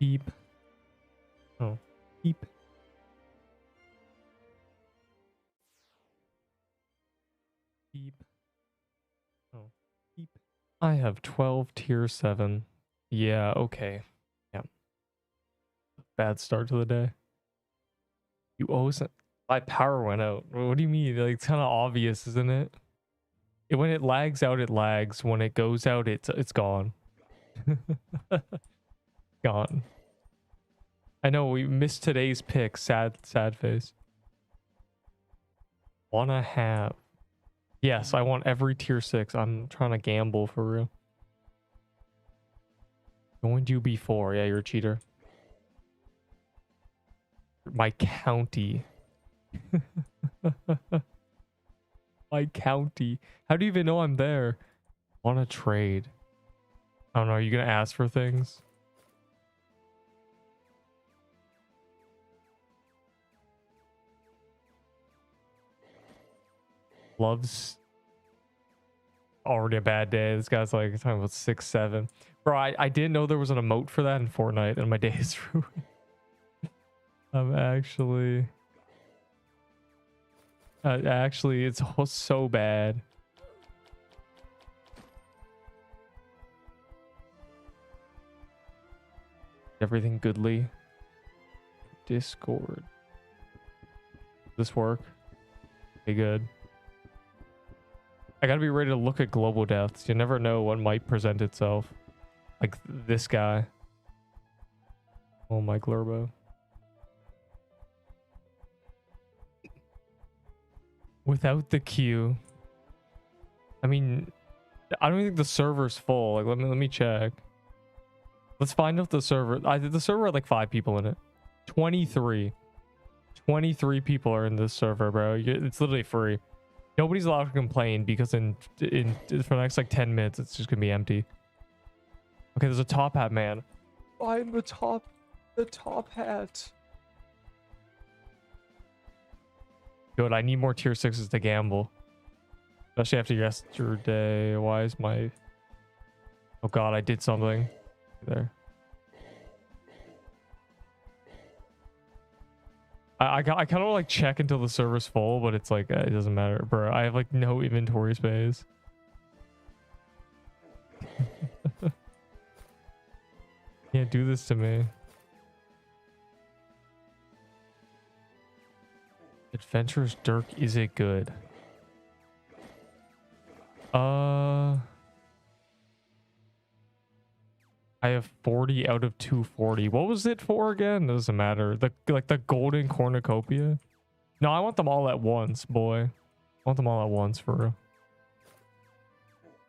Beep. Oh, beep. Beep. Oh, beep. I have 12 tier 7. Yeah, okay. Yeah. Bad start to the day. You always... My power went out. What do you mean? Like, it's kind of obvious, isn't it? When it lags out, it lags. When it goes out, it's gone. Gone. I know we missed today's pick. Sad face. Wanna have... Yes, I want every tier 6. I'm trying to gamble for real. Joined you before. Yeah, you're a cheater. My county. My county. How do you even know I'm there? Want to trade? I don't know. Are you gonna ask for things? Loves. Already a bad day. This guy's like talking about 6, 7. Bro, I didn't know there was an emote for that in Fortnite, and my day is ruined. I'm actually... actually, it's so bad. Everything goodly. Discord. Does this work? Okay, good. I gotta be ready to look at global deaths. You never know what might present itself. Like this guy. Oh my glurbo. Without the queue. I mean, I don't think the server's full. Like, let me check. Let's find out the server. The server had like 5 people in it. 23. 23 people are in this server, bro. It's literally free. Nobody's allowed to complain because for the next like 10 minutes, it's just gonna be empty. Okay, there's a top hat man. I'm the top hat. Good, I need more tier 6s to gamble. Especially after yesterday. Why is my... Oh god, I did something. There. I kind of like check until the server's full, but it's like, it doesn't matter. Bro, I have like no inventory space. Can't do this to me. Adventurous Dirk, is it good? I have 40 out of 240. What was it for again? Doesn't matter. The golden cornucopia. No, I want them all at once, boy. I want them all at once for real.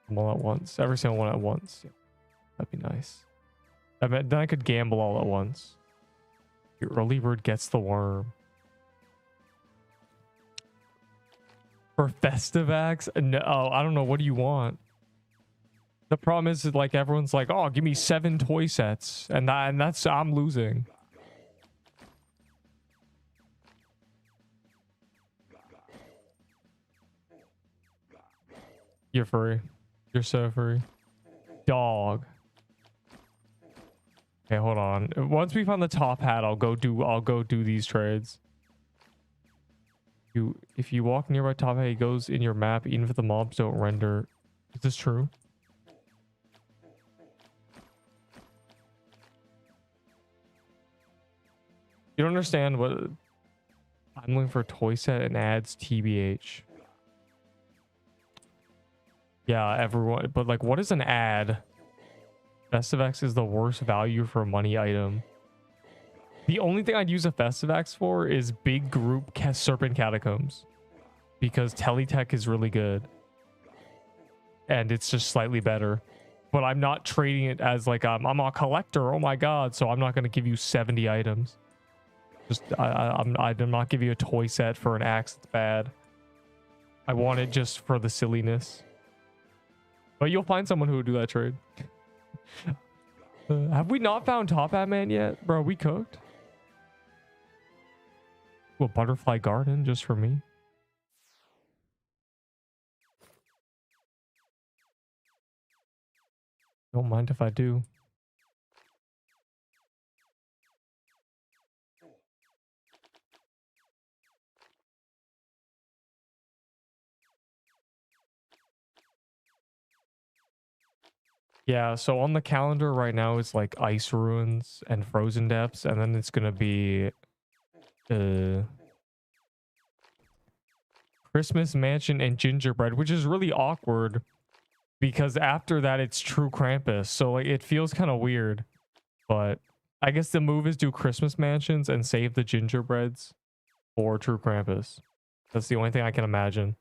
Them all at once. Every single one at once. Yeah, that'd be nice. I mean, then I could gamble all at once. Your early bird gets the worm. For Festivax? No, I don't know. What do you want? The problem is like everyone's like, oh, give me 7 toy sets. And that's I'm losing. You're free. You're so free. Dog. Okay, hold on. Once we find the top hat, I'll go do these trades. If you walk nearby top hat, it goes in your map even if the mobs don't render. Is this true? You don't understand what I'm looking for. A toy set and adds TBH. Yeah, everyone, but like, what is an ad? Festivax is the worst value for a money item. The only thing I'd use a Festivax for is big group Serpent Catacombs, because Teletech is really good and it's just slightly better. But I'm not trading it as like I'm a collector. Oh my god! So I'm not going to give you 70 items. Just I'm not giving you a toy set for an axe that's bad. I want it just for the silliness. But you'll find someone who would do that trade. Have we not found Top Hat Man yet? Bro, we cooked. Ooh, a butterfly garden just for me. Don't mind if I do. Yeah, so on the calendar right now it's like ice ruins and frozen depths, and then it's gonna be uh Christmas mansion and gingerbread, which is really awkward because after that it's true Krampus. So like it feels kind of weird, but I guess the move is do Christmas mansions and save the gingerbreads for true Krampus. That's the only thing I can imagine.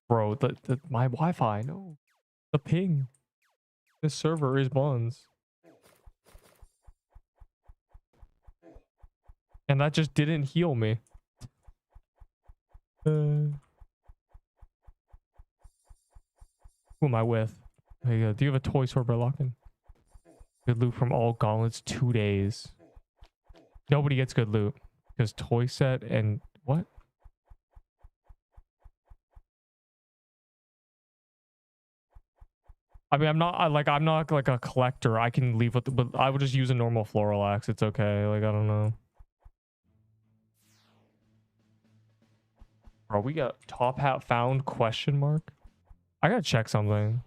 Bro, my Wi-Fi, no. The ping. This server is buns. And that just didn't heal me. Who am I with? Hey, do you have a toy store by locking? Good loot from all gauntlets, 2 days. Nobody gets good loot because toy set and what? I mean, I'm not like a collector. I can leave with the, but I would just use a normal floral axe. It's okay. Like, I don't know. Bro, we got top hat found question mark. I gotta check something.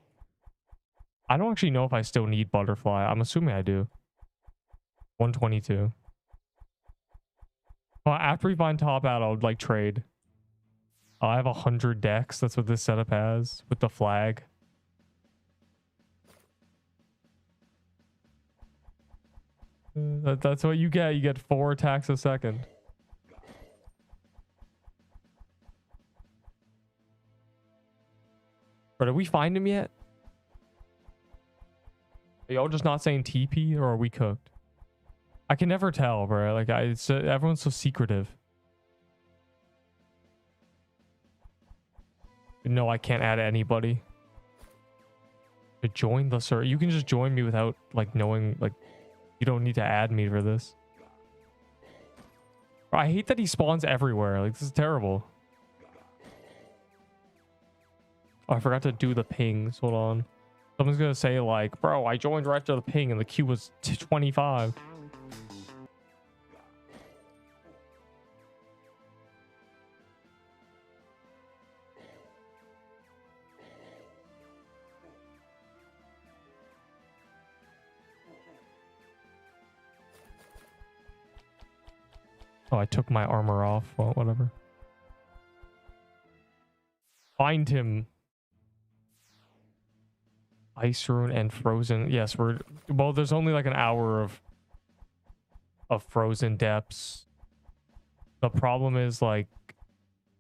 I don't actually know if I still need butterfly. I'm assuming I do. 122. Well, after we find top hat, I'll like trade. I have 100 decks. That's what this setup has with the flag. That's what you get. You get 4 attacks a second. But did we find him yet? Are y'all just not saying TP or are we cooked? I can never tell, bro. Like, everyone's so secretive. No, I can't add anybody. To join the server. You can just join me without, like, knowing, like, you don't need to add me for this. I hate that he spawns everywhere. Like, this is terrible. Oh, I forgot to do the pings. Hold on. Someone's gonna say, like, bro, I joined right after the ping and the queue was 25. Oh, I took my armor off. Well, whatever. Find him. Ice rune and frozen. Yes, well, there's only like an hour of frozen depths. The problem is, like,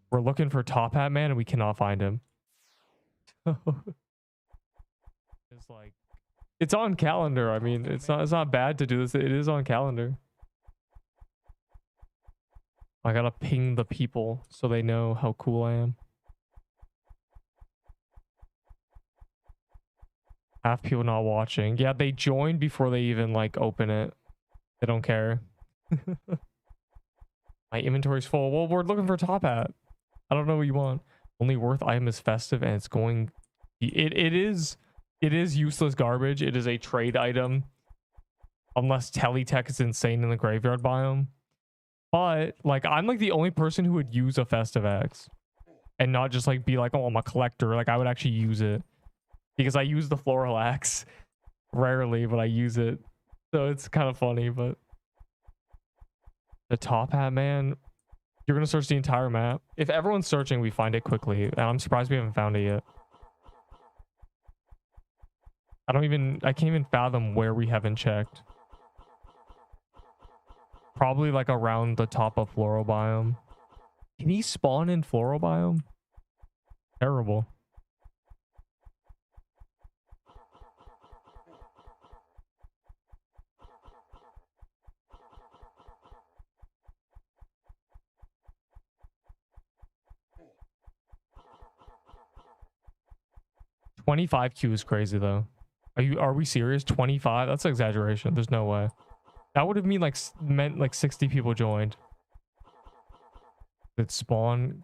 we're looking for top hat man and we cannot find him. It's like, it's on calendar. I mean, it's not bad to do this. It is on calendar. I gotta ping the people so they know how cool I am. Half people not watching. Yeah, they join before they even, like, open it. They don't care. My inventory's full. Well, we're looking for a top hat. I don't know what you want. Only worth item is festive and it's going... It is useless garbage. It is a trade item. Unless Teletech is insane in the graveyard biome. But, like, I'm, like, the only person who would use a festive axe. And not just, like, be like, oh, I'm a collector. Like, I would actually use it. Because I use the floral axe rarely, but I use it. So it's kind of funny, but the top hat man, you're going to search the entire map. If everyone's searching, we find it quickly. And I'm surprised we haven't found it yet. I can't even fathom where we haven't checked. Probably like around the top of floral biome. Can he spawn in floral biome? Terrible. $25Q is crazy though. Are we serious? 25? That's an exaggeration. There's no way. That would have meant like 60 people joined. It spawn.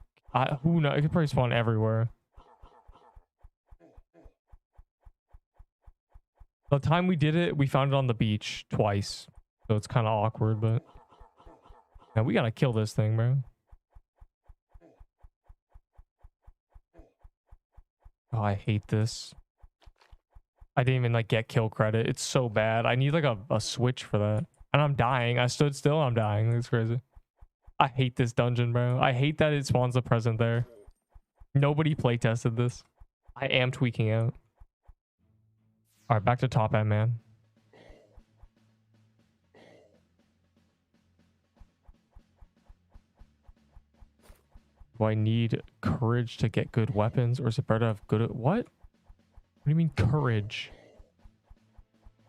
Who knows? It could probably spawn everywhere. The time we did it, we found it on the beach twice. So it's kind of awkward, but now we gotta kill this thing, bro. Oh, I hate this. I didn't even like get kill credit. It's so bad. I need like a switch for that. And I'm dying. I stood still. I'm dying. It's crazy. I hate this dungeon, bro. I hate that it spawns a present there. Nobody play tested this. I am tweaking out. All right, back to top end, man. Do I need courage to get good weapons, or is it better to have good? What? What do you mean courage?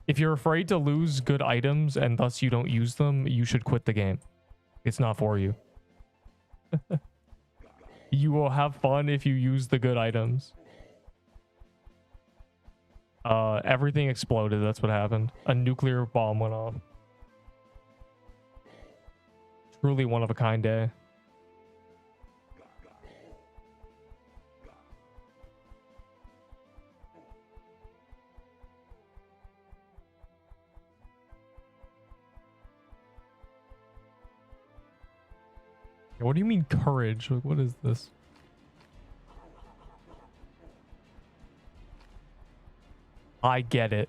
If you're afraid to lose good items and thus you don't use them, you should quit the game. It's not for you. You will have fun if you use the good items. Everything exploded. That's what happened. A nuclear bomb went off. Truly one of a kind day. What do you mean courage? Like, what is this? I get it.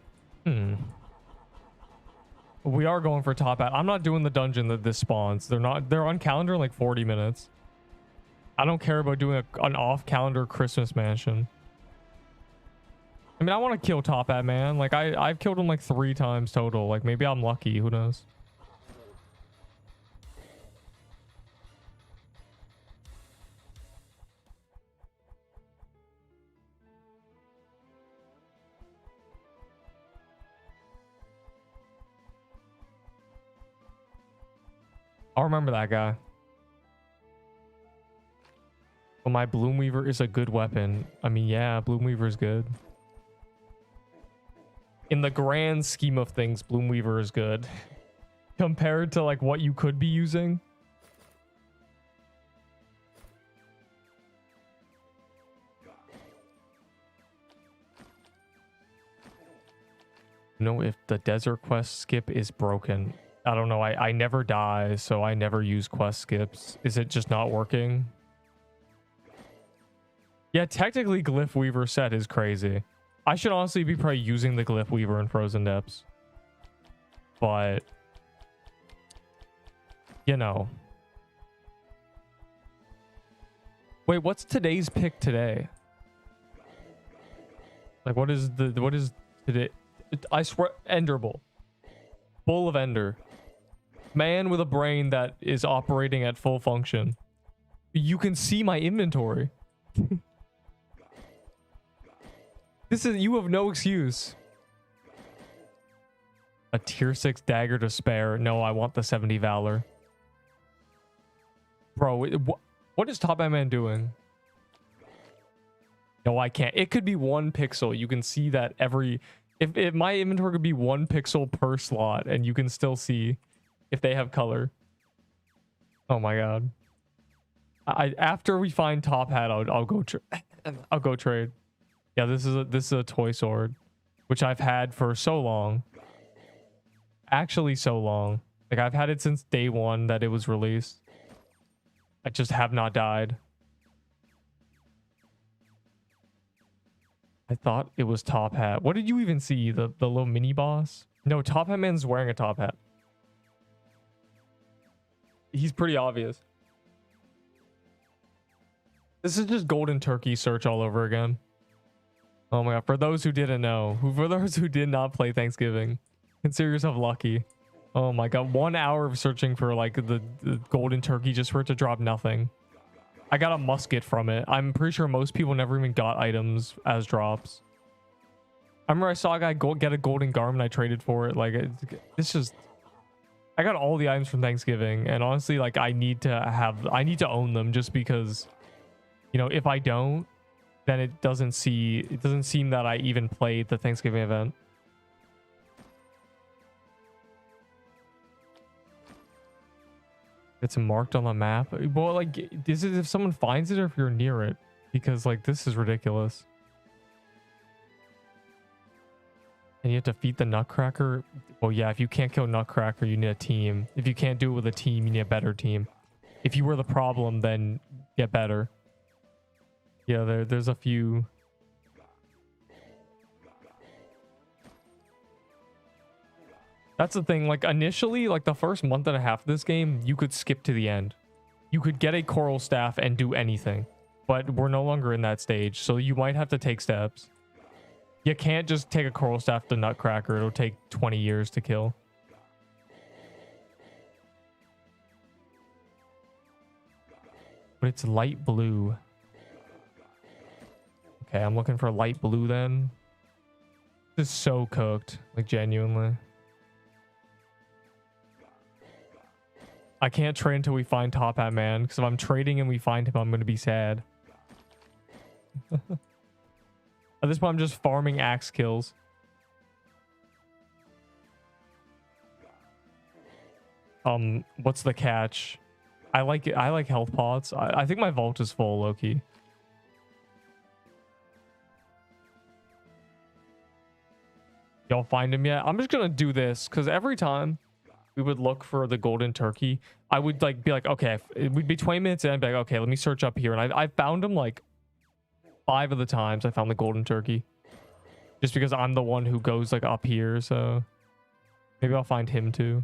We are going for top hat. I'm not doing the dungeon that this spawns. They're on calendar in like 40 minutes. I don't care about doing an off calendar Christmas mansion. I mean, I want to kill top hat, man. Like I've killed him like 3 times total. Like maybe I'm lucky. Who knows? I'll remember that guy. Well, my Bloomweaver is a good weapon. I mean, yeah, Bloomweaver is good. In the grand scheme of things, Bloomweaver is good. Compared to like what you could be using. Know if the desert quest skip is broken. I don't know. I never die, so I never use quest skips. Is it just not working? Yeah, technically Glyph Weaver set is crazy. I should honestly be probably using the Glyph Weaver in Frozen Depths. But, you know. Wait, what's today's pick today? Like, what is today? I swear, Enderbull. Bull of Ender. Man with a brain that is operating at full function. You can see my inventory. You have no excuse. A tier 6 dagger to spare. No, I want the 70 valor. Bro, what is Top Man doing? No, I can't. It could be 1 pixel. You can see that every... If my inventory could be 1 pixel per slot, and you can still see if they have color. Oh my god. After we find Top Hat, I'll go I'll go trade. Yeah, this is a toy sword, which I've had for so long. Actually, so long. Like I've had it since day 1 that it was released. I just have not died. I thought it was Top Hat. What did you even see? The little mini boss? No, Top Hat Man's wearing a top hat. He's pretty obvious. This is just Golden Turkey search all over again. Oh my god. For those who didn't know, for those who did not play Thanksgiving, consider yourself lucky. Oh my god. 1 hour of searching for like the Golden Turkey just for it to drop nothing. I got a musket from it. I'm pretty sure most people never even got items as drops. I remember I saw a guy get a golden garment. I traded for it. Like it's just... I got all the items from Thanksgiving, and honestly, like I need to own them just because, you know, if I don't, then it doesn't seem that I even played the Thanksgiving event. It's marked on the map. Well, like, is it if someone finds it or if you're near it? Because like this is ridiculous. And you have to defeat the Nutcracker. Well, yeah, if you can't kill Nutcracker, you need a team. If you can't do it with a team, you need a better team. If you were the problem, then get better. Yeah, there's a few That's the thing. Like initially, like the first month and a half of this game, you could skip to the end. You could get a coral staff and do anything, but we're no longer in that stage. So you might have to take steps. You can't just take a coral staff to Nutcracker. It'll take 20 years to kill. But it's light blue. Okay, I'm looking for light blue then. This is so cooked, like genuinely. I can't trade until we find Top Hat Man, because if I'm trading and we find him, I'm going to be sad. At this point, I'm just farming axe kills. What's the catch? I like it. I like health pots. I think my vault is full, low-key. Y'all find him yet? I'm just gonna do this because every time we would look for the golden turkey, I would like be like, okay, it would be 20 minutes in, I'd be like, okay, let me search up here, and I found him like 5 of the times I found the golden turkey, just because I'm the one who goes like up here, so maybe I'll find him too.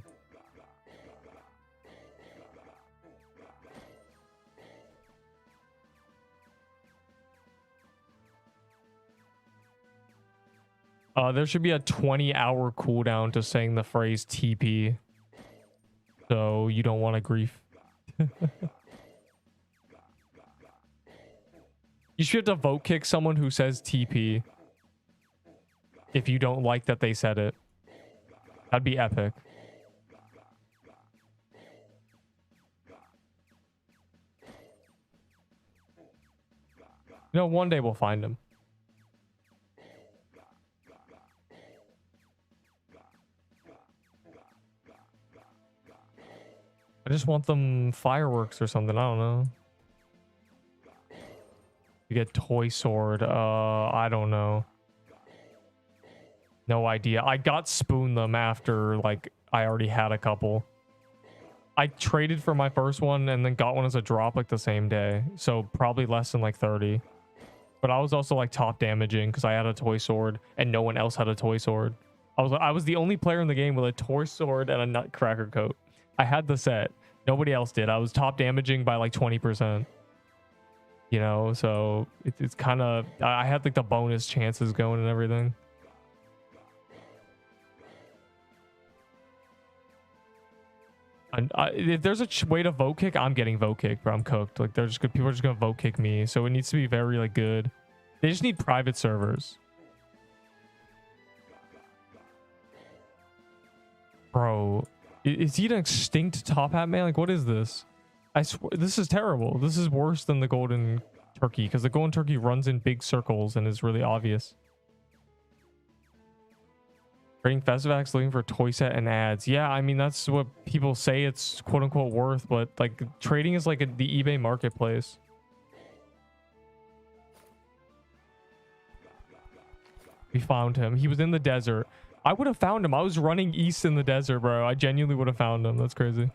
There should be a 20-hour cooldown to saying the phrase TP. So you don't want to grief. You should have to vote kick someone who says TP. If you don't like that they said it. That'd be epic. You know, one day we'll find him. I just want them fireworks or something. I don't know. You get toy sword. I don't know. No idea. I got spoon them after like I already had a couple. I traded for my first one and then got one as a drop like the same day. So probably less than like 30. But I was also like top damaging because I had a toy sword and no one else had a toy sword. I was the only player in the game with a toy sword and a nutcracker coat. I had the set. Nobody else did. I was top damaging by like 20%. You know, so it's kind of... I had like the bonus chances going and everything. And if there's a way to vote kick, I'm getting vote kick, bro. I'm cooked. Like, they're just good. People are just gonna vote kick me. So it needs to be very like good. They just need private servers. Bro, is he an extinct Top Hat Man? Like, what is this? I swear, this is terrible. This is worse than the golden turkey because the golden turkey runs in big circles and is really obvious. Trading Festivax, looking for toy set and ads. Yeah, I mean, that's what people say it's quote unquote worth, but like trading is like the eBay marketplace. We found him. He was in the desert. I would have found him. I was running east in the desert, bro. I genuinely would have found him. That's crazy.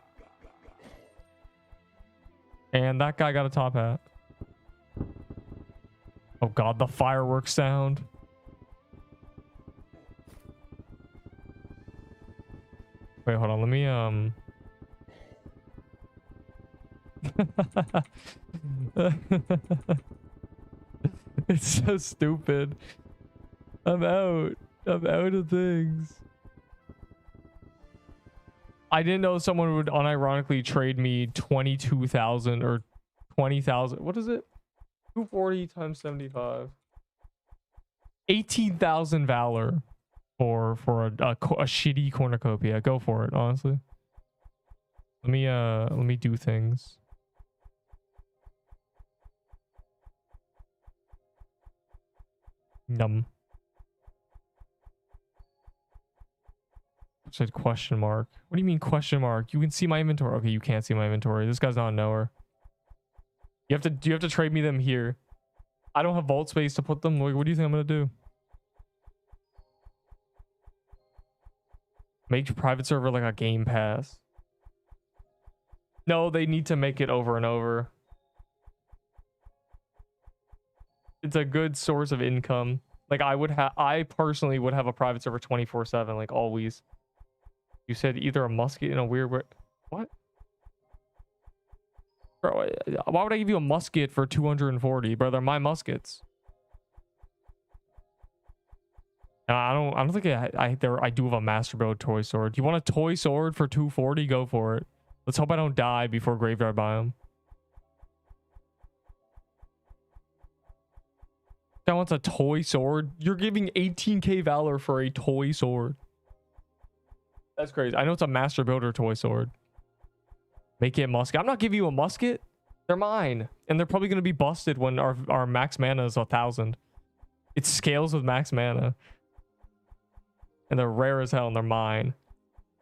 And that guy got a top hat. Oh god, the fireworks sound. Wait, hold on. Let me It's so stupid. I'm out. I'm out of things. I didn't know someone would unironically trade me 22,000 or 20,000. What is it? 240 times 75. 18,000 valor for a shitty cornucopia. Go for it, honestly. Let me do things. Numb. Said question mark. What do you mean question mark? You can see my inventory. Okay, you can't see my inventory. This guy's not a knower. You have to trade me them here. I don't have vault space to put them. What do you think I'm gonna do? Make private server like a game pass. No, they need to make it over and over. It's a good source of income. Like I personally would have a private server 24/7, like always. You said either a musket in a weird way. What? Bro, why would I give you a musket for 240? Bro, they're my muskets. I don't think I do have a master build toy sword. You want a toy sword for 240? Go for it. Let's hope I don't die before graveyard biome. That wants a toy sword. You're giving 18k valor for a toy sword. That's crazy. I know it's a master builder toy sword. Make it a musket. I'm not giving you a musket. They're mine. And they're probably going to be busted when our max mana is 1,000. It scales with max mana. And they're rare as hell and they're mine.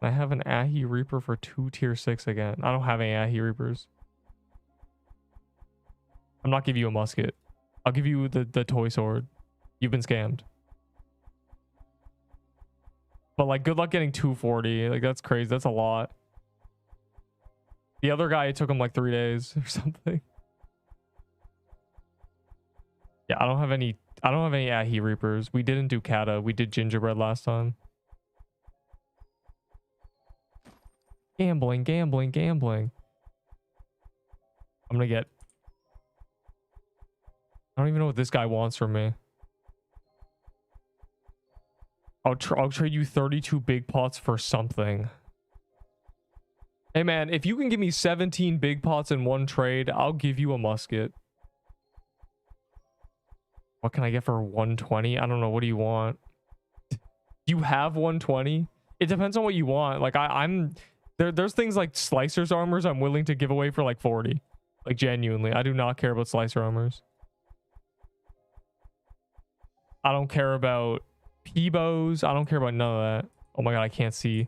I have an Ahi Reaper for 2 tier 6 again. I don't have any Ahi Reapers. I'm not giving you a musket. I'll give you the toy sword. You've been scammed. But like, good luck getting 240. Like, that's crazy. That's a lot. The other guy, it took him like 3 days or something. Yeah, I don't have any Ahi Reapers. We didn't do Kata. We did Gingerbread last time. Gambling, gambling, gambling. I'm gonna get... I don't even know what this guy wants from me. I'll trade you 32 big pots for something. Hey man, if you can give me 17 big pots in one trade, I'll give you a musket. What can I get for 120? I don't know. What do you want? You have 120? It depends on what you want. Like there's things like Slicer's armors I'm willing to give away for like 40. Like genuinely. I do not care about Slicer armors. I don't care about Peebows. I don't care about none of that. Oh my god, I can't see.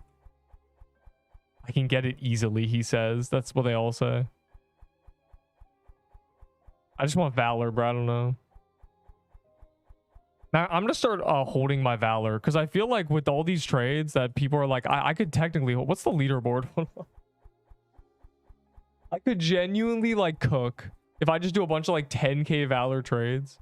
I can get it easily, he says. That's what they all say. I just want Valor, bro. I don't know. Now, I'm going to start holding my Valor, because I feel like with all these trades that people are like, I could technically... What's the leaderboard? I could genuinely, like, cook if I just do a bunch of, like, 10k Valor trades.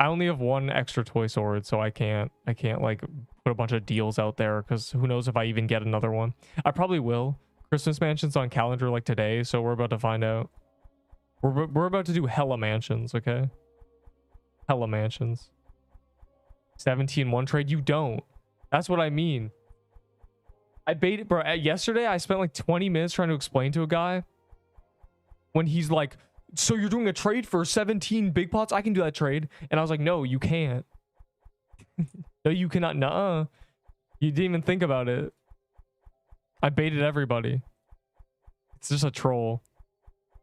I only have one extra toy sword, so I can't like put a bunch of deals out there because who knows if I even get another one. I probably will. Christmas mansion's on calendar like today, so we're about to find out. We're about to do hella mansions, okay? Hella mansions. 17 one trade. You don't. That's what I mean. I baited, bro. Yesterday I spent like 20 minutes trying to explain to a guy when he's like, so you're doing a trade for 17 big pots? I can do that trade. And I was like, no, you can't. No, you cannot. Nuh-uh. You didn't even think about it. I baited everybody. It's just a troll.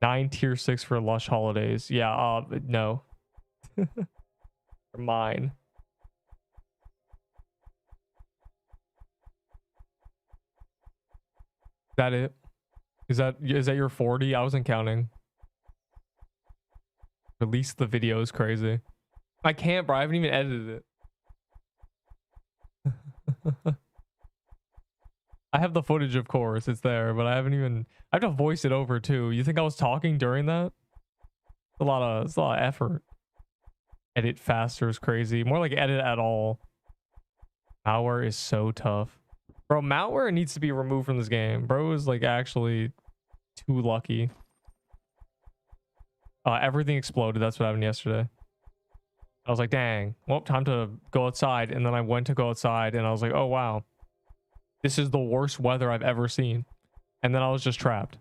9 tier 6 for Lush holidays. Yeah, no. They're mine. Is that it? Is that your 40? I wasn't counting. Release the video is crazy. I can't, bro. I haven't even edited it. I have the footage, of course. It's there, but I haven't even... I have to voice it over, too. You think I was talking during that? It's a lot of effort. Edit faster is crazy. More like edit at all. Malware is so tough. Bro, malware needs to be removed from this game. Bro is, like, actually too lucky. Everything exploded. That's what happened yesterday. I was like, dang. Well, time to go outside. And then I went to go outside and I was like, oh, wow. This is the worst weather I've ever seen. And then I was just trapped.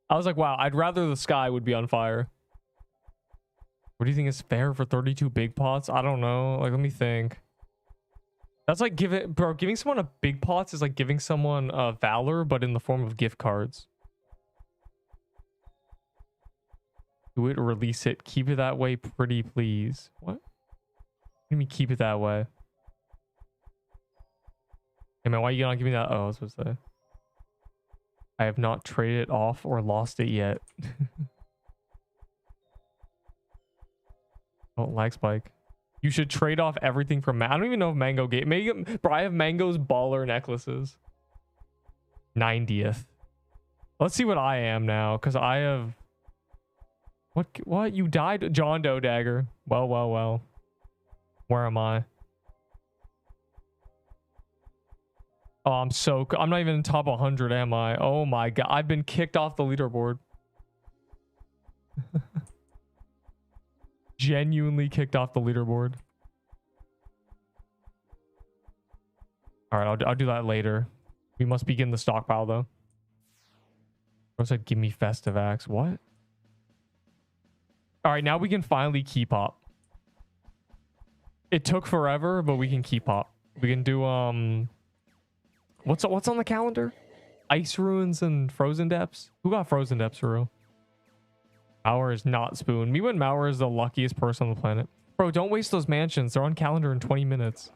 I was like, wow, I'd rather the sky would be on fire. What do you think is fair for 32 big pots? I don't know. Like, let me think. That's like giving someone a big pots is like giving someone Valor, but in the form of gift cards. Do it, release it, keep it that way, pretty please. What? Let me keep it that way. Hey man, why are you not giving me that? Oh, I was supposed to say. I have not traded it off or lost it yet. Oh, lag spike. You should trade off everything from... I don't even know if Mango gave... Bro, I have Mango's baller necklaces. 90th. Let's see what I am now, because I have... What? You died? John Doe dagger. Well. Where am I? Oh, I'm not even in top 100, am I? Oh my god, I've been kicked off the leaderboard. Genuinely kicked off the leaderboard. All right, I'll do that later. We must begin the stockpile though. Bro said, "Give me festive axe." What? All right, now we can finally Keypop. It took forever, but we can Keypop. We can do what's on the calendar? Ice ruins and frozen depths. Who got frozen depths for real? Mauer is not Spoon. Me when Mauer is the luckiest person on the planet. Bro, don't waste those mansions. They're on calendar in 20 minutes.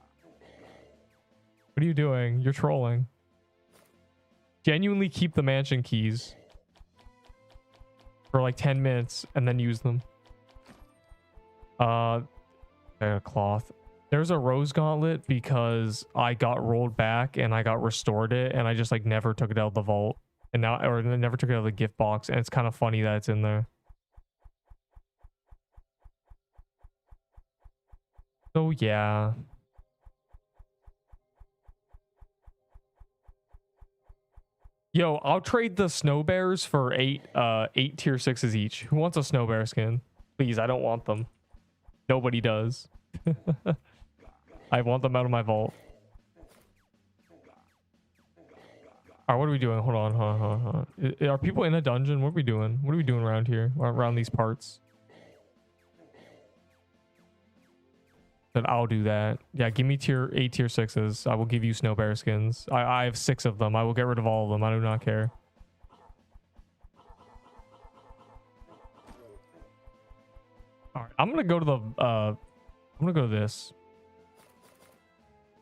What are you doing? You're trolling. Genuinely keep the mansion keys for like 10 minutes and then use them. I got a cloth. There's a rose gauntlet because I got rolled back and I got restored it and I just like never took it out of the vault and now or never took it out of the gift box, and it's kind of funny that it's in there. So yeah. Yo, I'll trade the snow bears for eight tier 6s each. Who wants a snow bear skin? Please, I don't want them. Nobody does. I want them out of my vault. Alright, what are we doing? Hold on. Are people in a dungeon? What are we doing? What are we doing around here? Around these parts? Then I'll do that. Yeah, give me eight tier 6s. I will give you snow bear skins. I have 6 of them. I will get rid of all of them. I do not care. Alright, I'm gonna go to the I'm gonna go to this.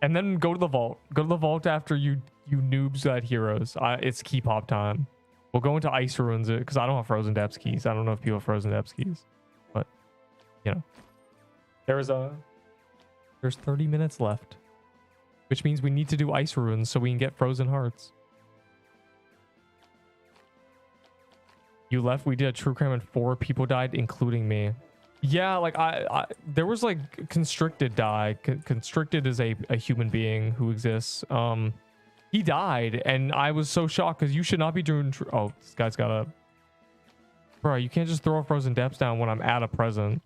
And then go to the vault. Go to the vault after you noobs got heroes. It's Keypop time. We'll go into ice ruins it because I don't have frozen depths keys. I don't know if people have frozen depths keys. But you know. There's 30 minutes left. Which means we need to do ice ruins so we can get frozen hearts. You left, we did a true crime and 4 people died, including me. Yeah, like there was like Constricted died. Constricted is a human being who exists. He died and I was so shocked because you should not be doing oh, this guy's got a bro, you can't just throw frozen depths down when I'm at a present.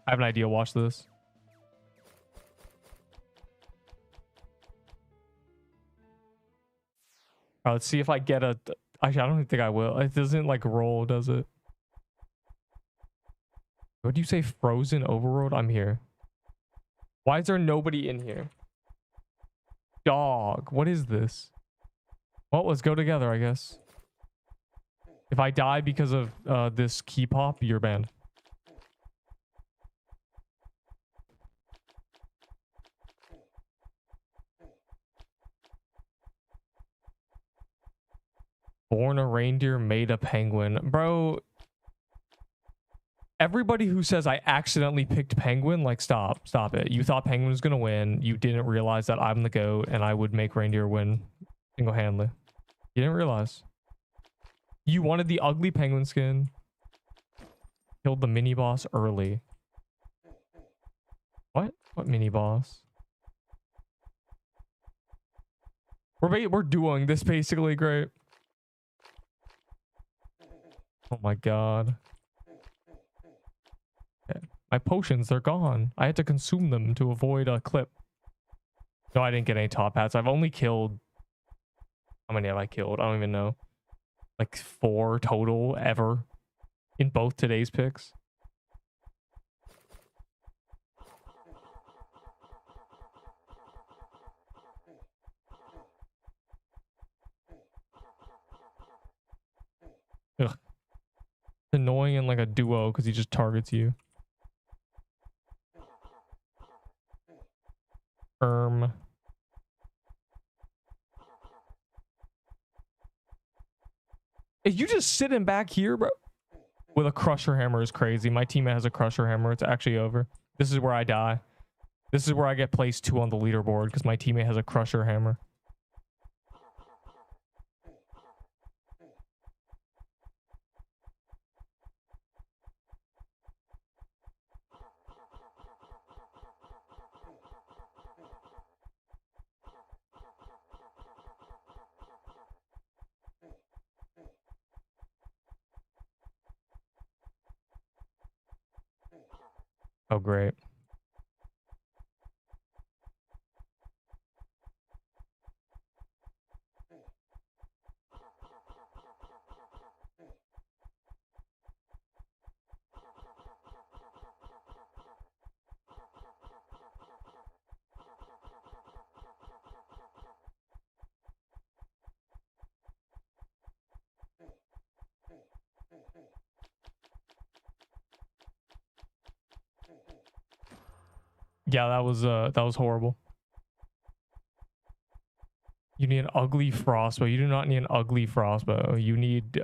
I have an idea, watch this. Let's see if I get a actually I don't think I will. It doesn't like roll, does it? What do you say, frozen overworld? I'm here. Why is there nobody in here? Dog, what is this? Well, let's go together, I guess. If I die because of this Keypop, you're banned. Born a reindeer, made a penguin. Bro, everybody who says I accidentally picked penguin, like stop it. You thought penguin was gonna win. You didn't realize that I'm the GOAT and I would make reindeer win single-handedly. You didn't realize. You wanted the ugly penguin skin. Killed the mini boss early. What mini boss? We're doing this basically great. Oh my god. Okay. My potions, they're gone. I had to consume them to avoid a clip. No, I didn't get any top hats. I've only killed... How many have I killed? I don't even know. Like 4 total ever. In both today's picks. Ugh. It's annoying in like a duo because he just targets you. Is you just sitting back here, bro? With a crusher hammer is crazy. My teammate has a crusher hammer. It's actually over. This is where I die. This is where I get placed 2 on the leaderboard because my teammate has a crusher hammer. Oh, great. Yeah, that was horrible. You need an ugly frostbow. You do not need an ugly frostbow. You need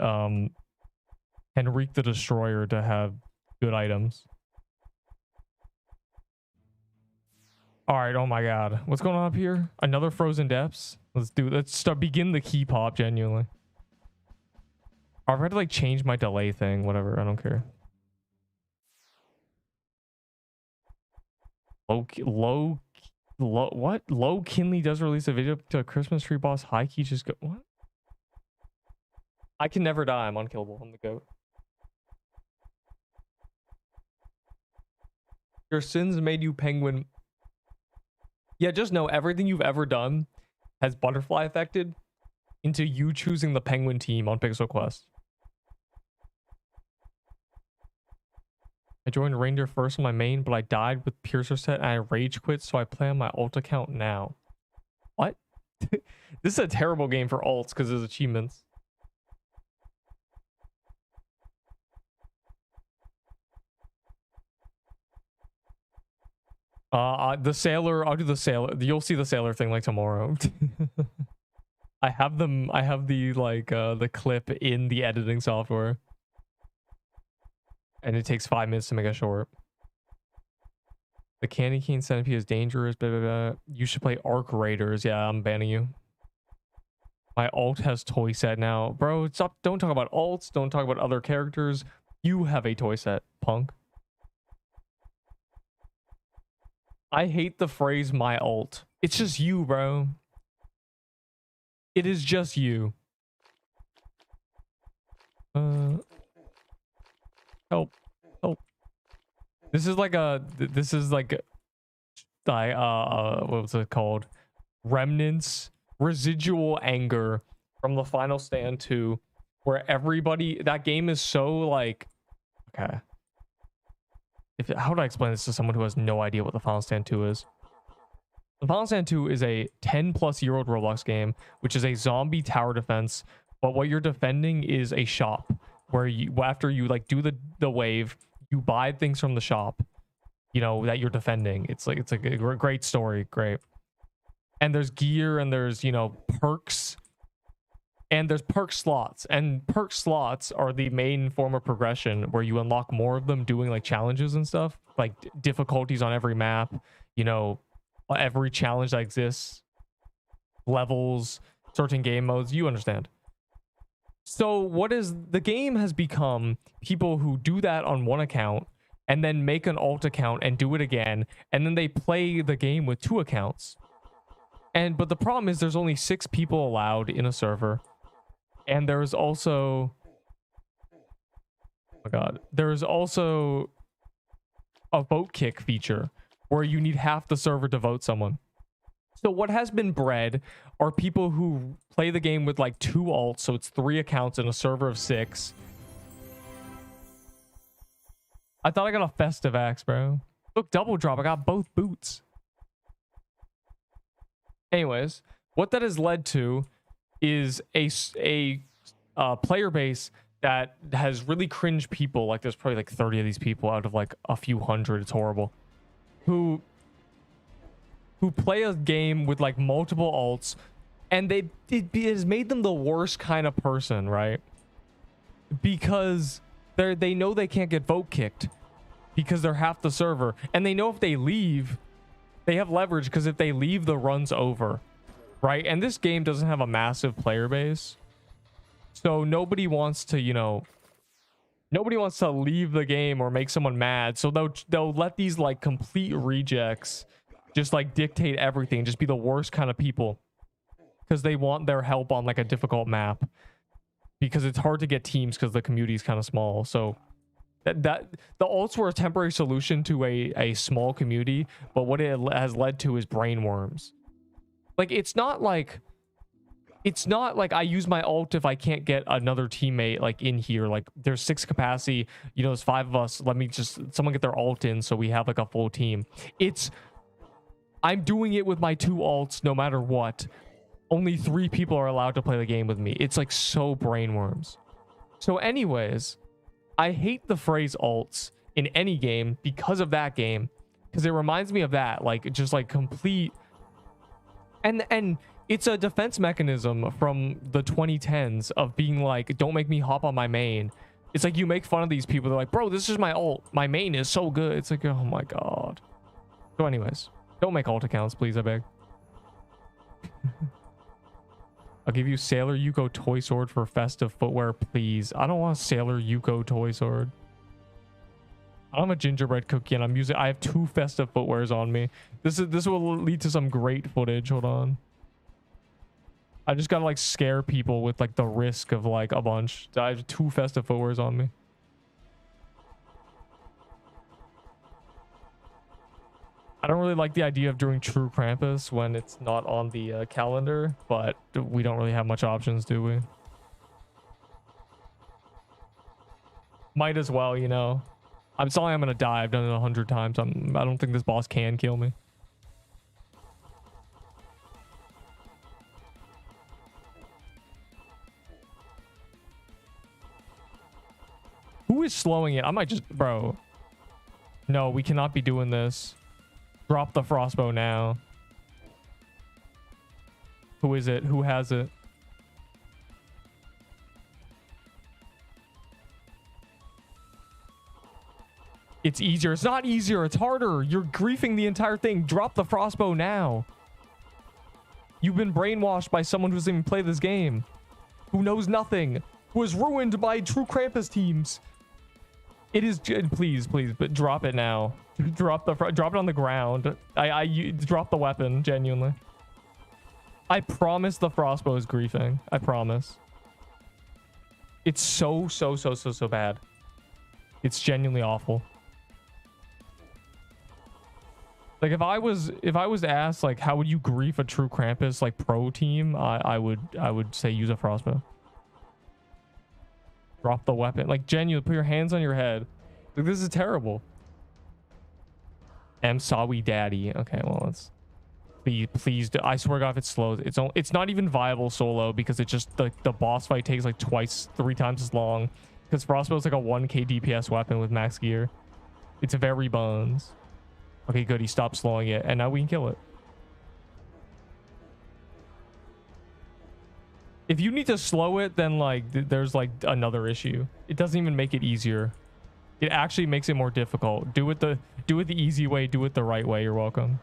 Henrique the Destroyer to have good items. All right, oh my god. What's going on up here? Another Frozen Depths? Let's begin the Keypop genuinely. I've had to like change my delay thing, whatever, I don't care. Low Kinley does release a video to a Christmas tree boss. High key just go what? I can never die. I'm unkillable. I'm the GOAT. Your sins made you penguin. Yeah, just know everything you've ever done has butterfly affected into you choosing the penguin team on Pixel Quest. I joined reindeer first on my main, but I died with Piercer set and I rage quit, so I play on my alt account now. What? This is a terrible game for alts because there's achievements. The sailor, I'll do the sailor. You'll see the sailor thing like tomorrow. I have the like the clip in the editing software. And it takes 5 minutes to make a short. The Candy Cane Centipede is dangerous. Blah, blah, blah. You should play Arc Raiders. Yeah, I'm banning you. My alt has toy set now. Bro, stop. Don't talk about alts. Don't talk about other characters. You have a toy set, punk. I hate the phrase my alt. It's just you, bro. It is just you. Help. This is like what was it called? Remnants, residual anger from the Final Stand 2, where everybody, that game is so like, okay. How do I explain this to someone who has no idea what the Final Stand 2 is? The Final Stand 2 is a 10-plus-year-old Roblox game, which is a zombie tower defense, but what you're defending is a shop where you, after you like do the wave, you buy things from the shop, you know, that you're defending. It's like, it's a great story. Great. And there's gear and there's, you know, perks and there's perk slots, and perk slots are the main form of progression where you unlock more of them doing like challenges and stuff, like difficulties on every map, you know, every challenge that exists, levels, certain game modes, you understand. So what is the game has become people who do that on one account and then make an alt account and do it again, and then they play the game with 2 accounts. But the problem is there's only 6 people allowed in a server, and there's also, oh my god, there's also a vote kick feature where you need half the server to vote someone. So what has been bred are people who play the game with like 2 alts, so it's 3 accounts in a server of 6. I thought I got a festive axe, bro. Look, double drop. I got both boots. Anyways, what that has led to is a player base that has really cringe people. Like there's probably like 30 of these people out of like a few hundred. It's horrible. Who play a game with like multiple alts, and it has made them the worst kind of person, right? Because they know they can't get vote kicked because they're half the server, and they know if they leave, they have leverage because if they leave, the run's over, right? And this game doesn't have a massive player base, so nobody wants to, you know, nobody wants to leave the game or make someone mad, so they'll let these like complete rejects just like dictate everything, just be the worst kind of people because they want their help on like a difficult map, because it's hard to get teams because the community is kind of small. So That the ults were a temporary solution to a small community, but what it has led to is brain worms. Like it's not like I use my ult if I can't get another teammate like in here. Like there's 6 capacity, you know, there's 5 of us. Let me just someone get their ult in so we have like a full team. I'm doing it with my 2 ults no matter what. Only 3 people are allowed to play the game with me. It's like so brain worms. So anyways, I hate the phrase ults in any game because of that game, because it reminds me of that, like just like complete and it's a defense mechanism from the 2010s of being like, don't make me hop on my main. It's like you make fun of these people. They're like, bro, this is my ult. My main is so good. It's like, oh my god. So anyways, don't make ult accounts, please, I beg. I'll give you Sailor Yuko toy sword for festive footwear, please. I don't want a Sailor Yuko toy sword. I'm a gingerbread cookie and I have 2 festive footwears on me. This will lead to some great footage. Hold on. I just gotta like scare people with like the risk of like a bunch. I have 2 festive footwears on me. I don't really like the idea of doing True Krampus when it's not on the calendar, but we don't really have much options, do we? Might as well, you know. I'm sorry I'm gonna die. I've done it 100 times. I don't think this boss can kill me. Who is slowing it? I might just... Bro. No, we cannot be doing this. Drop the frostbow now. Who is it? Who has it? It's easier. It's not easier. It's harder. You're griefing the entire thing. Drop the frostbow now. You've been brainwashed by someone who doesn't even play this game. Who knows nothing. Who was ruined by True Krampus teams. It is... Please, but drop it now. Drop it on the ground. You drop the weapon, genuinely. I promise the frostbow is griefing. I promise. It's so bad. It's genuinely awful. Like if I was asked like how would you grief a True Krampus like pro team, I would say use a frostbow. Drop the weapon. Like genuinely put your hands on your head. Like this is terrible. I'm sorry, daddy. Okay, well let's please do. I swear to God, if it slows, it's not even viable solo because it just the boss fight takes like 3 times as long because frostbow is like a 1k DPS weapon with max gear. It's very buns. Okay, good. He stopped slowing it, and now we can kill it. If you need to slow it, then like there's like another issue. It doesn't even make it easier. It actually makes it more difficult. Do it the easy way. Do it the right way. You're welcome.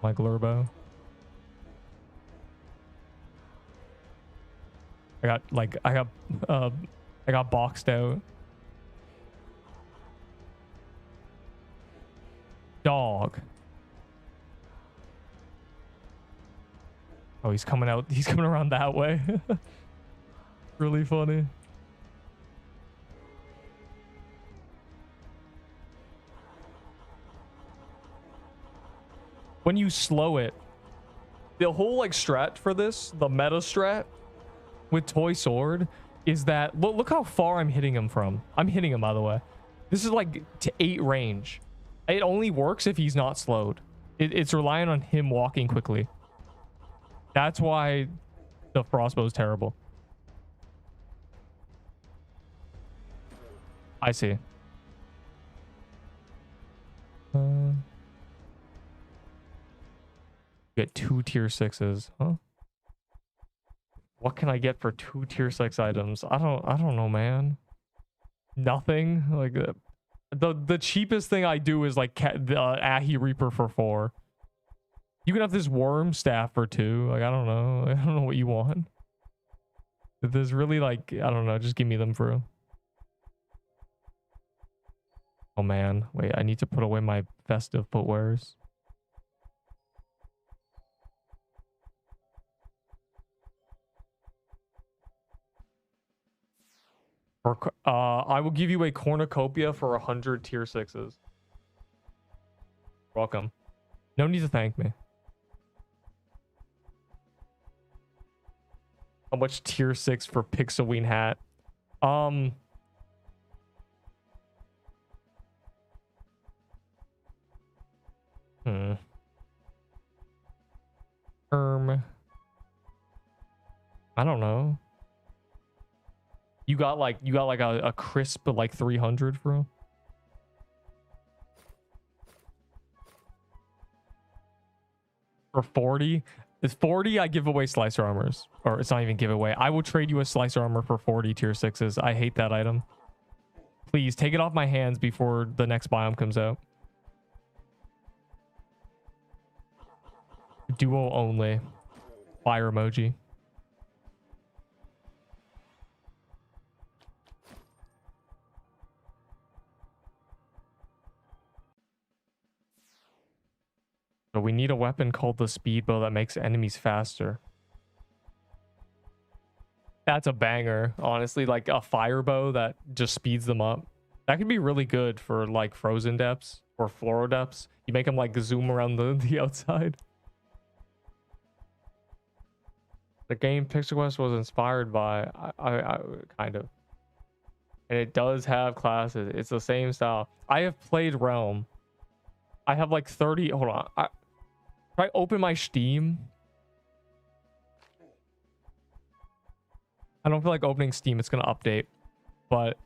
Like Lurbo. I got boxed out. Dog. Oh, he's coming out. He's coming around that way. Really funny. When you slow it, the whole like strat for this, the meta strat with Toy Sword is that look how far I'm hitting him from. I'm hitting him, by the way. This is like to 8 range. It only works if he's not slowed. It's relying on him walking quickly. That's why the frostbow is terrible. I see. Get 2 tier 6s, huh? What can I get for 2 tier 6 items? I don't know, man. Nothing. Like the cheapest thing I do is like Ahi Reaper for 4. You can have this worm staff for 2. Like I don't know what you want. There's really like I don't know. Just give me them for. Oh man, wait. I need to put away my festive footwears. I will give you a cornucopia for 100 tier 6s. Welcome. No need to thank me. How much tier 6 for Pixelween hat? I don't know. You got like a crisp like 300 for him? For 40? It's 40, I give away slicer armors. Or it's not even giveaway. I will trade you a slicer armor for 40 tier 6s. I hate that item. Please take it off my hands before the next biome comes out. Duo only. Fire emoji. So we need a weapon called the speedbow that makes enemies faster. That's a banger, honestly. Like a fire bow that just speeds them up. That could be really good for like frozen depths or fluoro depths. You make them like zoom around the outside. The game Pixel Quest was inspired by, I kind of. And it does have classes. It's the same style. I have played Realm. I have like 30. Hold on. If I open my Steam, I don't feel like opening Steam. It's going to update. But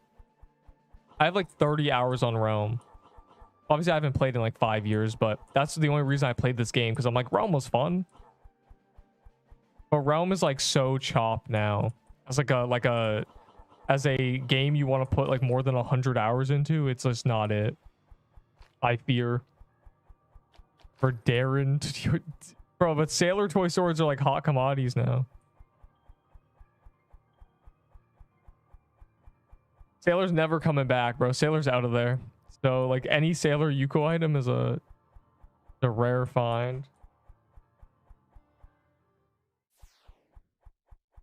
I have like 30 hours on Realm. Obviously, I haven't played in like 5 years, but that's the only reason I played this game, because I'm like, Realm was fun. But Realm is like so chopped now. As as a game you want to put like more than 100 hours into, it's just not it. I fear. For Darren to, bro, but Sailor toy swords are like hot commodities now. Sailor's never coming back, bro. Sailor's out of there. So like any Sailor Yuko item is a rare find.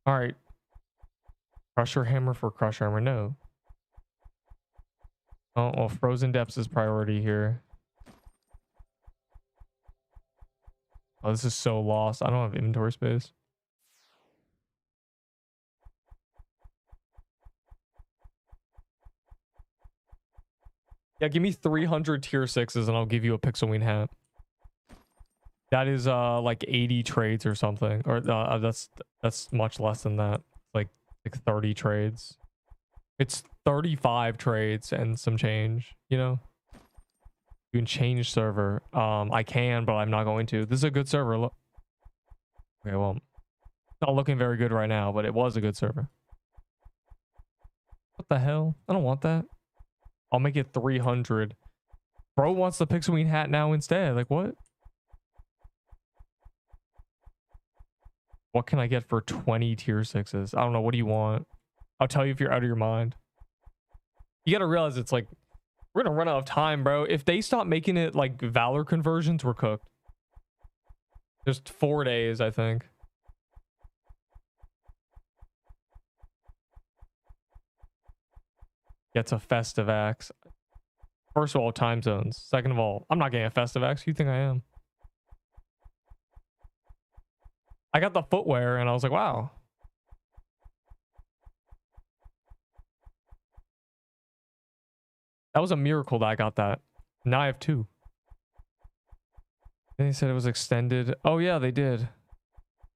All right. Crusher hammer for crusher hammer. No. Oh, well, frozen depths is priority here. Oh, this is so lost. I don't have inventory space. Yeah, give me 300 tier 6s and I'll give you a Pixelween hat. That is like 80 trades or something. Or that's much less than that. Like 30 trades. It's 35 trades and some change, you know? You can change server. I can, but I'm not going to. This is a good server. Look. Okay, well, not looking very good right now, but it was a good server. What the hell? I don't want that. I'll make it 300. Bro wants the Pixelween hat now instead. Like, what? What can I get for 20 tier 6s? I don't know. What do you want? I'll tell you if you're out of your mind. You gotta realize it's like, we're gonna run out of time, bro. If they stop making it like Valor conversions, we're cooked. Just 4 days, I think. Gets a festive axe. First of all, time zones. Second of all, I'm not getting a festive axe. Who do you think I am? I got the footwear and I was like, wow. That was a miracle that I got that. Now I have 2. They said it was extended. Oh yeah, they did.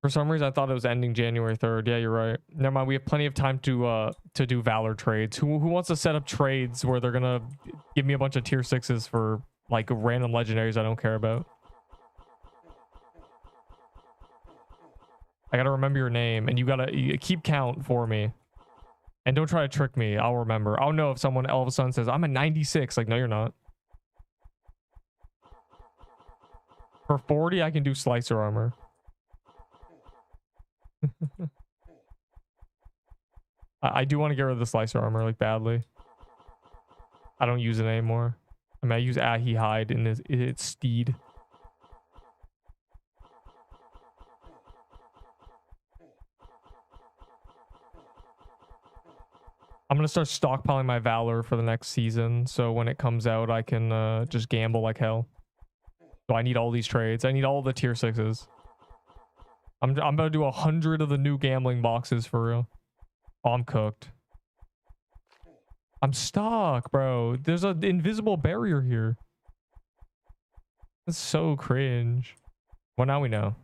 For some reason, I thought it was ending January 3rd. Yeah, you're right. Never mind. We have plenty of time to do Valor trades. Who wants to set up trades where they're gonna give me a bunch of tier 6s for like random legendaries I don't care about? I gotta remember your name, and you keep count for me. And don't try to trick me. I'll remember. I'll know if someone all of a sudden says, I'm a 96. Like, no, you're not. For 40, I can do slicer armor. I do want to get rid of the slicer armor, like, badly. I don't use it anymore. I mean, I use Ahi hide in its steed. I'm I'm gonna start stockpiling my Valor for the next season, so when it comes out, I can just gamble like hell. So I need all these trades. I need all the tier 6s. I'm gonna do 100 of the new gambling boxes for real. Oh, I'm cooked. I'm stuck, bro. There's an invisible barrier here. That's so cringe. Well, now we know.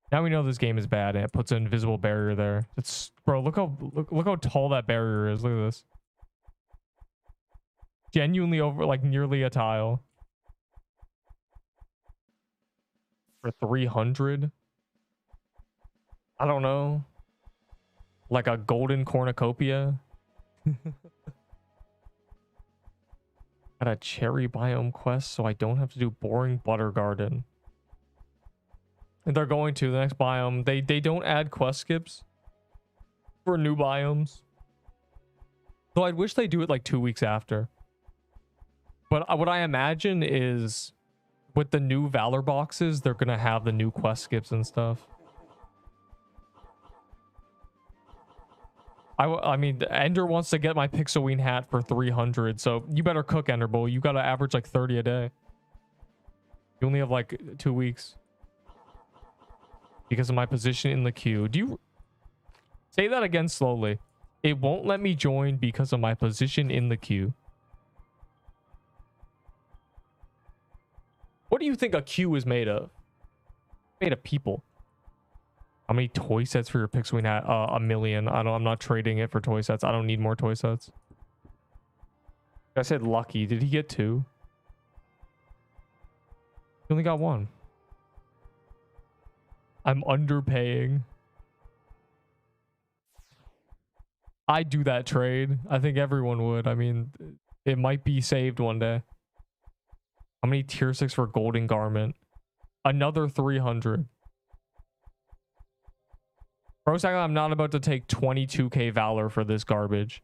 Now we know this game is bad and it puts an invisible barrier there. It's bro, look how tall that barrier is. Look at this. Genuinely over like nearly a tile. For 300? I don't know. Like a golden cornucopia. Got a cherry biome quest so I don't have to do boring butter garden. And they're going to the next biome. They don't add quest skips for new biomes. So I wish they do it like 2 weeks after. But what I imagine is with the new Valor boxes, they're gonna have the new quest skips and stuff. I mean, Ender wants to get my Pixelween hat for 300, so you better cook, Enderbull. You gotta average like 30 a day. You only have like 2 weeks. Because of my position in the queue. Do you... Say that again slowly. It won't let me join because of my position in the queue. What do you think a queue is made of? Made of people. How many toy sets for your Pixelween hat? 1 million. I'm not trading it for toy sets. I don't need more toy sets. I said lucky. Did he get 2? He only got 1. I'm underpaying. I'd do that trade. I think everyone would. I mean, it might be saved one day. How many tier 6 for golden garment? Another 300. Bro, I'm not about to take 22k Valor for this garbage.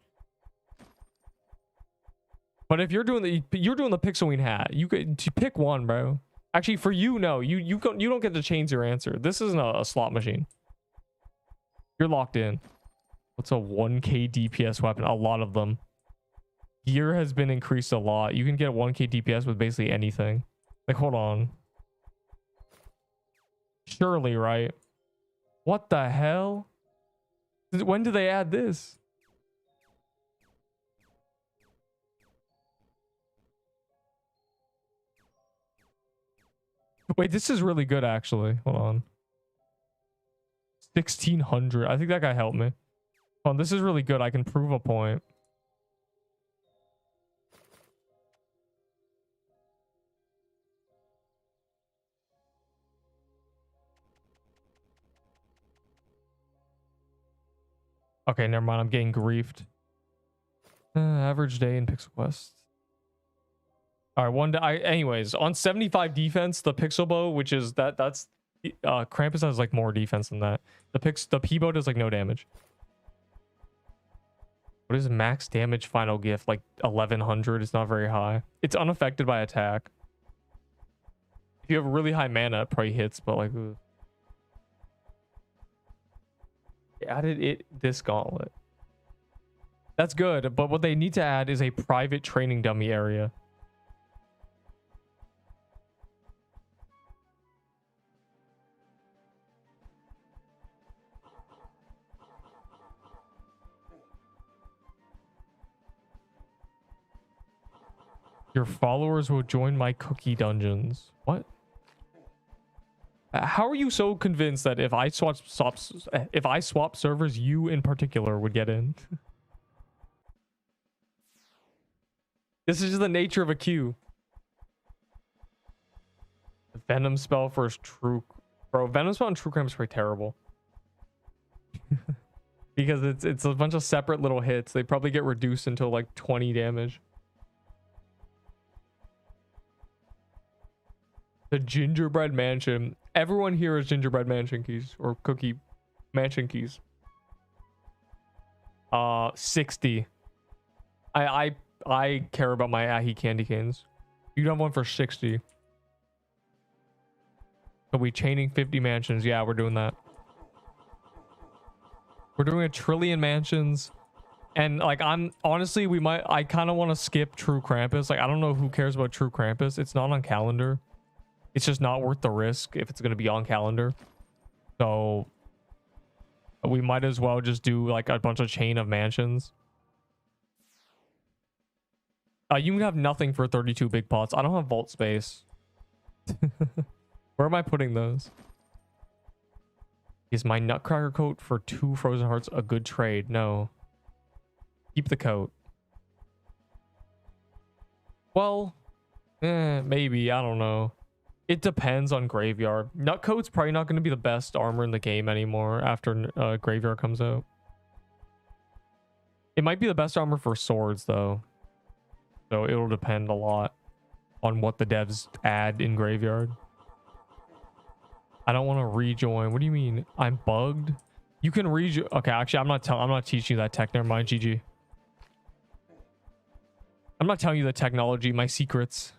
But if you're doing the Pixelween hat, you could pick one, bro. Actually, for you, no. You don't get to change your answer. This isn't a slot machine. You're locked in. What's a 1k DPS weapon? A lot of them. Gear has been increased a lot. You can get 1k DPS with basically anything. Like, hold on. Surely, right? What the hell? When did they add this? Wait, this is really good, actually. Hold on. 1600. I think that guy helped me. Hold on, this is really good. I can prove a point. Okay, never mind. I'm getting griefed. Average day in Pixel Quest. All right, one day. Anyways, on 75 defense, the Pixel Bow, which is that's Krampus has like more defense than that. The P-Bow does like no damage. What is max damage final gift? Like 1100. It's not very high. It's unaffected by attack. If you have really high mana, it probably hits, but like... Ugh. They added this gauntlet. That's good, but what they need to add is a private training dummy area. Your followers will join my cookie dungeons. What? How are you so convinced that if I swap servers, you in particular would get in? This is just the nature of a queue. Venom spell for true, bro. Venom spell and true crime is pretty terrible. Because it's a bunch of separate little hits. They probably get reduced until like 20 damage. The gingerbread mansion. Everyone here is gingerbread mansion keys or cookie mansion keys. 60. I care about my ahi candy canes. You have one for 60. Are we chaining 50 mansions? Yeah, we're doing that. We're doing 1,000,000,000,000 mansions. And like honestly, I kind of want to skip True Krampus. Like I don't know who cares about True Krampus. It's not on calendar. It's just not worth the risk if it's going to be on calendar. So we might as well just do like a bunch of chain of mansions. You can have nothing for 32 big pots. I don't have vault space. Where am I putting those? Is my Nutcracker coat for 2 Frozen Hearts a good trade? No. Keep the coat. Well, maybe. I don't know. It depends on Graveyard. Nutcoat's probably not going to be the best armor in the game anymore after Graveyard comes out. It might be the best armor for swords, though. So it'll depend a lot on what the devs add in Graveyard. I don't want to rejoin. What do you mean? I'm bugged? You can rejoin. Okay, actually, I'm not teaching you that tech. Never mind, GG. I'm not telling you the technology, my secrets.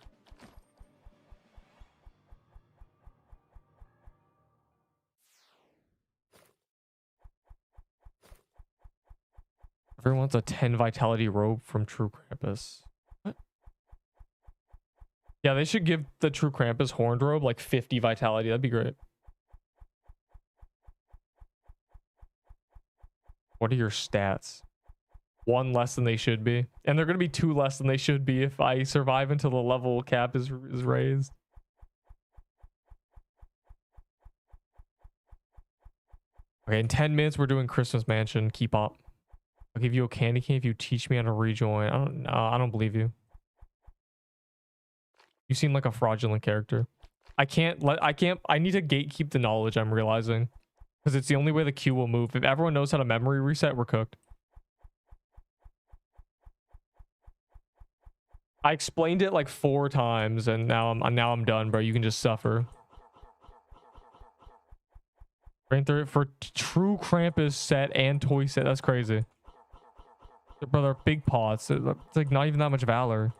Everyone wants a 10 vitality robe from True Krampus. What? Yeah, they should give the True Krampus horned robe like 50 vitality. That'd be great. What are your stats? 1 less than they should be. And they're going to be 2 less than they should be if I survive until the level cap is raised. Okay, in 10 minutes, we're doing Christmas Mansion. Keypop. I'll give you a candy cane if you teach me how to rejoin. I don't believe you. You seem like a fraudulent character. I need to gatekeep the knowledge, I'm realizing. Because it's the only way the queue will move. If everyone knows how to memory reset, we're cooked. I explained it like 4 times and now I'm done, bro. You can just suffer. Right there for True Krampus set and toy set. That's crazy. Brother, big pots. It's like not even that much valor.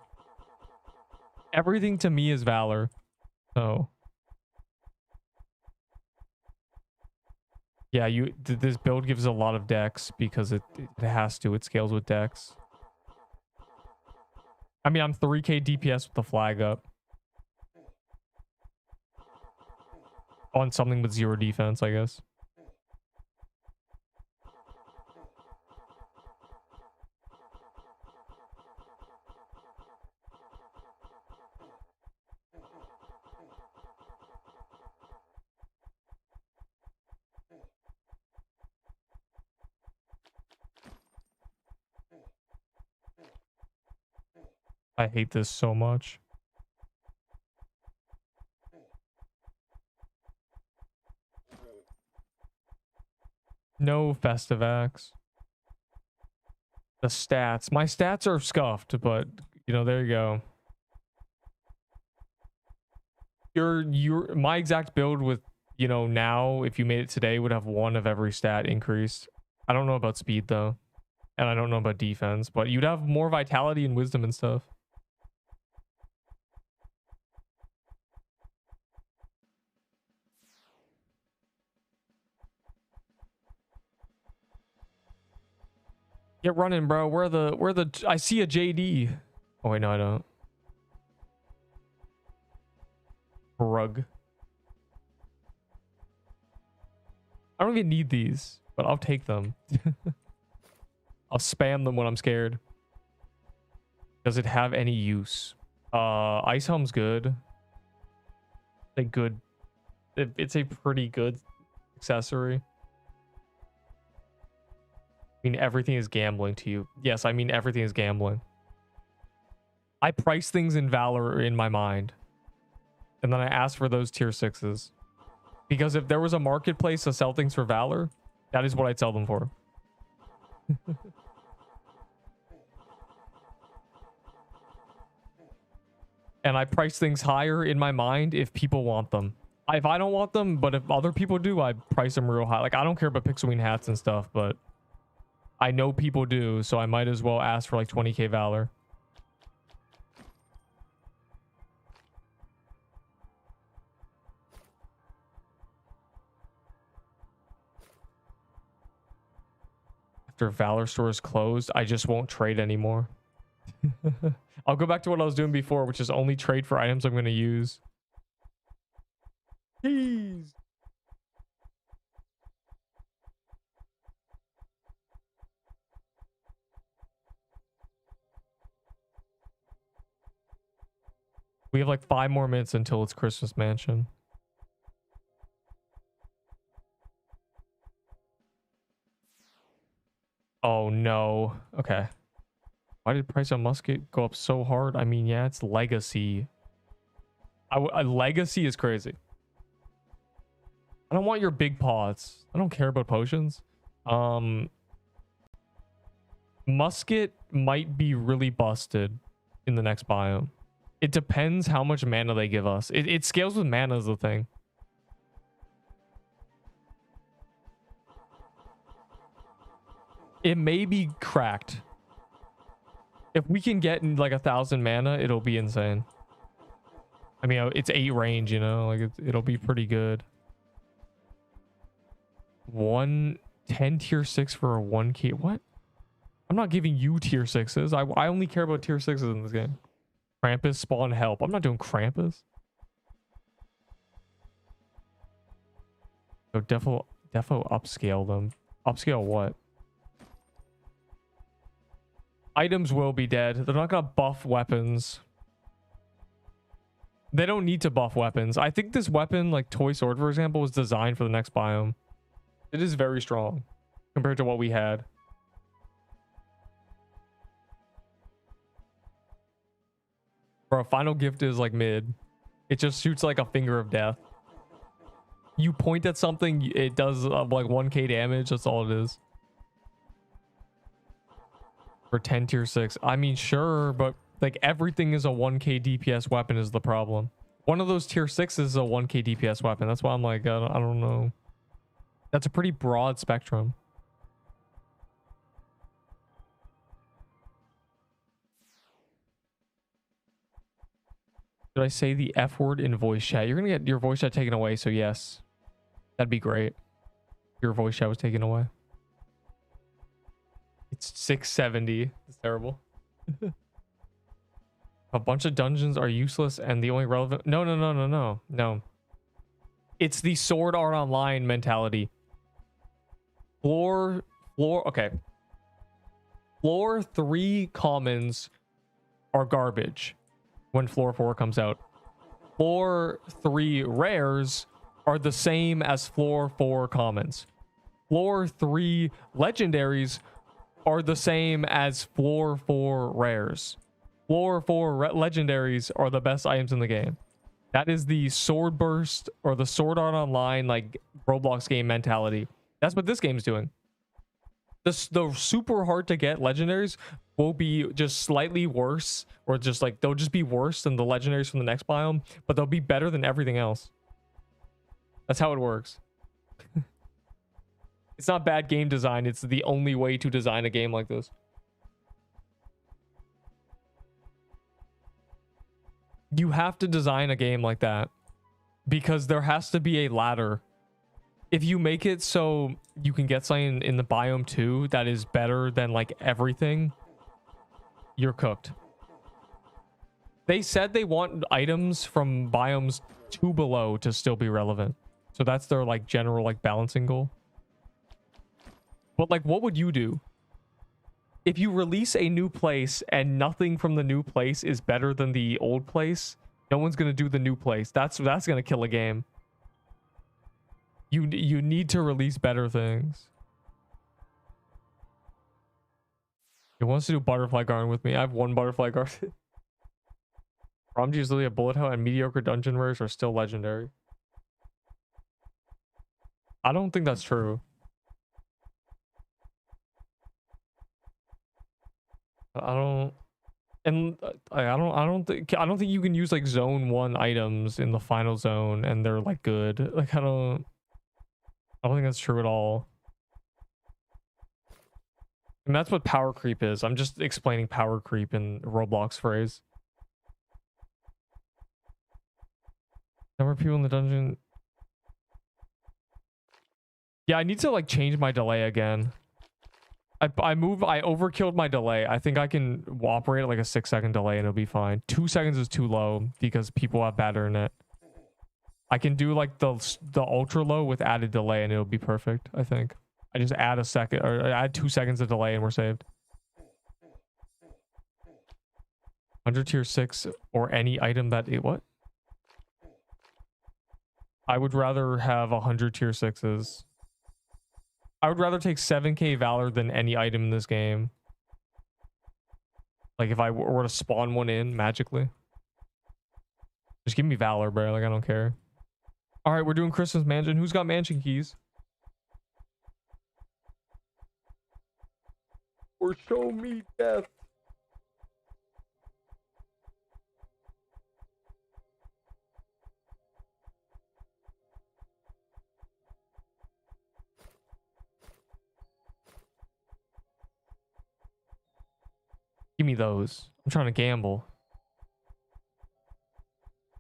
Everything to me is valor. So yeah, this build gives a lot of dex because it has to. It scales with dex. I mean, I'm 3k DPS with the flag up. On something with 0 defense, I guess. I hate this so much. No Festivax. The stats. My stats are scuffed, but you know, there you go. My exact build with, you know, now if you made it today would have 1 of every stat increased. I don't know about speed though. And I don't know about defense, but you'd have more vitality and wisdom and stuff. Get running, bro. I see a JD. Oh wait, no, I don't. Rug. I don't even need these, but I'll take them. I'll spam them when I'm scared. Does it have any use? Ice Helm's good. It's a pretty good accessory. I mean, everything is gambling to you. Yes, I mean, everything is gambling. I price things in Valor in my mind. And then I ask for those tier 6s. Because if there was a marketplace to sell things for Valor, that is what I'd sell them for. And I price things higher in my mind if people want them. If I don't want them, but if other people do, I price them real high. Like, I don't care about Pixelween hats and stuff, but I know people do, so I might as well ask for like 20k Valor. after Valor store is closed, I just won't trade anymore. I'll go back to what I was doing before, which is only trade for items I'm going to use. Jeez. We have like 5 more minutes until it's Christmas Mansion. Oh no. Okay. Why did price on musket go up so hard? I mean, yeah, it's legacy. A legacy is crazy. I don't want your big pots. I don't care about potions. Musket might be really busted in the next biome. It depends how much mana they give us. It scales with mana is the thing. It may be cracked. If we can get like 1,000 mana, it'll be insane. I mean, it's 8 range, you know, like it'll be pretty good. 10 tier 6 for a 1 key. What? I'm not giving you tier 6s. I only care about tier 6s in this game. Krampus spawn help. I'm not doing Krampus. So defo upscale them. Upscale what? Items will be dead. They're not gonna buff weapons. They don't need to buff weapons. I think this weapon, like Toy Sword, for example, was designed for the next biome. It is very strong compared to what we had. Bro, final gift is like mid. It just shoots like a finger of death. You point at something, it does like 1k damage. That's all it is. For 10 tier 6. I mean, sure, but like everything is a 1k DPS weapon is the problem. One of those tier 6s is a 1k DPS weapon. That's why I'm like, I don't know. That's a pretty broad spectrum. Did I say the F word in voice chat? You're gonna get your voice chat taken away, so yes. That'd be great. Your voice chat was taken away. It's 670. It's terrible. A bunch of dungeons are useless and the only relevant... No. It's the Sword Art Online mentality. Okay. Floor 3 commons are garbage when floor 4 comes out. Floor 3 rares are the same as floor 4 commons. Floor 3 legendaries are the same as floor 4 rares. Floor 4 legendaries are the best items in the game. That is the Sword Burst or the Sword Art Online like Roblox game mentality. That's what this game's doing. The super hard to get legendaries will be just slightly worse, or just like they'll just be worse than the legendaries from the next biome, but they'll be better than everything else. That's how it works. It's not bad game design. It's the only way to design a game like this. You have to design a game like that because there has to be a ladder. If you make it so you can get something in the biome 2 that is better than like everything, you're cooked. They said they want items from biomes 2 below to still be relevant. So that's their like general like balancing goal. But like, what would you do if you release a new place and nothing from the new place is better than the old place? No one's gonna do the new place. That's gonna kill a game. You need to release better things. He wants to do butterfly garden with me. I have 1 butterfly garden. Ramji is literally a bullet hell, and mediocre dungeon rares are still legendary. I don't think that's true. I don't think you can use like zone 1 items in the final zone and they're like good. Like I don't think that's true at all. And that's what power creep is. I'm just explaining power creep in Roblox phrase. Number of people in the dungeon. Yeah, I need to like change my delay again. I overkilled my delay. I think I can operate at like a 6-second delay and it'll be fine. 2 seconds is too low because people have bad internet. I can do like the ultra low with added delay and it'll be perfect, I think. I just add a second or add 2 seconds of delay and we're saved. 100 tier 6 or any item that what? I would rather have 100 tier 6s. I would rather take 7k valor than any item in this game. Like if I were to spawn one in magically. Just give me valor, bro. Like I don't care. All right, we're doing Christmas mansion. Who's got mansion keys? Or show me death. Give me those. I'm trying to gamble.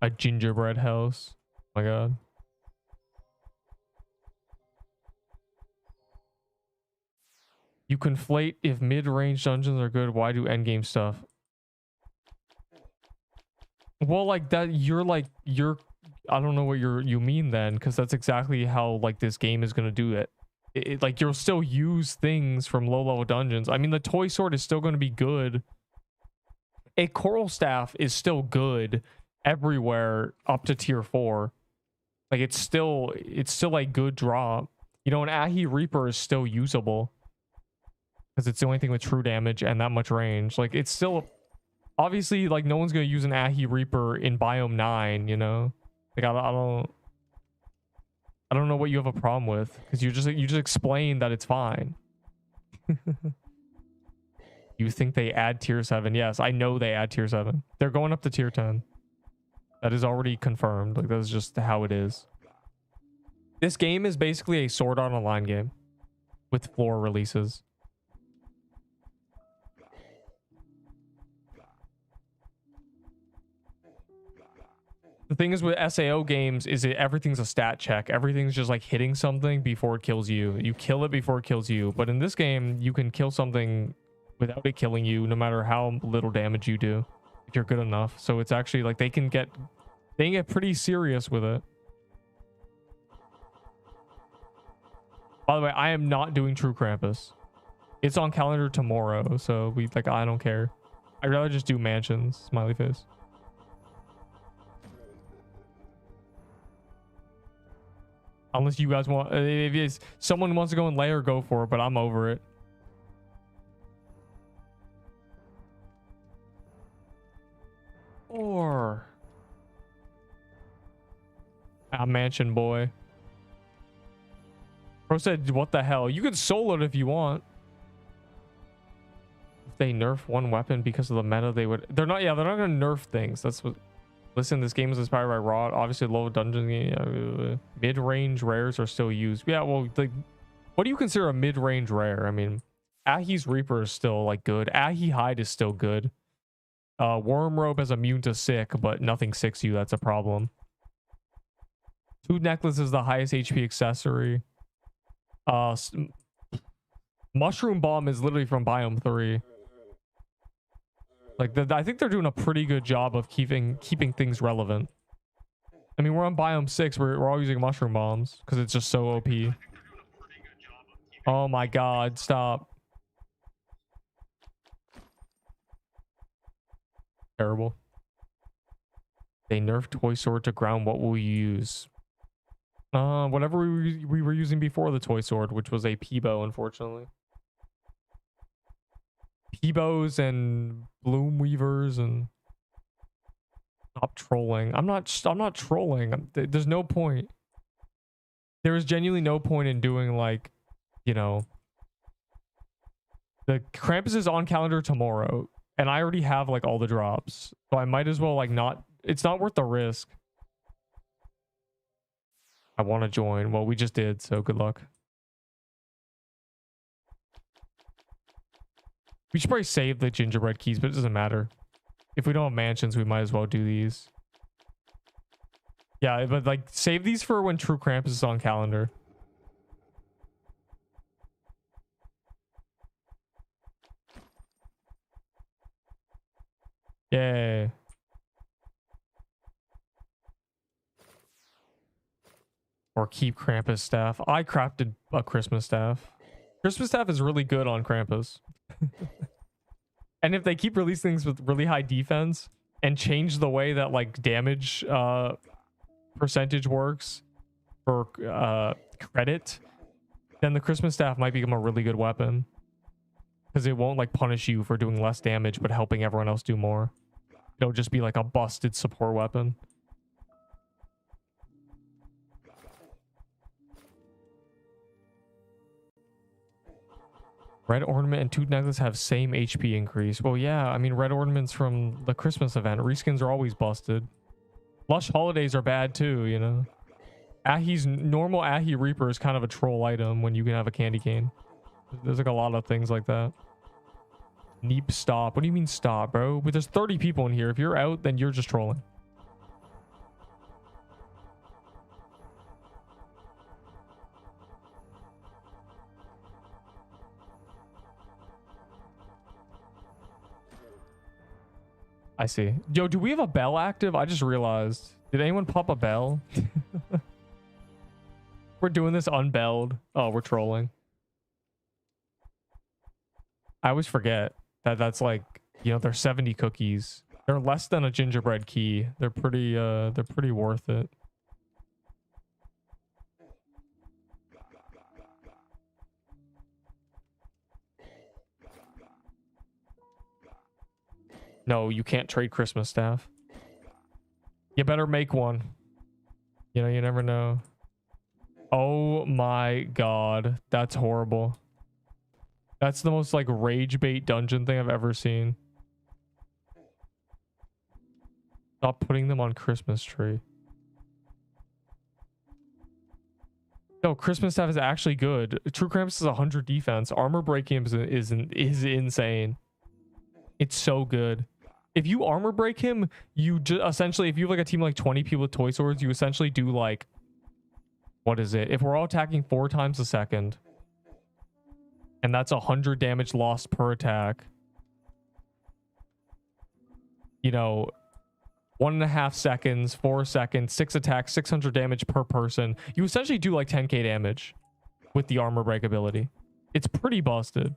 A gingerbread house. Oh my god. You conflate if mid-range dungeons are good. Why do endgame stuff? Well, like that, you're I don't know what you mean then, because that's exactly how like this game is gonna do it. Like you'll still use things from low-level dungeons. I mean, the toy sword is still gonna be good. A coral staff is still good everywhere up to tier 4. Like it's still like good drop. You know, an Ahi Reaper is still usable because it's the only thing with true damage and that much range. Like it's still obviously like no one's gonna use an Ahi Reaper in biome 9. You know, like I don't know what you have a problem with because you just explained that it's fine. You think they add tier 7? Yes, I know they add tier 7. They're going up to tier 10. That is already confirmed. Like that's just how it is. This game is basically a Sword Art Online game with floor releases. The thing is with SAO games is everything's a stat check. Everything's just like hitting something before it kills you. You kill it before it kills you. But in this game, you can kill something without it killing you, no matter how little damage you do, if you're good enough. So it's actually like they can get pretty serious with it. By the way, I am not doing True Krampus. It's on calendar tomorrow, so I don't care. I'd rather just do mansions. Smiley face. Unless you guys want, if someone wants to go in layer, go for it, but I'm over it. Or a mansion boy. Bro said, what the hell? You can solo it if you want. If they nerf one weapon because of the meta, they would. They're not gonna nerf things. That's what. Listen, this game is inspired by Rod. Obviously, low dungeon game. Mid-range rares are still used. Yeah, well, like, what do you consider a mid-range rare? I mean, Ahi's Reaper is still like good. Ahi Hide is still good. Worm Robe is immune to sick, but nothing sicks you. That's a problem. Tooth Necklace is the highest HP accessory. Mushroom Bomb is literally from Biome 3. Like, I think they're doing a pretty good job of keeping things relevant. I mean, we're on Biome 6. We're all using Mushroom Bombs because it's just so OP. Oh my god, stop. Terrible. They nerfed Toy Sword to ground. What will you use? Whatever we were using before the Toy Sword, which was a Peebo, unfortunately. Peebos and Bloom Weavers and stop trolling. I'm not trolling. There's no point. There is genuinely no point in doing like, you know, the Krampus is on calendar tomorrow and I already have like all the drops. So I might as well like not, it's not worth the risk. I want to join. Well, we just did, so good luck. We should probably save the gingerbread keys, but it doesn't matter. If we don't have mansions, we might as well do these. Yeah, but like save these for when True Krampus is on calendar. Yay. Or keep Krampus staff. I crafted a Christmas staff. Christmas staff is really good on Krampus. And if they keep releasing things with really high defense and change the way that like damage percentage works for credit, then the Christmas staff might become a really good weapon. Because it won't like punish you for doing less damage but helping everyone else do more. It'll just be like a busted support weapon. Red ornament and tooth necklace have same HP increase. Well, yeah, I mean, red ornaments from the Christmas event. Reskins are always busted. Lush holidays are bad too, you know. Ahi's normal Ahi Reaper is kind of a troll item when you can have a candy cane. There's like a lot of things like that. Neep stop. What do you mean stop, bro? But there's 30 people in here. If you're out, then you're just trolling. I see. Yo, do we have a bell active? I just realized. Did anyone pop a bell? We're doing this unbelled. Oh, we're trolling. I always forget that that's like, you know, they're 70 cookies. They're less than a gingerbread key. They're pretty worth it. No, you can't trade Christmas staff. You better make one. You know, you never know. Oh my god. That's horrible. That's the most like rage bait dungeon thing I've ever seen. Stop putting them on Christmas tree. No, Christmas staff is actually good. True Krampus is 100 defense. Armor breaking is insane. It's so good. If you armor break him, you just essentially, if you have like a team of like 20 people with toy swords, you essentially do like, what is it? If we're all attacking 4 times a second, and that's 100 damage lost per attack, you know, 1.5 seconds, 4 seconds, 6 attacks, 600 damage per person. You essentially do like 10k damage with the armor break ability. It's pretty busted.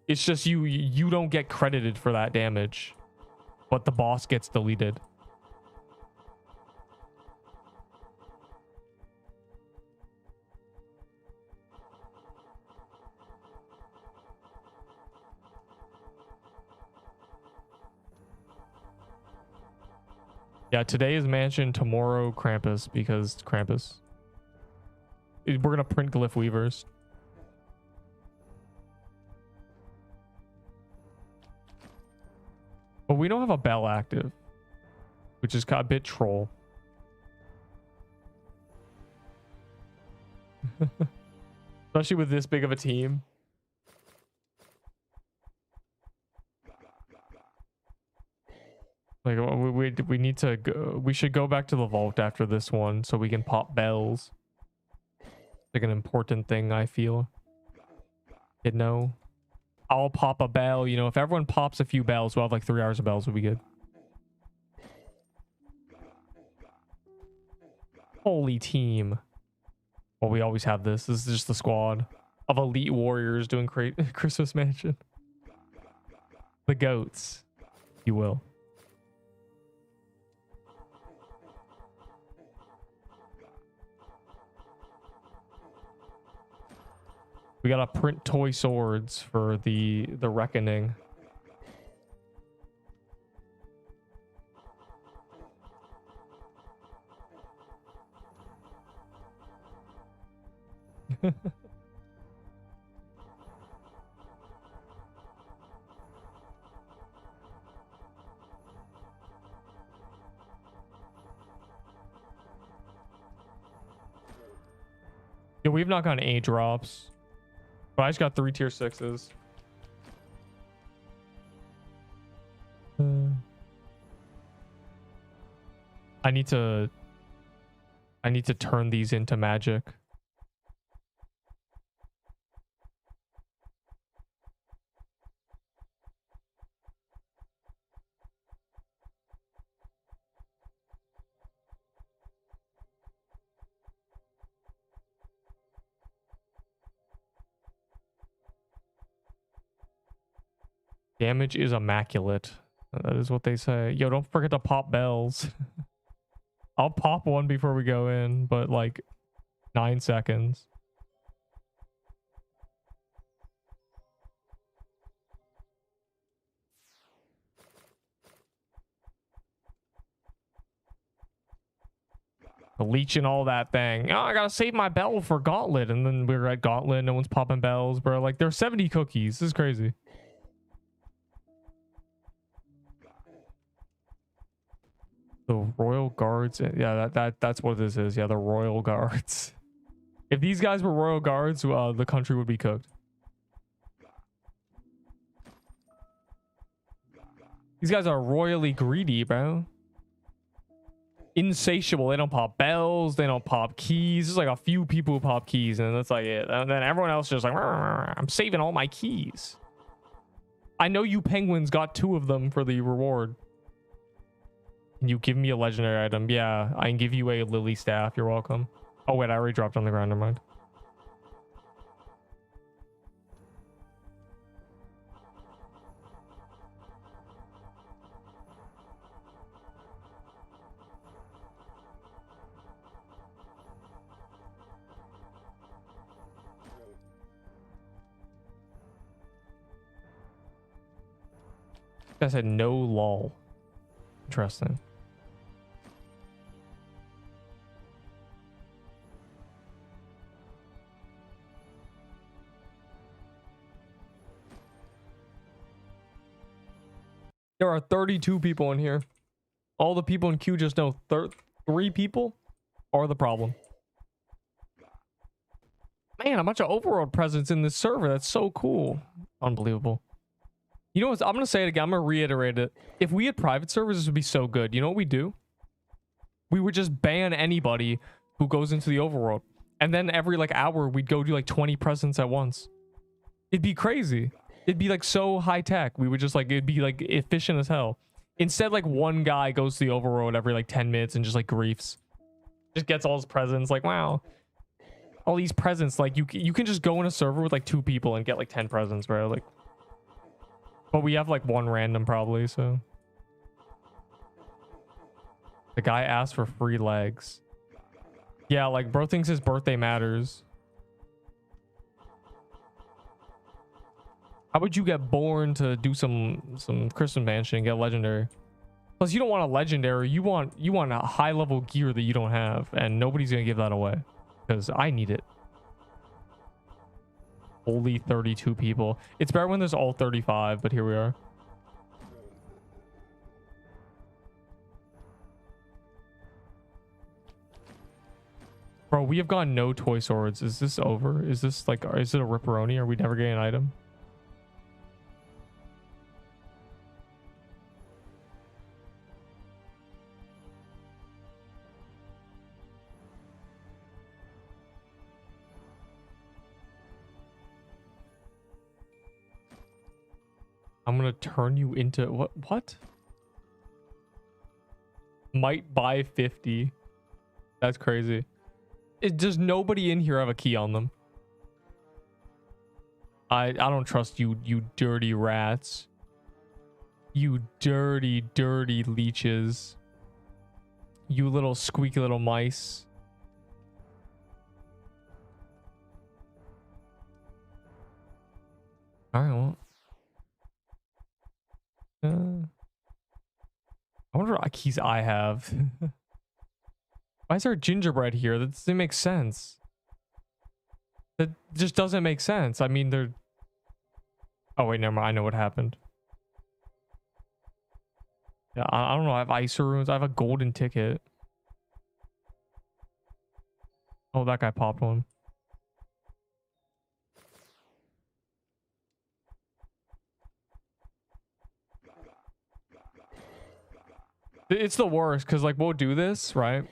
It's just you don't get credited for that damage, but the boss gets deleted. Yeah, today is Mansion, tomorrow Krampus, because Krampus. We're gonna print Glyph Weavers. But we don't have a bell active, which is a bit troll. Especially with this big of a team. Like we need to go, we should go back to the vault after this one so we can pop bells. Like an important thing, I feel. You know, I'll pop a bell. You know, if everyone pops a few bells, we'll have like 3 hours of bells. Will be good. Holy team. Well, we always have this. This is just the squad of elite warriors doing Christmas Mansion. The goats, if you will. We gotta print toy swords for the reckoning. Yeah, we've not gotten any drops. But I just got 3 tier 6s. I need to turn these into magic. Damage is immaculate. That is what they say. Yo, don't forget to pop bells. I'll pop one before we go in, but like 9 seconds. Leeching all that thing. Oh, I gotta save my bell for Gauntlet. And then we're at Gauntlet. No one's popping bells, bro. Like, there's 70 cookies. This is crazy. The Royal Guards. Yeah, that's what this is. Yeah, the Royal Guards. If these guys were Royal Guards, the country would be cooked. These guys are royally greedy, bro. Insatiable. They don't pop bells. They don't pop keys. There's like a few people who pop keys, and that's like it. And then everyone else just like, I'm saving all my keys. I know you penguins got 2 of them for the reward. Can you give me a legendary item? Yeah, I can give you a lily staff. You're welcome. Oh wait, I already dropped on the ground. Never mind. I said no lol. Interesting. There are 32 people in here. All the people in queue just know 3 people are the problem. Man, a bunch of overworld presence in this server. That's so cool. Unbelievable. You know what? I'm going to say it again. I'm going to reiterate it. If we had private servers, this would be so good. You know what we do? We would just ban anybody who goes into the overworld. And then every like hour, we'd go do like 20 presents at once. It'd be crazy. It'd be like so high tech. We would just like, it'd be like efficient as hell. Instead, like one guy goes to the overworld every like 10 minutes and just like griefs. Just gets all his presents. Like, wow. All these presents. Like you can just go in a server with like 2 people and get like 10 presents, bro. Like, but we have like 1 random probably, so. The guy asked for free legs. Yeah, like bro thinks his birthday matters. How would you get born to do some Christmas mansion and get legendary? Plus, you don't want a legendary. You want a high level gear that you don't have, and nobody's gonna give that away because I need it. Only 32 people. It's better when there's all 35, but here we are. Bro, we have gotten no toy swords. Is this over? Is this like, is it a ripperoni? Are we never getting an item? I'm gonna turn you into what? Might buy 50. That's crazy. Does nobody in here have a key on them? I don't trust you, you dirty rats. You dirty leeches. You little squeaky little mice. All right, well. I wonder what keys I have. Why is there gingerbread here? That doesn't make sense. That just doesn't make sense. I mean, they're... Oh, wait, never mind. I know what happened. Yeah, I don't know. I have ice runes. I have a golden ticket. Oh, that guy popped one. It's the worst because, like, we'll do this, right?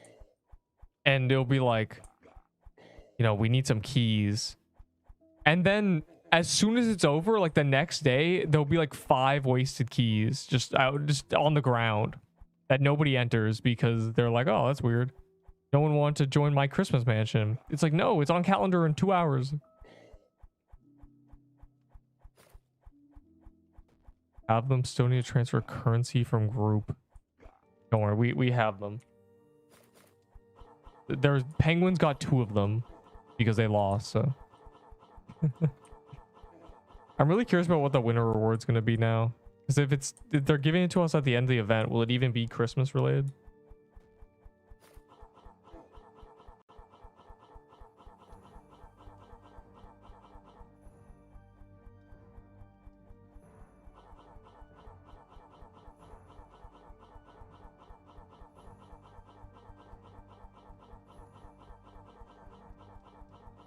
And it'll be like, you know, we need some keys. And then as soon as it's over, like the next day, there'll be like 5 wasted keys just on the ground that nobody enters because they're like, oh, that's weird. No one wants to join my Christmas mansion. It's like, no, it's on calendar in 2 hours. Have them. Still need to transfer currency from group. Don't worry, we have them. There's Penguins got 2 of them because they lost, so. I'm really curious about what the winner reward's gonna be now. Because if they're giving it to us at the end of the event, will it even be Christmas related?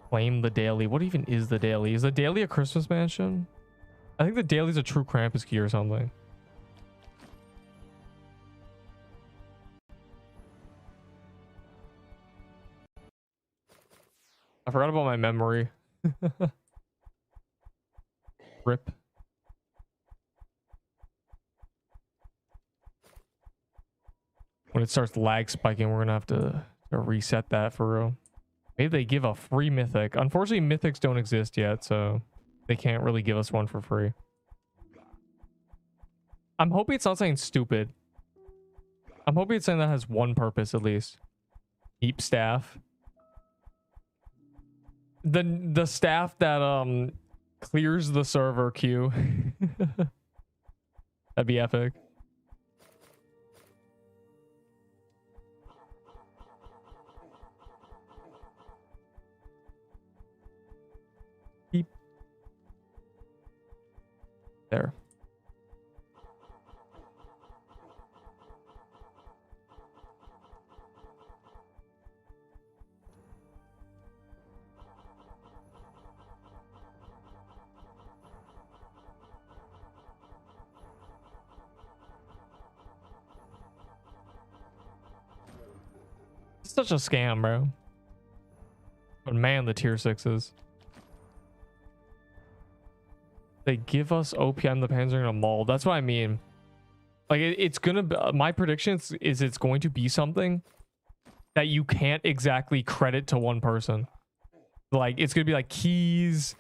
Claim the daily. What even is the daily? Is the daily a Christmas mansion? I think the daily's a true Krampus key or something. I forgot about my memory. Rip. When it starts lag spiking, we're gonna have to reset that for real. Maybe they give a free mythic. Unfortunately, mythics don't exist yet, so they can't really give us one for free. I'm hoping it's not something stupid. I'm hoping it's something that has one purpose at least. Deep staff. The staff that clears the server queue. That'd be epic. Beep. There. It's such a scam, bro. But man, the tier 6s. They give us OPM, the pans are gonna mold. That's what I mean. Like it's gonna be, my prediction is it's going to be something that you can't exactly credit to one person. Like it's gonna be like keys,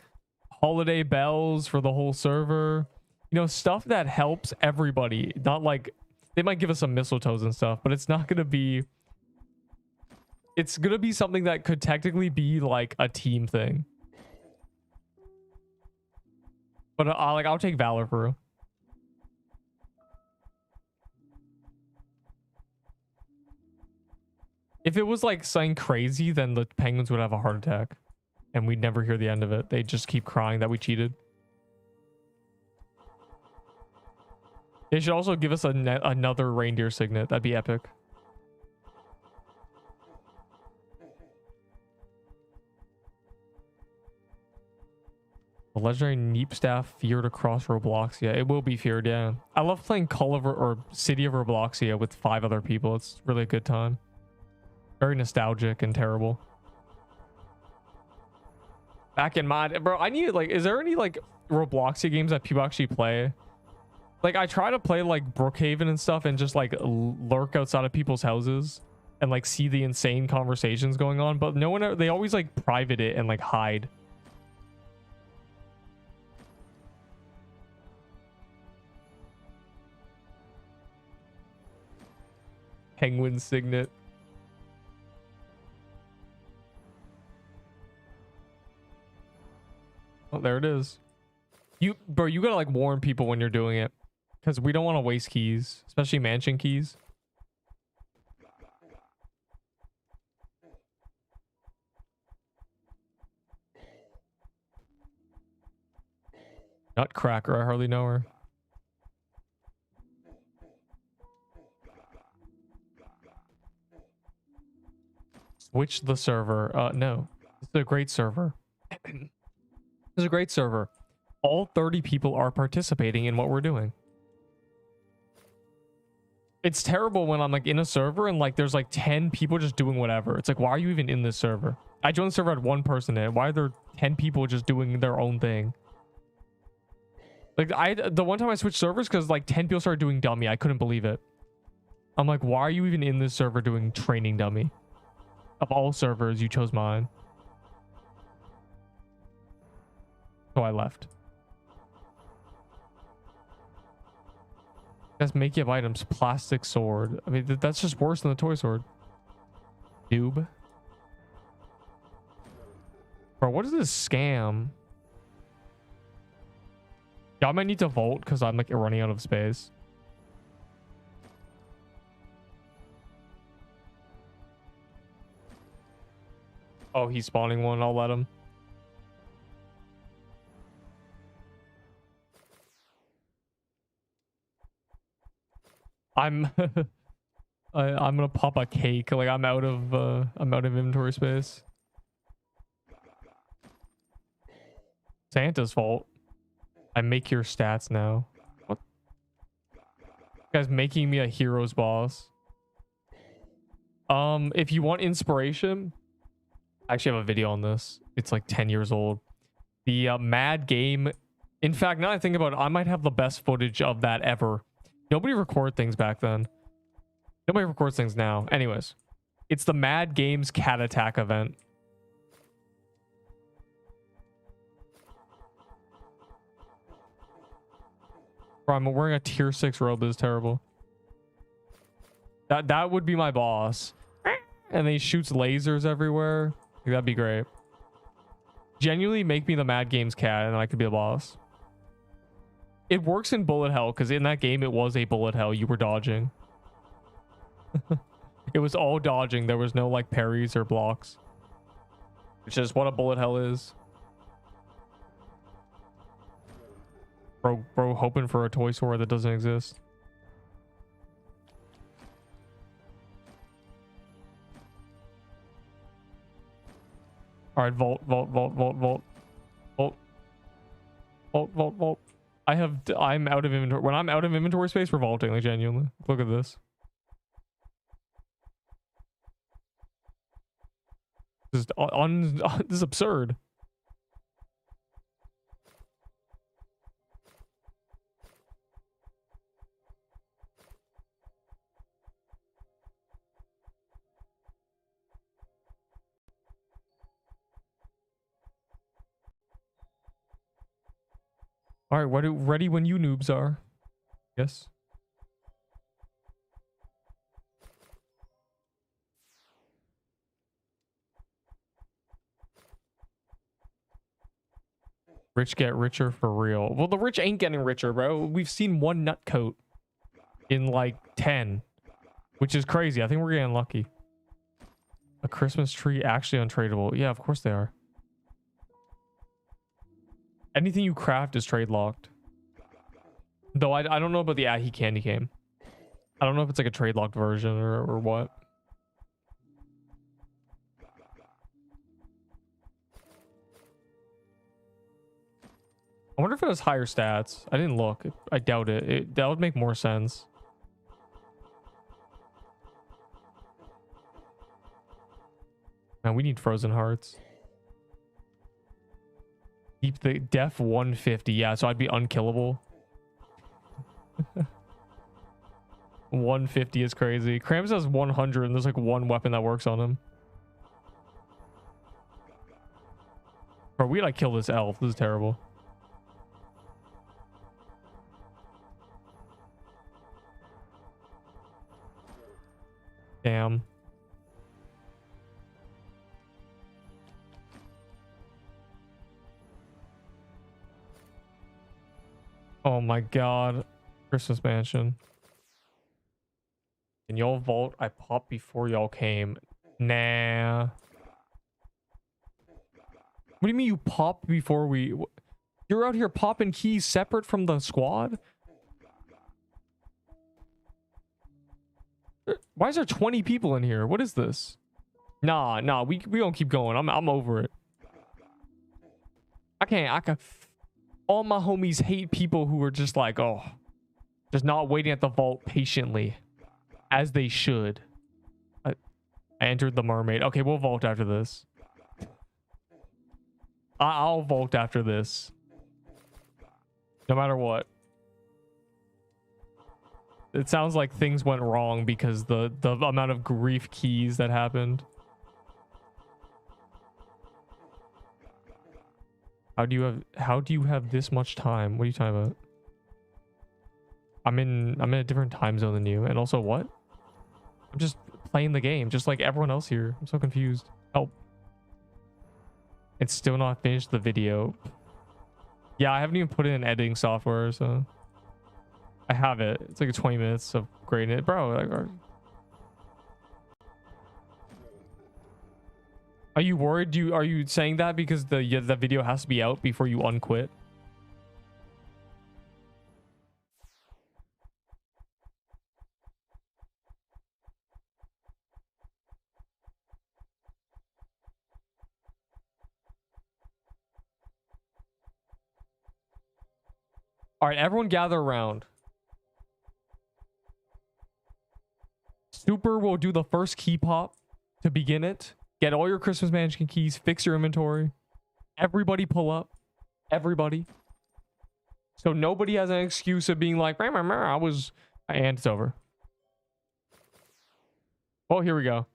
holiday bells for the whole server, you know, stuff that helps everybody. Not like they might give us some mistletoes and stuff, but it's not gonna be, it's gonna be something that could technically be like a team thing. But I'll take Valor for real. If it was like something crazy, then the Penguins would have a heart attack and we'd never hear the end of it. They'd just keep crying that we cheated. They should also give us another reindeer signet. That'd be epic. The legendary Neep staff feared across Robloxia. It will be feared, yeah. I love playing Call of or City of Robloxia with 5 other people. It's really a good time. Very nostalgic and terrible. Back in mod, bro. I need like, is there any like Robloxia games that people actually play? Like I try to play like Brookhaven and stuff and just like lurk outside of people's houses and like see the insane conversations going on, but no one, they always like private it and like hide. Penguin signet. Oh, there it is. Bro, you gotta like warn people when you're doing it, because we don't want to waste keys, especially mansion keys. Nutcracker, I hardly know her. Switch the server. No. This is a great server. This is a great server. All 30 people are participating in what we're doing. It's terrible when I'm like in a server and like there's like 10 people just doing whatever. It's like, why are you even in this server? I joined the server, had 1 person in it. Why are there 10 people just doing their own thing? Like the one time I switched servers because like 10 people started doing dummy. I couldn't believe it. I'm like, why are you even in this server doing training dummy? Of all servers, you chose mine. So I left. Guys, make you have items. Plastic sword. I mean, that's just worse than the toy sword. Noob. Bro, what is this scam? Yeah, I might need to vault because I'm like running out of space. Oh, he's spawning one. I'll let him. I'm I'm gonna pop a cake. Like I'm out of inventory space. Santa's fault. I make your stats now. What? You guys making me a hero's boss. If you want inspiration, I actually have a video on this. It's like 10 years old. The Mad Game. In fact, now that I think about it, I might have the best footage of that ever. Nobody recorded things back then. Nobody records things now. Anyways, it's the Mad Games Cat Attack event. Bro, I'm wearing a tier 6 robe. This is terrible. That would be my boss. And then he shoots lasers everywhere. That'd be great. Genuinely make me the Mad Games cat and I could be a boss. It works in bullet hell because in that game it was a bullet hell. You were dodging. It was all dodging. There was no like parries or blocks. Which is what a bullet hell is. Bro hoping for a toy sword that doesn't exist. All right, vault. I'm out of inventory. When I'm out of inventory space, we're vaulting. Like genuinely, look at this. This is absurd. All right, ready when you noobs are. Yes. Rich get richer for real. Well, the rich ain't getting richer, bro. We've seen one nut coat in like 10, which is crazy. I think we're getting lucky. A Christmas tree actually untradeable. Yeah, of course they are. Anything you craft is trade locked. Though I don't know about the Ahi candy cane. I don't know if it's like a trade locked version or what. I wonder if it has higher stats. I didn't look. I doubt it. That would make more sense. Man, we need frozen hearts. Keep the def 150. Yeah, so I'd be unkillable. 150 is crazy. Krams has 100 and there's like one weapon that works on him. Bro, we gotta kill this elf. This is terrible. Damn. Oh my god. Christmas mansion. And y'all vault, I popped before y'all came. Nah. What do you mean you popped before we... You're out here popping keys separate from the squad? Why is there 20 people in here? What is this? Nah, we gonna keep going. I'm over it. I can't. All my homies hate people who are just like, oh, just not waiting at the vault patiently. As they should. I entered the mermaid. Okay, we'll vault after this. I'll vault after this. No matter what. It sounds like things went wrong because the amount of grief keys that happened. How do you have this much time? What are you talking about? I'm in a different time zone than you. And also what? I'm just playing the game, just like everyone else here. I'm so confused. Oh. It's still not finished the video. Yeah, I haven't even put it in editing software, so I have it. It's like a 20 minutes of grading it. Bro, like, are you worried? Are you saying that because the video has to be out before you unquit? All right, everyone gather around. Super will do the first Keypop to begin it. Get all your Christmas management keys. Fix your inventory. Everybody pull up. Everybody. So nobody has an excuse of being like, I was... And it's over. Oh, here we go.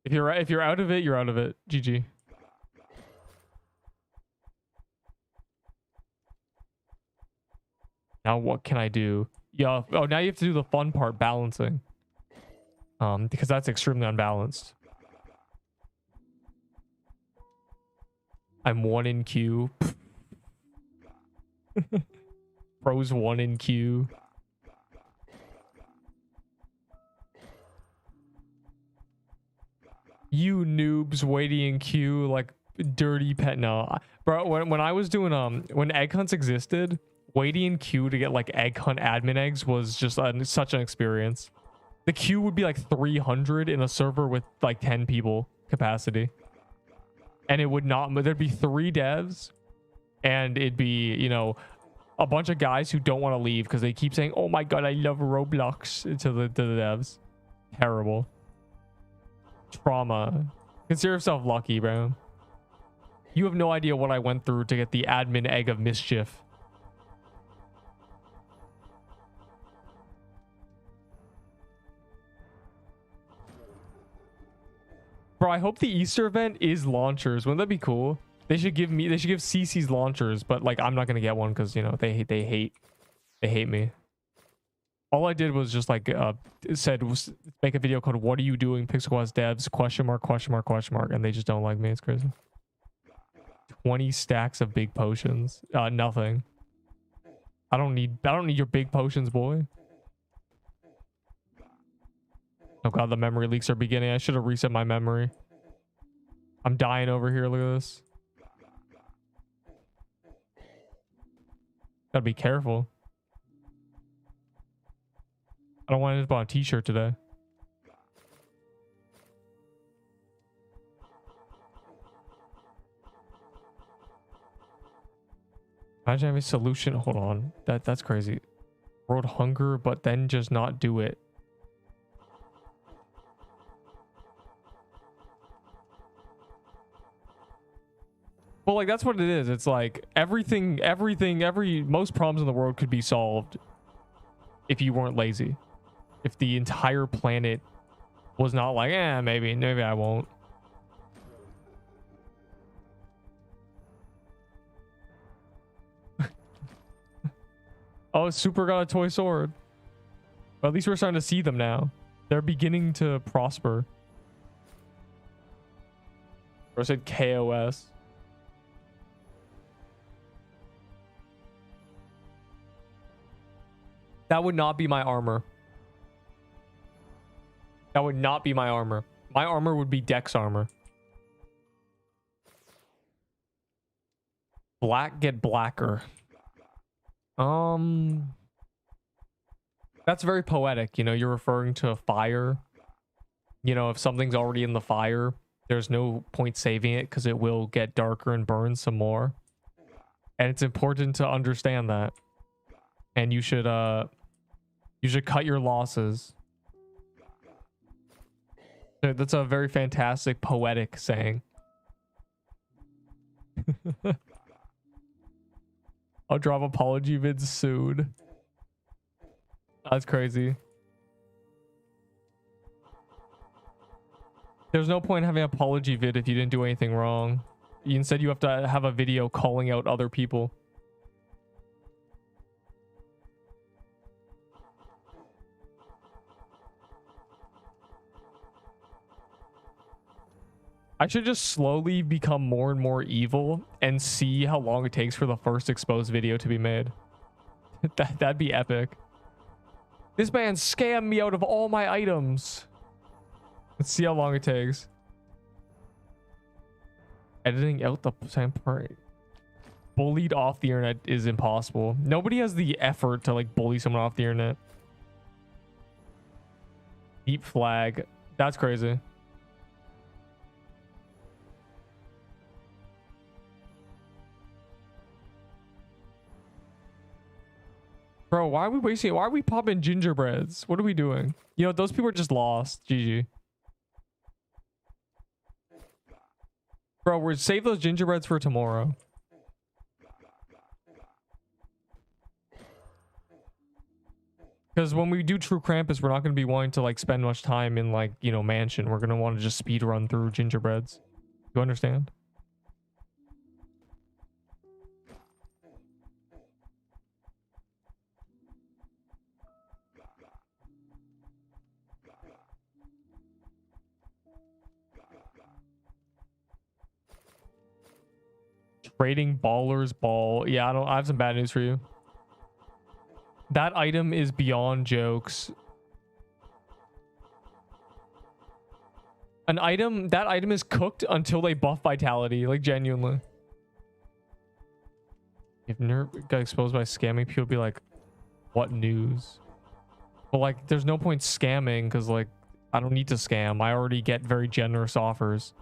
If you're out of it, you're out of it. GG. Now what can I do? Yeah. Oh, now you have to do the fun part, balancing. Because that's extremely unbalanced. I'm 1 in queue. Pros 1 in queue. You noobs waiting in queue like dirty pet. No, bro. When I was doing when egg hunts existed, waiting in queue to get like egg hunt admin eggs was just such an experience. The queue would be like 300 in a server with like 10 people capacity, and it would not. There'd be 3 devs, and it'd be, you know, a bunch of guys who don't want to leave because they keep saying, "Oh my god, I love Roblox" to the devs. Terrible. Trauma. Consider yourself lucky, bro. You have no idea what I went through to get the admin egg of mischief. Bro, I hope the Easter event is launchers. Wouldn't that be cool? They should give CC's launchers, but like I'm not gonna get one because, you know, they hate me. All I did was just like make a video called "What are you doing, Pixelquest devs?" question mark question mark question mark, and they just don't like me. It's crazy. 20 stacks of big potions. Nothing. I don't need your big potions, boy. Oh god, the memory leaks are beginning. I should have reset my memory. I'm dying over here. Look at this. Gotta be careful. I don't want to buy a t-shirt today. Imagine having a solution. Hold on. That's crazy. World hunger, but then just not do it. Well, like, that's what it is. It's like most problems in the world could be solved if you weren't lazy. If the entire planet was not like, maybe I won't. Oh, Super got a toy sword. But at least we're starting to see them now. They're beginning to prosper. Or I said KOS. That would not be my armor. That would not be my armor. My armor would be Dex armor. Black get blacker. That's very poetic. You know, you're referring to fire. You know, if something's already in the fire, there's no point saving it because it will get darker and burn some more. And it's important to understand that. And you should cut your losses. That's a very fantastic poetic saying. I'll drop apology vids soon. That's crazy. There's no point in having an apology vid if you didn't do anything wrong. Instead, you have to have a video calling out other people. I should just slowly become more and more evil and see how long it takes for the first exposed video to be made. That'd be epic. This man scammed me out of all my items. Let's see how long it takes. Editing out the same part. Bullied off the internet is impossible. Nobody has the effort to like bully someone off the internet. Deep flag. That's crazy. Bro, why are we wasting it? Why are we popping gingerbreads? What are we doing? You know, those people are just lost. GG. Bro, we're save those gingerbreads for tomorrow. Because when we do True Krampus, we're not going to be wanting to like spend much time in like, you know, mansion. We're going to want to just speed run through gingerbreads. You understand? Trading Baller's Ball. Yeah, I have some bad news for you. That item is beyond jokes. That item is cooked until they buff vitality, like genuinely. If Nerp got exposed by scamming, people would be like, what news? But like, there's no point scamming because like, I don't need to scam. I already get very generous offers.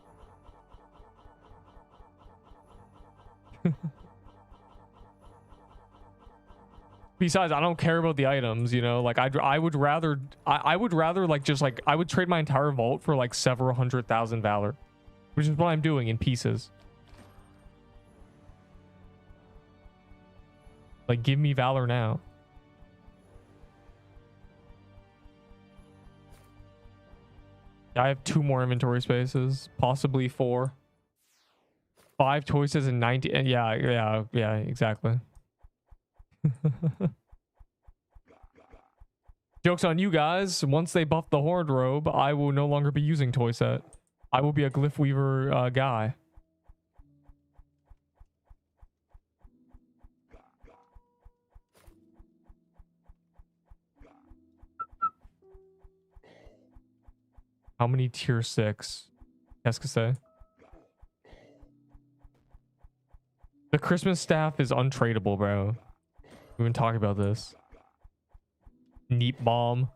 Besides, I don't care about the items, you know, like I would rather like just like I would trade my entire vault for like several 100,000 valor, which is what I'm doing in pieces. Like, give me valor now. I have 2 more inventory spaces, possibly 4. 5 choices and 90. And yeah, exactly. Joke's on you guys. Once they buff the Horde robe, I will no longer be using toy set. I will be a Glyph Weaver guy. How many tier 6? Qu'est-ce que c'est? The Christmas staff is untradeable, bro. We've been talking about this. Neat bomb.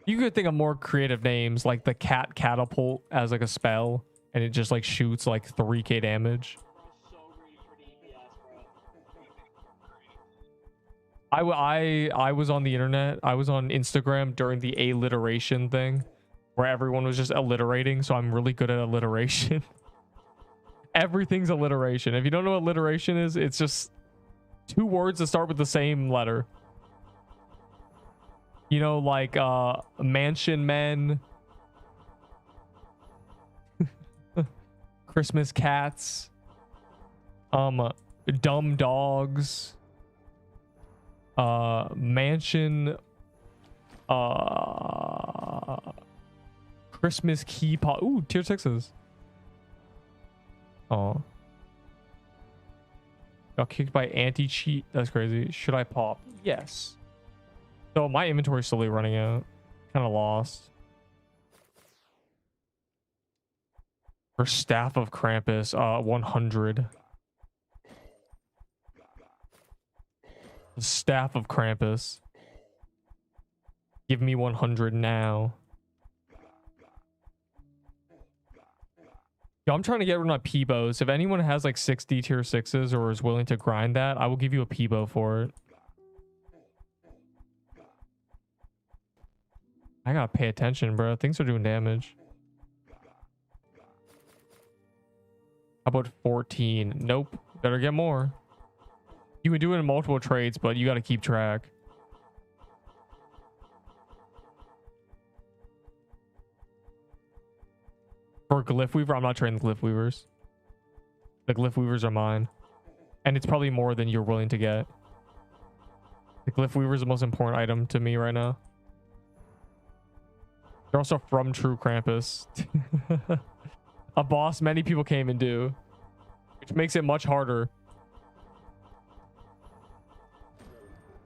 You could think of more creative names like the cat catapult as like a spell and it just like shoots like 3k damage. I was on the internet. I was on Instagram during the alliteration thing where everyone was just alliterating, so I'm really good at alliteration. Everything's alliteration. If you don't know what alliteration is, it's just 2 words that start with the same letter. You know, like mansion men, Christmas cats, dumb dogs, mansion, Christmas Keypop. Ooh, tier 6s. Oh. Got kicked by anti-cheat. That's crazy. Should I pop? Yes. So my inventory is slowly running out. Kind of lost. For Staff of Krampus, 100. The Staff of Krampus. Give me 100 now. Yo, I'm trying to get rid of my Peebos. If anyone has like 60 tier 6s or is willing to grind that, I will give you a Peebo for it. I gotta pay attention, bro. Things are doing damage. How about 14? Nope. Better get more. You can do it in multiple trades, but you gotta keep track. For Glyph Weaver, I'm not trading the Glyph Weavers. The Glyph Weavers are mine. And it's probably more than you're willing to get. The Glyph Weaver is the most important item to me right now. They're also from True Krampus. A boss many people came and do, which makes it much harder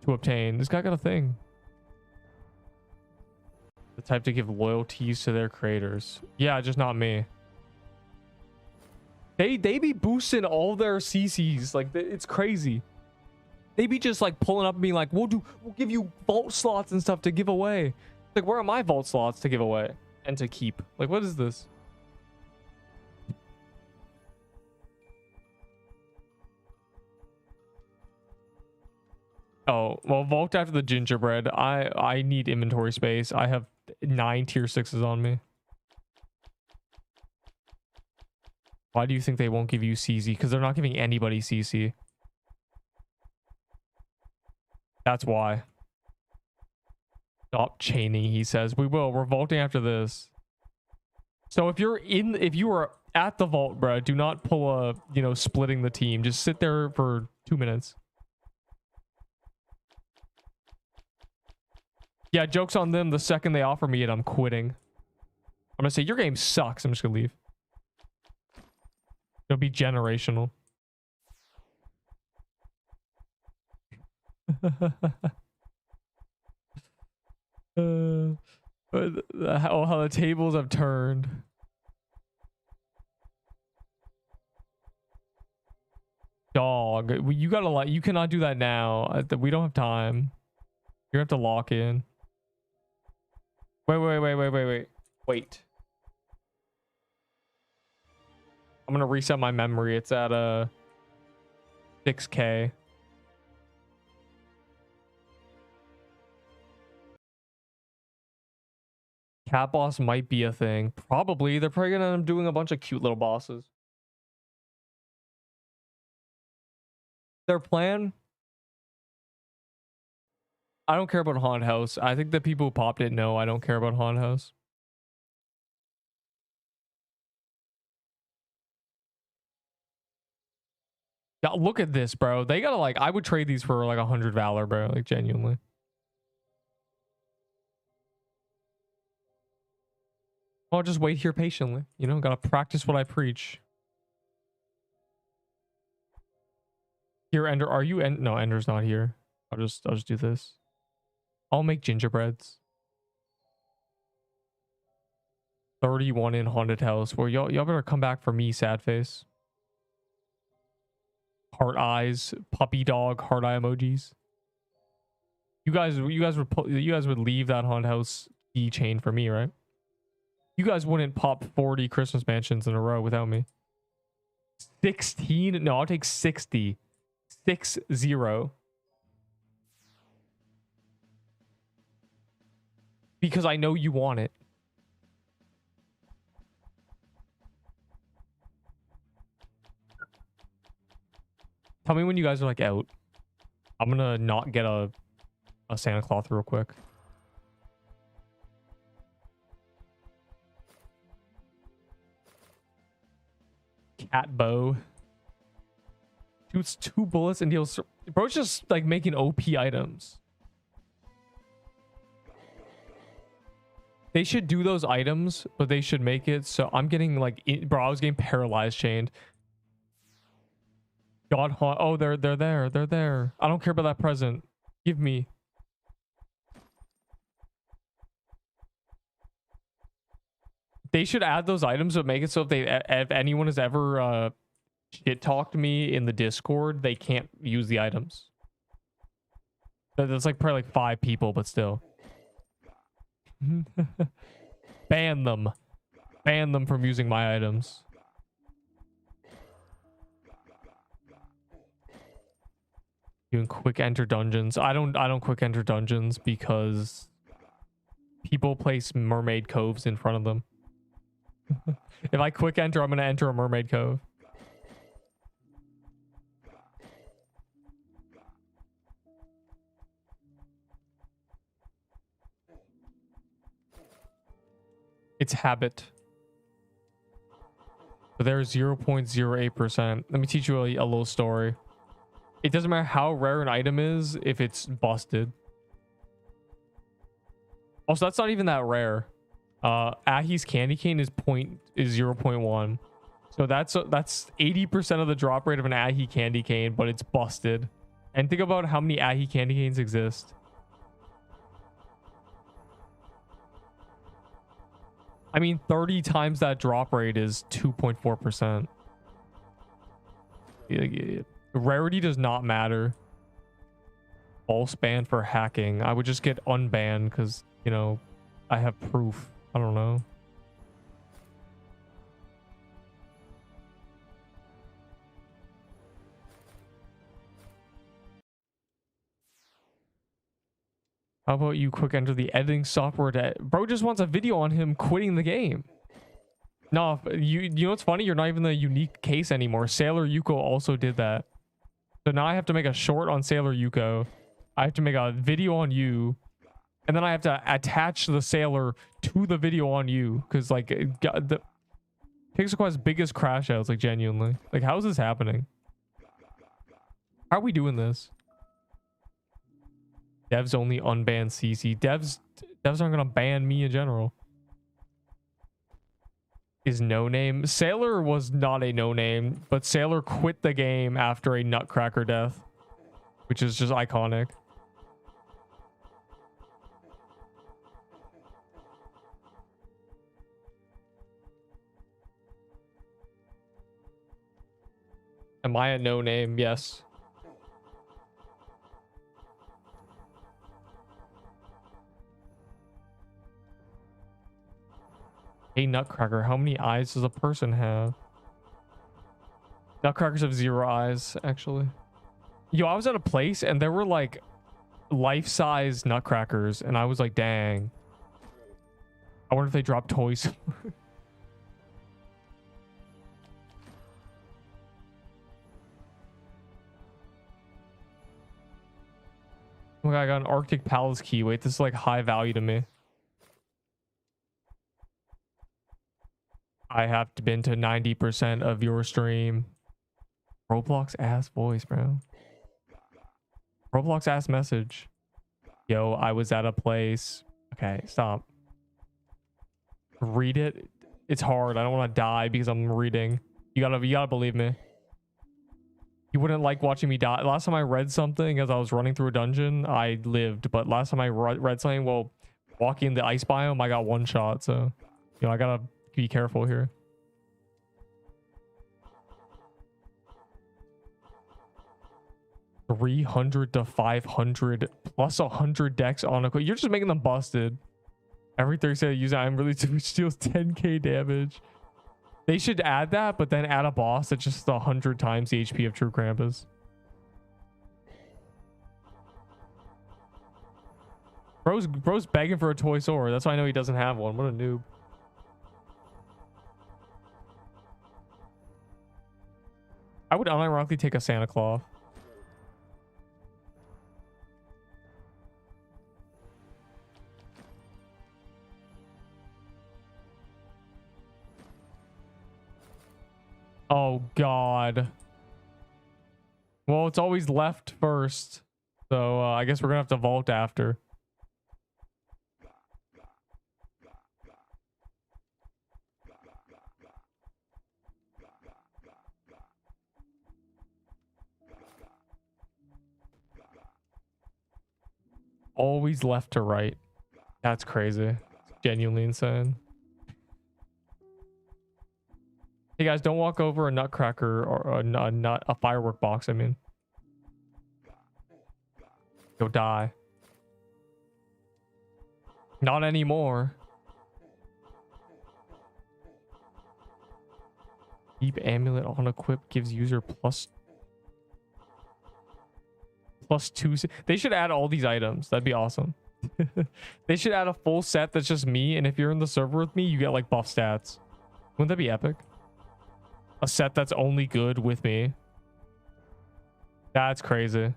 to obtain. This guy got a thing. The type to give loyalties to their creators. Yeah, just not me. They be boosting all their CCs. Like, it's crazy. They be just like pulling up and being like, we'll give you vault slots and stuff to give away. Like, where are my vault slots to give away and to keep? Like, what is this? Oh, well, vault after the gingerbread. I need inventory space. I have 9 tier 6s on me. Why do you think they won't give you CZ? Because they're not giving anybody CC. That's why. Stop chaining, he says. We will. We're vaulting after this. So if you are at the vault, bro, do not pull a, you know, splitting the team. Just sit there for 2 minutes. Yeah, joke's on them. The second they offer me it, I'm quitting. I'm gonna say, your game sucks. I'm just gonna leave. It'll be generational. Oh, how the tables have turned. Dog, you gotta like, you cannot do that now. We don't have time. You have to lock in. Wait. I'm gonna reset my memory. It's at 6K. Cat boss might be a thing. Probably. They're probably gonna end up doing a bunch of cute little bosses. Their plan? I don't care about Haunted House. I think the people who popped it know I don't care about Haunted House. Yeah, look at this, bro. They gotta like, I would trade these for like 100 Valor, bro. Like, genuinely. I'll just wait here patiently. You know, gotta practice what I preach. Here, Ender, are you no, Ender's not here. I'll just do this. I'll make gingerbreads. 31 in Haunted House. Well, y'all better come back for me, sad face. Heart eyes, puppy dog, heart eye emojis. You guys would leave that Haunted House keychain for me, right? You guys wouldn't pop 40 Christmas mansions in a row without me. 16? No, I'll take 60. 60. Because I know you want it. Tell me when you guys are like out. I'm gonna not get a Santa Claus real quick. Cat bow. Shoots 2 bullets and deals. Bro's just like making OP items. They should do those items, but they should make it so I'm getting like, bro, I was getting paralyzed chained. God, oh, they're there. They're there. I don't care about that present. Give me. They should add those items but make it so if anyone has ever shit talked me in the Discord, they can't use the items. That's like probably like 5 people, but still. Ban them. Ban them from using my items. Doing quick enter dungeons. I don't quick enter dungeons because people place mermaid coves in front of them. If I quick enter, I'm gonna enter a mermaid cove. It's habit. But there's 0.08%. Let me teach you a little story. It doesn't matter how rare an item is if it's busted. Also, that's not even that rare. Ahi's candy cane is 0.1. So that's 80% of the drop rate of an Ahi candy cane, but it's busted. And think about how many Ahi candy canes exist. I mean, 30 times that drop rate is 2.4%. Rarity does not matter. False ban for hacking. I would just get unbanned because, you know, I have proof. I don't know. How about you quick enter the editing software to... Bro just wants a video on him quitting the game. No, you know what's funny? You're not even the unique case anymore. Sailor Yuko also did that. So now I have to make a short on Sailor Yuko. I have to make a video on you. And then I have to attach the sailor to the video on you. Because, like, the Pixelquest's biggest crash outs, like, genuinely. Like, how is this happening? How are we doing this? Devs only unban CC. Devs aren't gonna ban me in general. Is no name. Sailor was not a no name, but Sailor quit the game after a Nutcracker death, which is just iconic. Am I a no name? Yes. Hey, Nutcracker, how many eyes does a person have? Nutcrackers have 0 eyes, actually. Yo, I was at a place and there were like life-size Nutcrackers, and I was like, dang. I wonder if they drop toys. Oh my God, I got an Arctic Palace key. Wait, this is like high value to me. I have been to 90% of your stream. Roblox ass voice, bro. Roblox ass message. Yo, I was at a place. Okay, stop. Read it. It's hard. I don't want to die because I'm reading. You gotta believe me. You wouldn't like watching me die. Last time I read something as I was running through a dungeon, I lived. But last time I read something while walking the ice biome, I got one shot. So, you know, I gotta be careful here. $300 to $500 plus 100 decks on a... You're just making them busted. Every 30 seconds use I'm really which deals 10k damage. They should add that, but then add a boss that's just 100 times the HP of True Krampus. Bro's begging for a toy sword. That's why I know he doesn't have one. What a noob. I would unironically take a Santa Claus. Oh, God. Well, it's always left first. So I guess we're going to have to vault after. Always left to right. That's crazy. It's genuinely insane. Hey guys, don't walk over a Nutcracker or a firework box. I mean, you'll die. Not anymore. Deep amulet on equip gives user plus 2. They should add all these items. That'd be awesome. They should add a full set that's just me, and if you're in the server with me, you get like buff stats. Wouldn't that be epic? A set that's only good with me. That's crazy.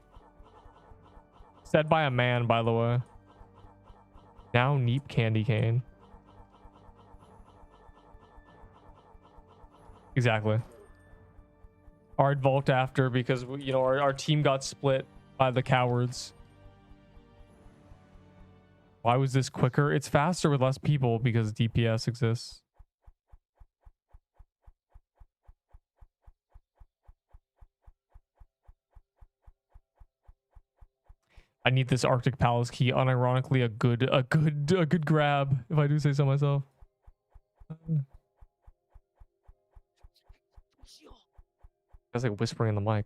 Said by a man, by the way. Now Neep candy cane. Exactly. I'd vault after because, you know, our team got split by the cowards. Why was this quicker? It's faster with less people because DPS exists. I need this Arctic Palace key. Unironically, a good grab, if I do say so myself. That's like whispering in the mic.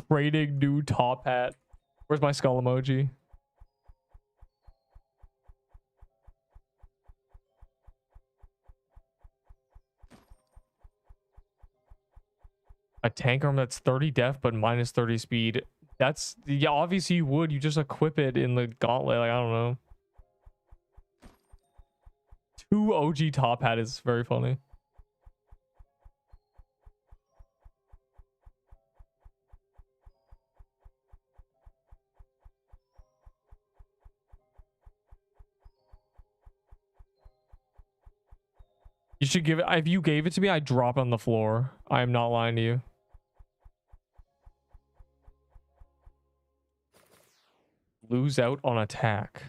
Trading new top hat. Where's my skull emoji? A tank arm that's 30 def but minus 30 speed. That's, yeah, obviously you would. You just equip it in the gauntlet. Like, I don't know. 2 OG top hat is very funny. You should give it. If you gave it to me, I'd drop it on the floor. I am not lying to you. Lose out on attack.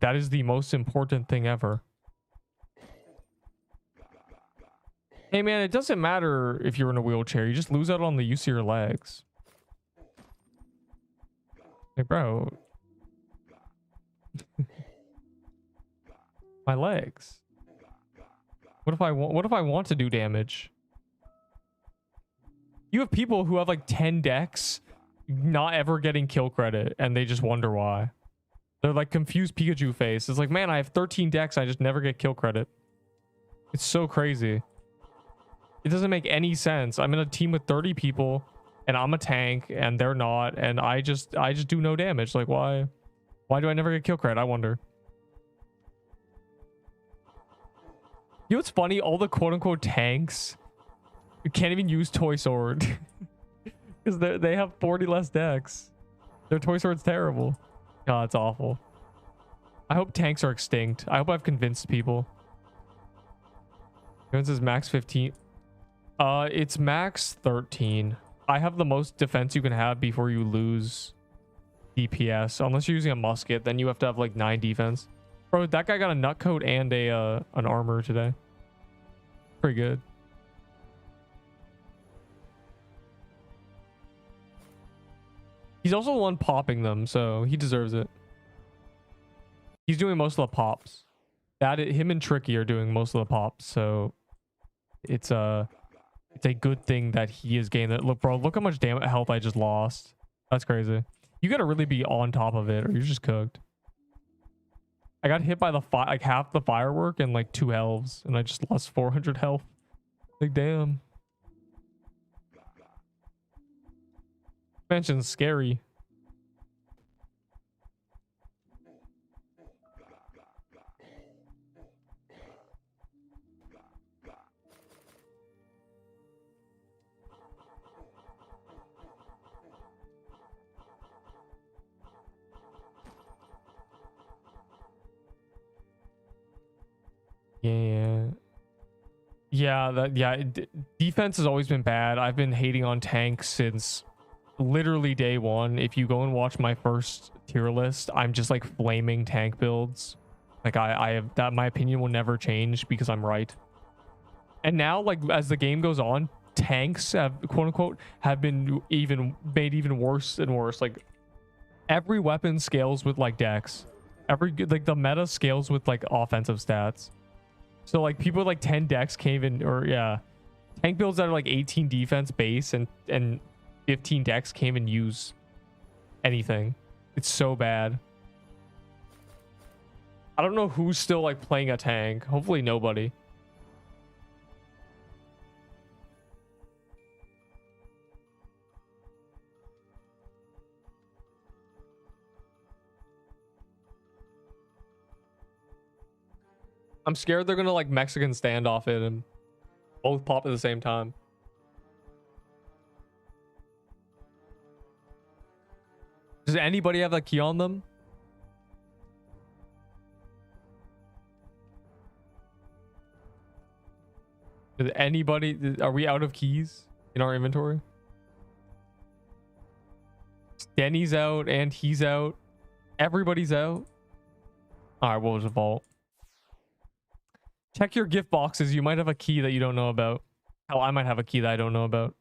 That is the most important thing ever. Hey man, it doesn't matter if you're in a wheelchair. You just lose out on the use of your legs. Hey bro. My legs. What if I want to do damage? You have people who have like 10 decks not ever getting kill credit and they just wonder why. They're like confused Pikachu face. It's like, man, I have 13 decks, I just never get kill credit. It's so crazy. It doesn't make any sense. I'm in a team with 30 people and I'm a tank and they're not, and I just do no damage. Like, why do I never get kill credit? I wonder. You know what's funny? All the quote-unquote tanks, you can't even use Toy Sword because they have 40 less decks. Their Toy Sword's terrible. God, it's awful. I hope tanks are extinct. I hope I've convinced people. Defense is max 15. It's max 13. I have the most defense you can have before you lose DPS. Unless you're using a musket, then you have to have like 9 defense. Bro, that guy got a nutcoat and an armor today. Pretty good. He's also the one popping them, so he deserves it. He's doing most of the pops. Him and Tricky are doing most of the pops, so it's a good thing that he is gaining that. Look, bro, look how much health I just lost. That's crazy. You gotta really be on top of it, or you're just cooked. I got hit by like half the firework and like 2 elves, and I just lost 400 health. Like, damn. Mansion's scary. Yeah. Defense has always been bad. I've been hating on tanks since literally day one. If you go and watch my first tier list, I'm just like flaming tank builds. Like I have that. My opinion will never change because I'm right. And now, like, as the game goes on, tanks have, quote unquote, have been made even worse and worse. Like, every weapon scales with like dex. Like the meta scales with like offensive stats. So like people with like 10 decks can't even, or yeah, tank builds that are like 18 defense base and 15 decks can't even use anything. It's so bad. I don't know who's still like playing a tank. Hopefully nobody. I'm scared they're gonna like Mexican standoff it and both pop at the same time. Does anybody have that key on them? Does anybody? Are we out of keys in our inventory? Denny's out and he's out. Everybody's out. All right, what was the vault? Check your gift boxes. You might have a key that you don't know about. Hell, I might have a key that I don't know about.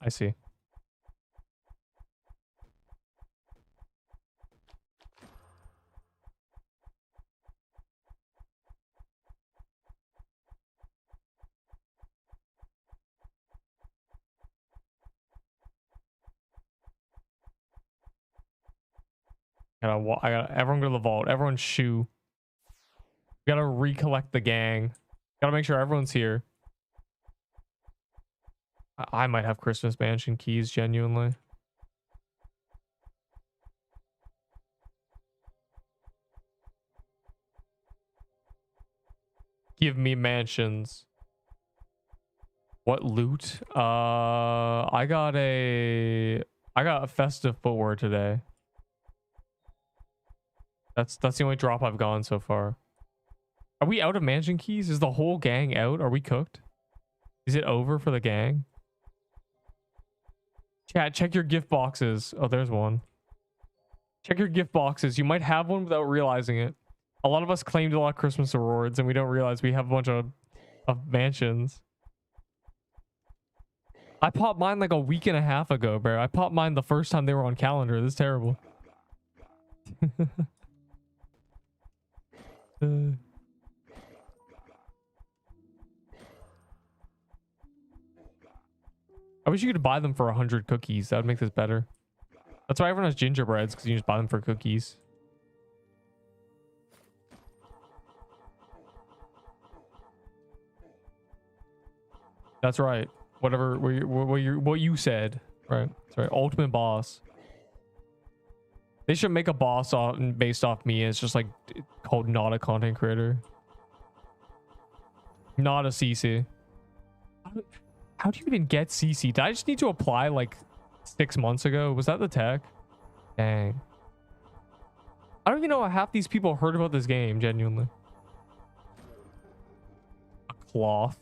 I see. I gotta everyone go to the vault. Everyone shoo. Gotta recollect the gang. Gotta make sure everyone's here. I might have Christmas Mansion keys, genuinely. Give me mansions. What loot? I got a festive footwear today. That's the only drop I've gone so far. Are we out of mansion keys? Is the whole gang out? Are we cooked? Is it over for the gang? Chat, check your gift boxes. Oh, there's one. Check your gift boxes. You might have one without realizing it. A lot of us claimed a lot of Christmas rewards and we don't realize we have a bunch of mansions. I popped mine like a week and a half ago, bro. I popped mine the first time they were on calendar. This is terrible. I wish you could buy them for 100 cookies. That would make this better. That's why everyone has gingerbreads, because you just buy them for cookies. That's right. Whatever what you said. Right. That's right. Ultimate boss. They should make a boss based off me. It's just like called not a content creator. Not a CC. How do you even get CC? Did I just need to apply like 6 months ago? Was that the tech? Dang. I don't even know how half these people heard about this game, genuinely. A cloth.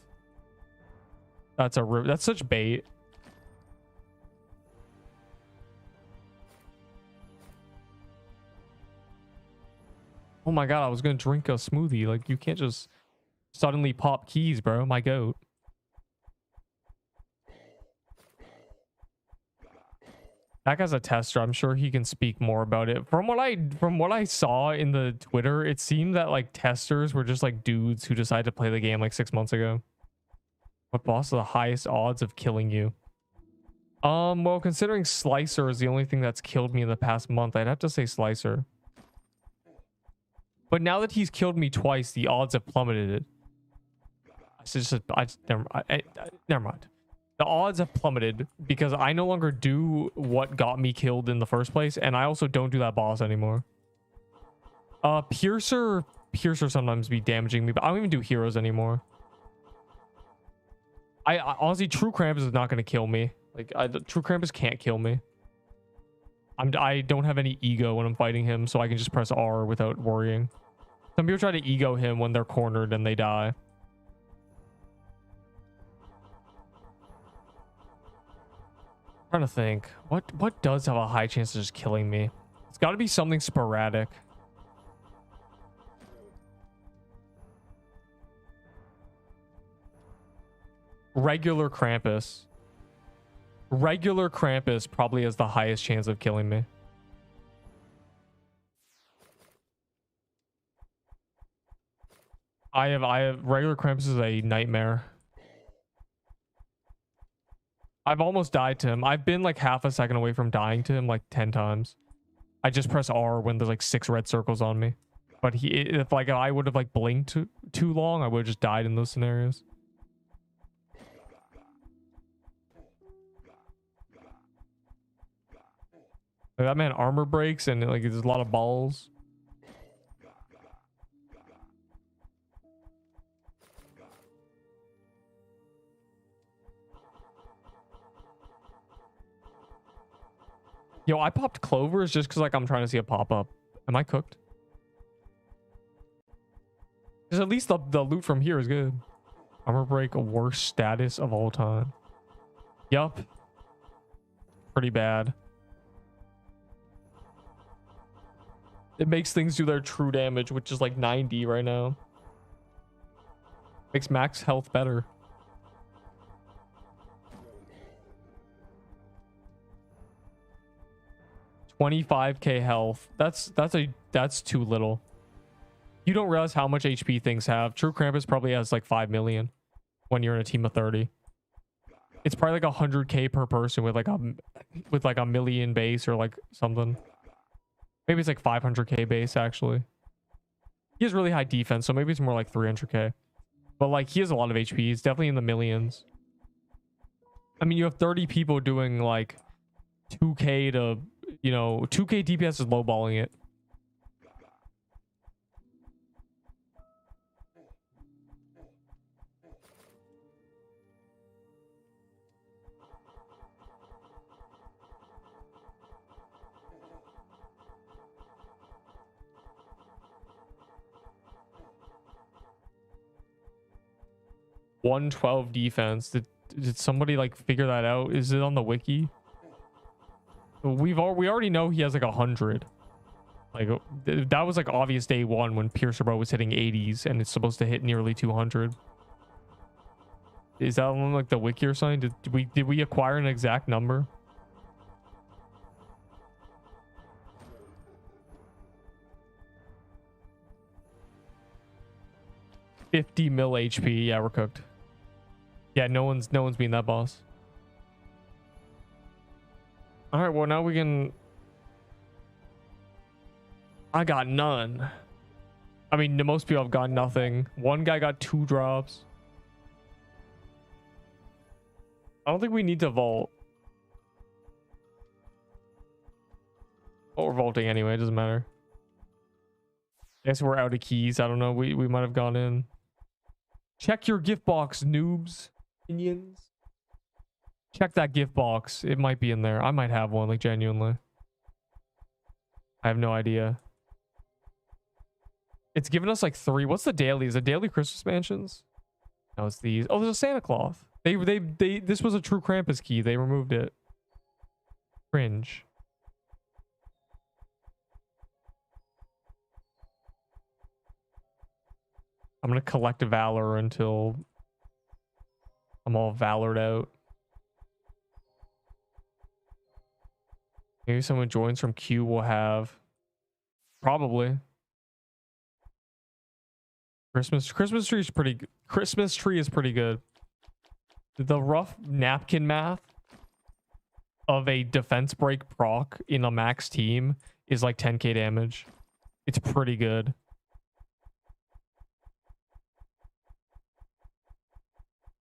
That's such bait. Oh my god, I was gonna drink a smoothie. Like, you can't just suddenly pop keys, bro. My goat. That guy's a tester. I'm sure he can speak more about it. From what I saw in the Twitter, it seemed that like testers were just like dudes who decided to play the game like 6 months ago. What boss are the highest odds of killing you? Well, considering Slicer is the only thing that's killed me in the past month, I'd have to say Slicer. But now that he's killed me twice, the odds have plummeted. Never mind. The odds have plummeted because I no longer do what got me killed in the first place, and I also don't do that boss anymore. Piercer sometimes be damaging me, but I don't even do heroes anymore. I honestly, True Krampus is not going to kill me. Like, True Krampus can't kill me. I don't have any ego when I'm fighting him, so I can just press R without worrying. Some people try to ego him when they're cornered and they die. I'm trying to think. What does have a high chance of just killing me? It's got to be something sporadic. Regular Krampus. Regular Krampus probably has the highest chance of killing me. I have regular Krampus is a nightmare. I've almost died to him. I've been like half a second away from dying to him like 10 times. I just press R when there's like 6 red circles on me. But if I would have like blinked too long, I would have just died in those scenarios. Like, that man armor breaks and like there's a lot of balls. Yo, I popped clovers just because like I'm trying to see a pop-up. Am I cooked? Because at least the loot from here is good. Armor break, worst status of all time. Yup. Pretty bad. It makes things do their true damage, which is like 90 right now. Makes max health better. $25k health. That's too little. You don't realize how much HP things have. True Krampus probably has like 5 million when you're in a team of 30. It's probably like 100k per person with like a million base or like something. Maybe it's like 500k base actually. He has really high defense, so maybe it's more like 300k. But like he has a lot of HP. He's definitely in the millions. I mean, you have 30 people doing like 2k to, you know, 2k DPS is lowballing it. $112 defense. Did somebody like figure that out? Is it on the wiki? We already know he has like 100. Like that was like obvious day one when Piercer Bro was hitting 80s and it's supposed to hit nearly 200. Is that on like the wiki or something? Did we acquire an exact number? $50 mil HP. Yeah, we're cooked. Yeah, no one's being that boss. All right, well now we can. I got none. I mean, most people have got nothing. One guy got 2 drops. I don't think we need to vault. Oh, we're vaulting anyway. It doesn't matter. I guess we're out of keys. I don't know. We might have gone in. Check your gift box, noobs. Minions. Check that gift box. It might be in there. I might have one, like genuinely. I have no idea. It's given us like 3. What's the dailies? The daily Christmas mansions? No, it's these. Oh, there's a Santa Claus. This was a true Krampus key. They removed it. Cringe. I'm gonna collect Valor until I'm all valored out. Maybe someone joins from Q will have. Probably. Christmas tree is pretty good. Christmas tree is pretty good. The rough napkin math of a defense break proc in a max team is like 10k damage. It's pretty good.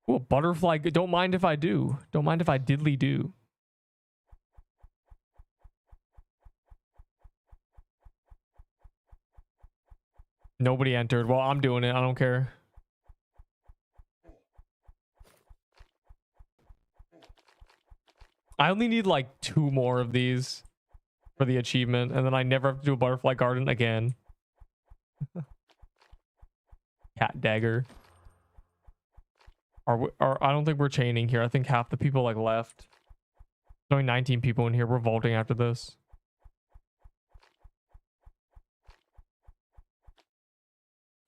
Ooh, butterfly. Don't mind if I do. Don't mind if I diddly do. Nobody entered. Well, I'm doing it. I don't care. I only need like 2 more of these for the achievement, and then I never have to do a butterfly garden again. Cat dagger. I don't think we're chaining here. I think half the people like left. There's only 19 people in here. We're vaulting after this.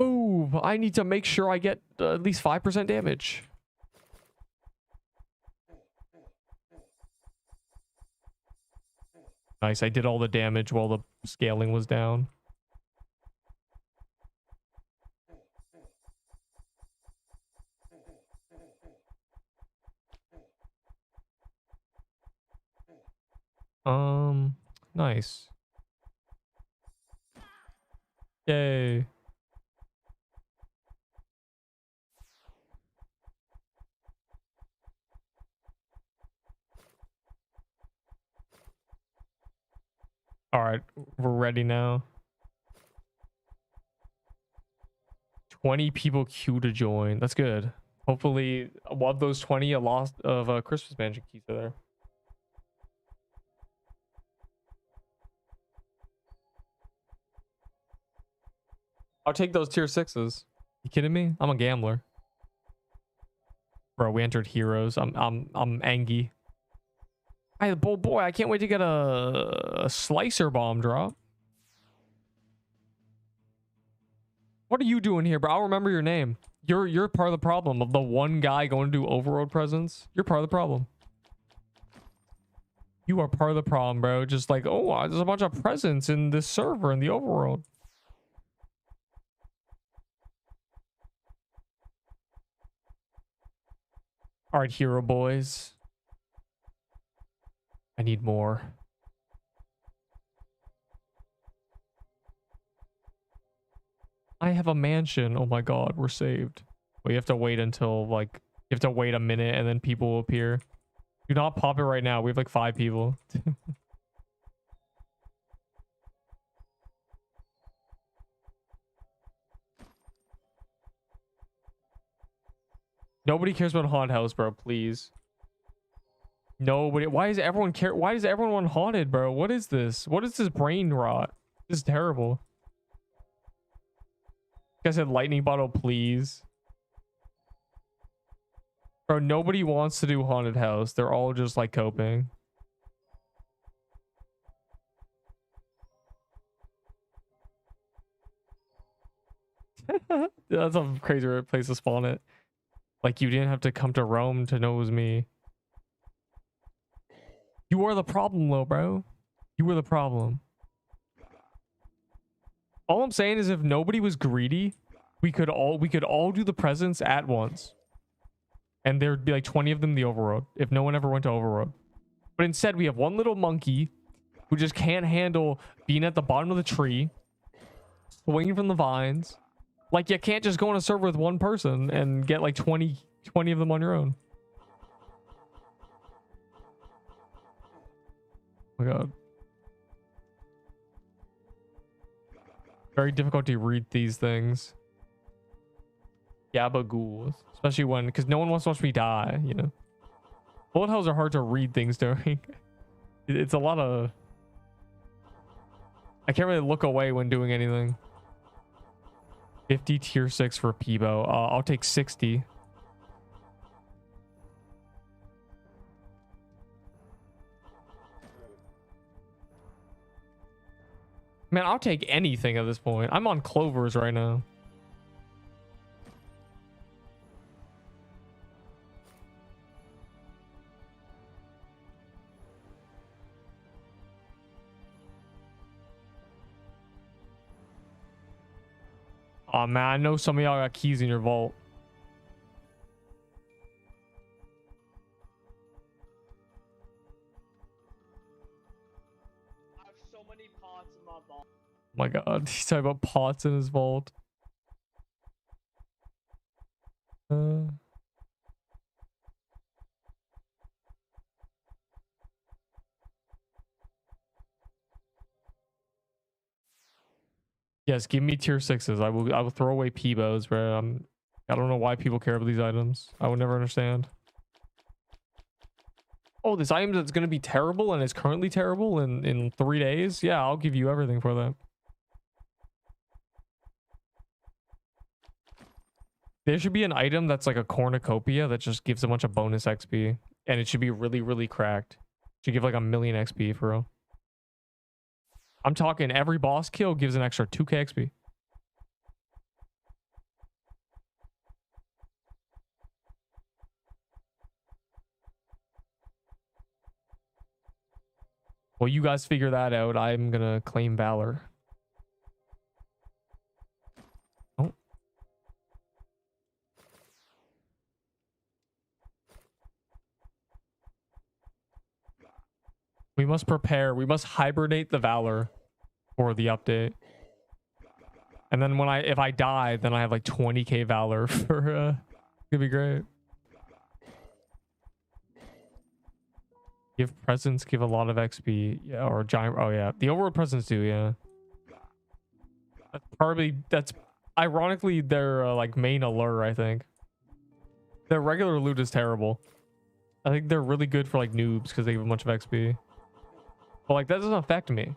Ooh, I need to make sure I get at least 5% damage. Nice, I did all the damage while the scaling was down. Nice. Yay. All right, we're ready now. 20 people queue to join. That's good. Hopefully, one of those 20, a lost of Christmas Mansion keys are there. I'll take those tier 6s. You kidding me? I'm a gambler. Bro, we entered heroes. I'm angry. Boy, I can't wait to get a slicer bomb drop. What are you doing here, bro? I'll remember your name. You're part of the problem of the one guy going to do overworld presence. You're part of the problem. You are part of the problem, bro. Just like, oh, there's a bunch of presents in this server in the overworld. All right, hero boys. I need more. I have a mansion. Oh my god, we're saved. We have to wait until like you have to wait a minute and then people will appear. Do not pop it right now. We have like 5 people. Nobody cares about Haunted House, bro. Please. Nobody. Why does everyone care? Why does everyone want haunted, bro? What is this? What is this brain rot? This is terrible. I said lightning bottle, please. Bro, nobody wants to do Haunted House. They're all just like coping. That's a crazy place to spawn it. Like, you didn't have to come to Rome to know it was me. You are the problem, though, bro. You were the problem. All I'm saying is if nobody was greedy, we could all do the presents at once. And there'd be like 20 of them in the overworld if no one ever went to overworld. But instead, we have one little monkey who just can't handle being at the bottom of the tree, swinging from the vines. Like, you can't just go on a server with one person and get like 20 of them on your own. Oh my god. Very difficult to read these things. Gabagools. Especially when, because no one wants to watch me die, you know. Bullet hells are hard to read things during. It's a lot of... I can't really look away when doing anything. 50 tier 6 for Peebo. I'll take 60. Man, I'll take anything at this point. I'm on clovers right now. Oh man, I know some of y'all got keys in your vault. I have so many pots in my vault. Oh my god, he's talking about pots in his vault. Yes, give me tier 6s. I will throw away Peebos, bro. I don't know why people care about these items. I would never understand. Oh, this item that's gonna be terrible and is currently terrible in 3 days? Yeah, I'll give you everything for that. There should be an item that's like a cornucopia that just gives a bunch of bonus XP. And it should be really, really cracked. Should give like 1,000,000 XP for real. I'm talking every boss kill gives an extra 2k XP. Well, you guys figure that out. I'm gonna claim Valor. Oh. We must prepare. We must hibernate the Valor for the update. And then when if I die, then I have like 20k Valor for it'd be great. Give presents, give a lot of XP. Yeah, or giant. Oh yeah, the overworld presents do, yeah. That's ironically their like main allure, I think. Their regular loot is terrible. I think they're really good for like noobs because they give a bunch of XP. But like that doesn't affect me.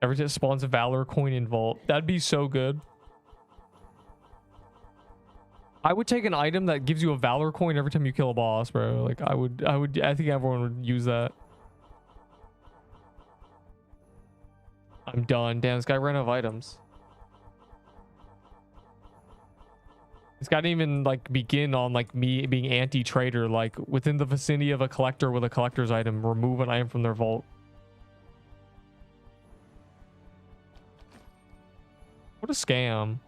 Every time it spawns a Valor coin in Vault. That'd be so good. I would take an item that gives you a Valor coin every time you kill a boss, bro. Like I think everyone would use that. I'm done. Damn, this guy ran out of items. This guy didn't even like begin on like me being anti-trader. Like within the vicinity of a collector with a collector's item, remove an item from their vault. What a scam.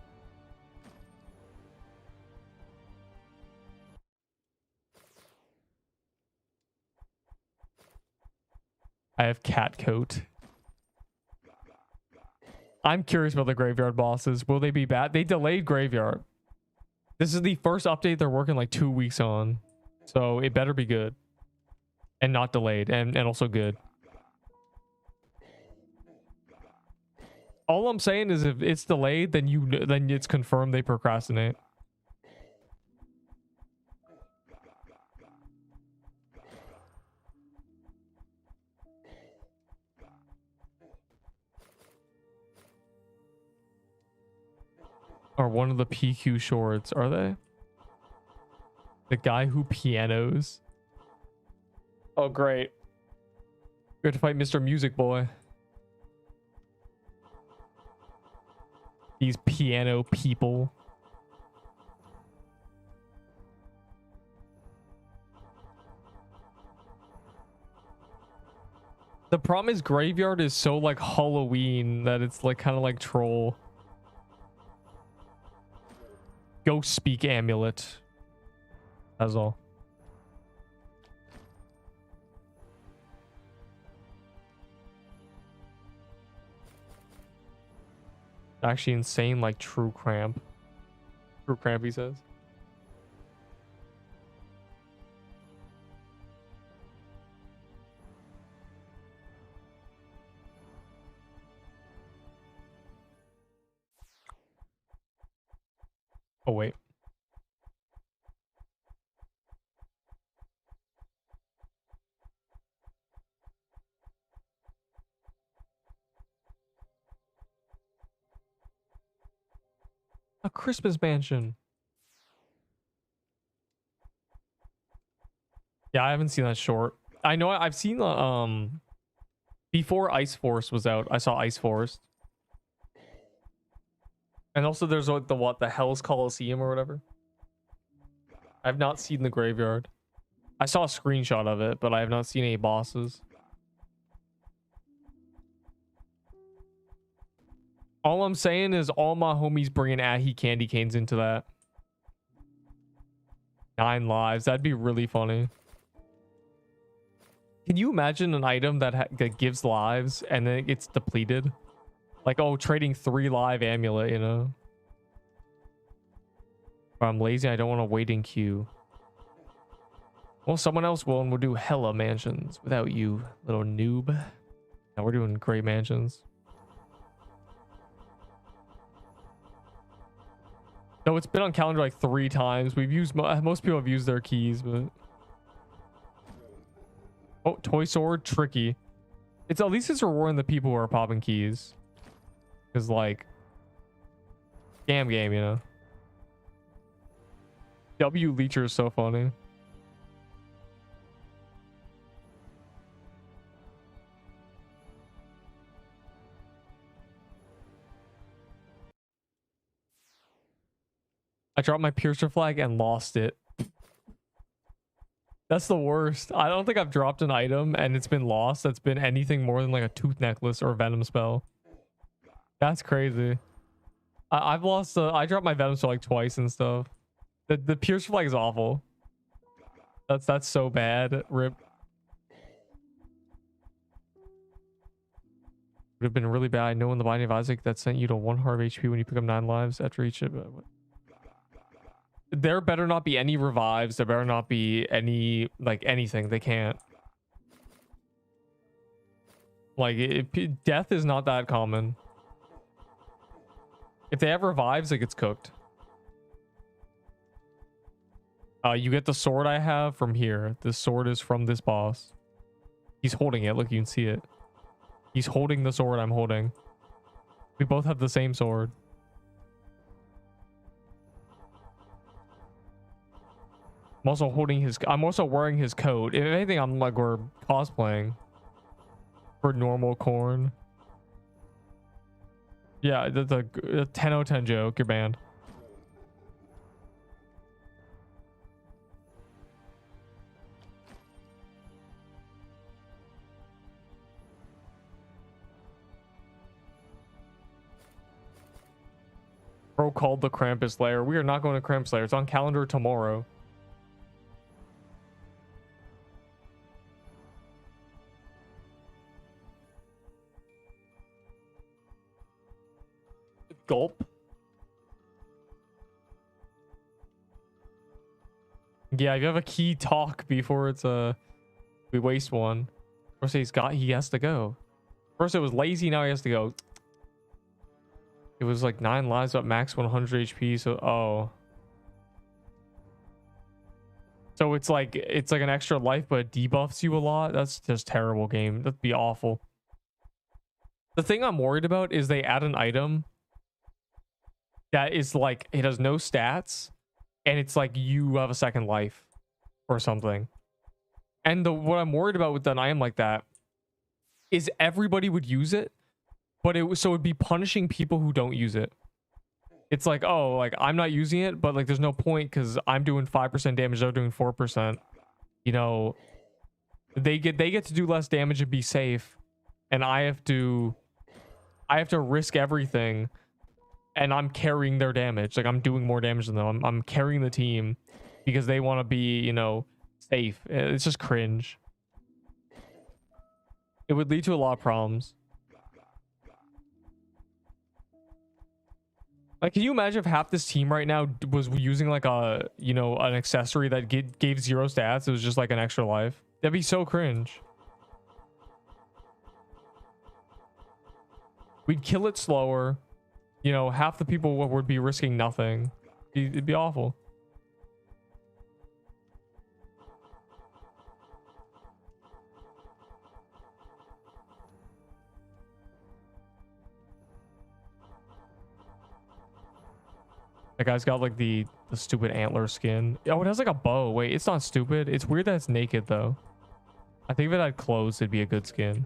I have cat coat. I'm curious about the graveyard bosses. Will they be bad? They delayed graveyard. This is the first update they're working like 2 weeks on. So it better be good. And not delayed. And also good. All I'm saying is if it's delayed, then it's confirmed they procrastinate. Are one of the PQ shorts, are they? The guy who pianos. Oh, great. We have to fight Mr. Music Boy. These piano people. The problem is Graveyard is so like Halloween that it's like kind of like Troll. Ghost Speak Amulet. That's all. Actually insane like True Cramp. True Cramp, he says. Oh, wait. A Christmas mansion. Yeah, I haven't seen that short. I know I've seen the before Ice Force was out, I saw Ice Forest. And also there's like the Hell's Coliseum or whatever. I've not seen the Graveyard. I saw a screenshot of it, but I have not seen any bosses. All I'm saying is all my homies bringing Ahi candy canes into that. 9 lives. That'd be really funny. Can you imagine an item that gives lives and then it gets depleted? Like, oh, trading 3 live amulet, you know? But I'm lazy. I don't want to wait in queue. Well, someone else will, and we'll do hella mansions without you, little noob. Now we're doing great mansions. No, it's been on calendar like 3 times. We've used most people have used their keys, but oh, toy sword, tricky. It's at least it's rewarding the people who are popping keys, because like scam game, you know. W Leecher is so funny. I dropped my piercer flag and lost it. That's the worst. I don't think I've dropped an item and it's been lost that's been anything more than like a tooth necklace or a venom spell. That's crazy. I've lost I dropped my venom spell like twice and stuff. The piercer flag is awful. That's so bad. Rip. Would have been really bad. I know in the Binding of Isaac that sent you to 1 heart of HP when you pick up 9 lives after each ship. There better not be any revives. There better not be any, like, anything. They can't. Like, death is not that common. If they have revives, it gets cooked. You get the sword I have from here. This sword is from this boss. He's holding it. Look, you can see it. He's holding the sword I'm holding. We both have the same sword. I'm also holding his... I'm also wearing his coat. If anything, I'm like, we're cosplaying for normal corn. Yeah, that's a 10/10 joke. You're banned. Bro called the Krampus lair. We are not going to Krampus lair. It's on calendar tomorrow. Gulp. Yeah, if you have a key talk before it's we waste one. First he has to go. First it was lazy, now he has to go. It was like 9 lives but max 100 HP, so so it's like an extra life but it debuffs you a lot. That's just terrible game. That'd be awful. The thing I'm worried about is they add an item that is like it has no stats and it's like you have a second life or something. And what I'm worried about with an item like that is everybody would use it, but it'd be punishing people who don't use it. It's like, oh, like I'm not using it, but like there's no point because I'm doing 5% damage, they're doing 4%. You know, they get to do less damage and be safe, and I have to risk everything. And I'm carrying their damage. Like I'm doing more damage than them. I'm carrying the team because they want to be, you know, safe. It's just cringe. It would lead to a lot of problems. Like, can you imagine if half this team right now was using like a, you know, an accessory that gave 0 stats? It was just like an extra life. That'd be so cringe. We'd kill it slower. You know, half the people would be risking nothing. It'd be awful. That guy's got like the stupid antler skin. Oh, it has like a bow. Wait, it's not stupid. It's weird that it's naked though. I think if it had clothes, it'd be a good skin.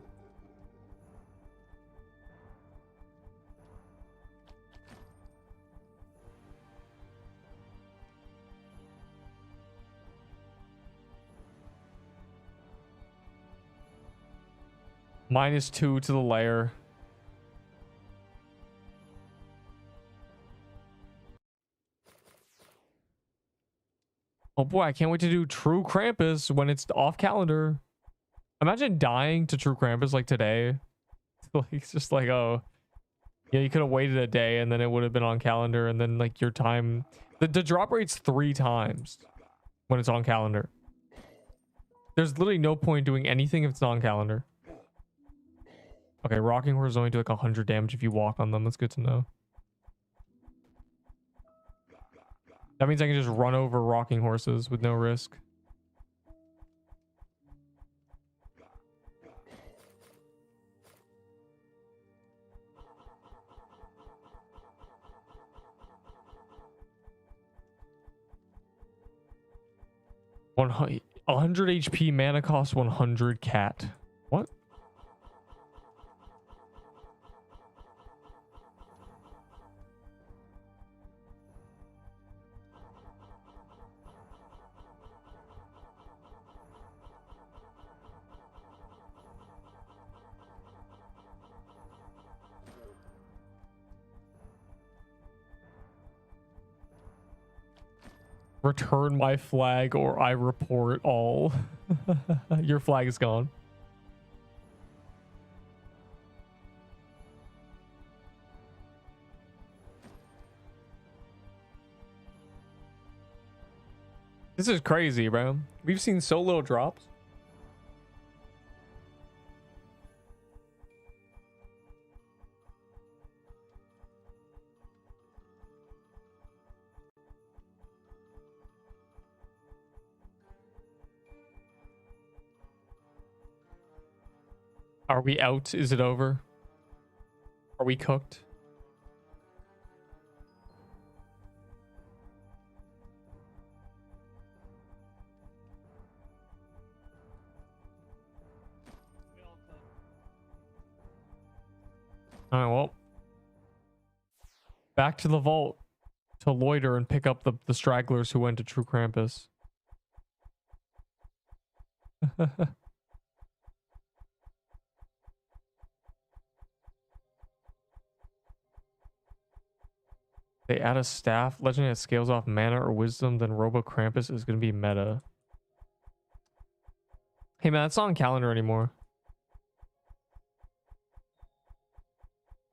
-2 to the layer. Oh boy, I can't wait to do True Krampus when it's off calendar. Imagine dying to True Krampus like today. Like, it's just like, oh, yeah, you could have waited a day and then it would have been on calendar, and then like your time. The drop rate's 3 times when it's on calendar. There's literally no point doing anything if it's not on calendar. Okay, Rocking Horse only do like 100 damage if you walk on them. That's good to know. That means I can just run over Rocking Horses with no risk. One 100 HP mana cost 100 cat. What? Return my flag or I report all. Your flag is gone. This is crazy, bro. We've seen so little drops. Are we out? Is it over? Are we cooked? All right, well, back to the vault to loiter and pick up the stragglers who went to True Krampus. They add a staff legend that scales off mana or wisdom, then Robo Krampus is going to be meta. Hey man, that's not on calendar anymore.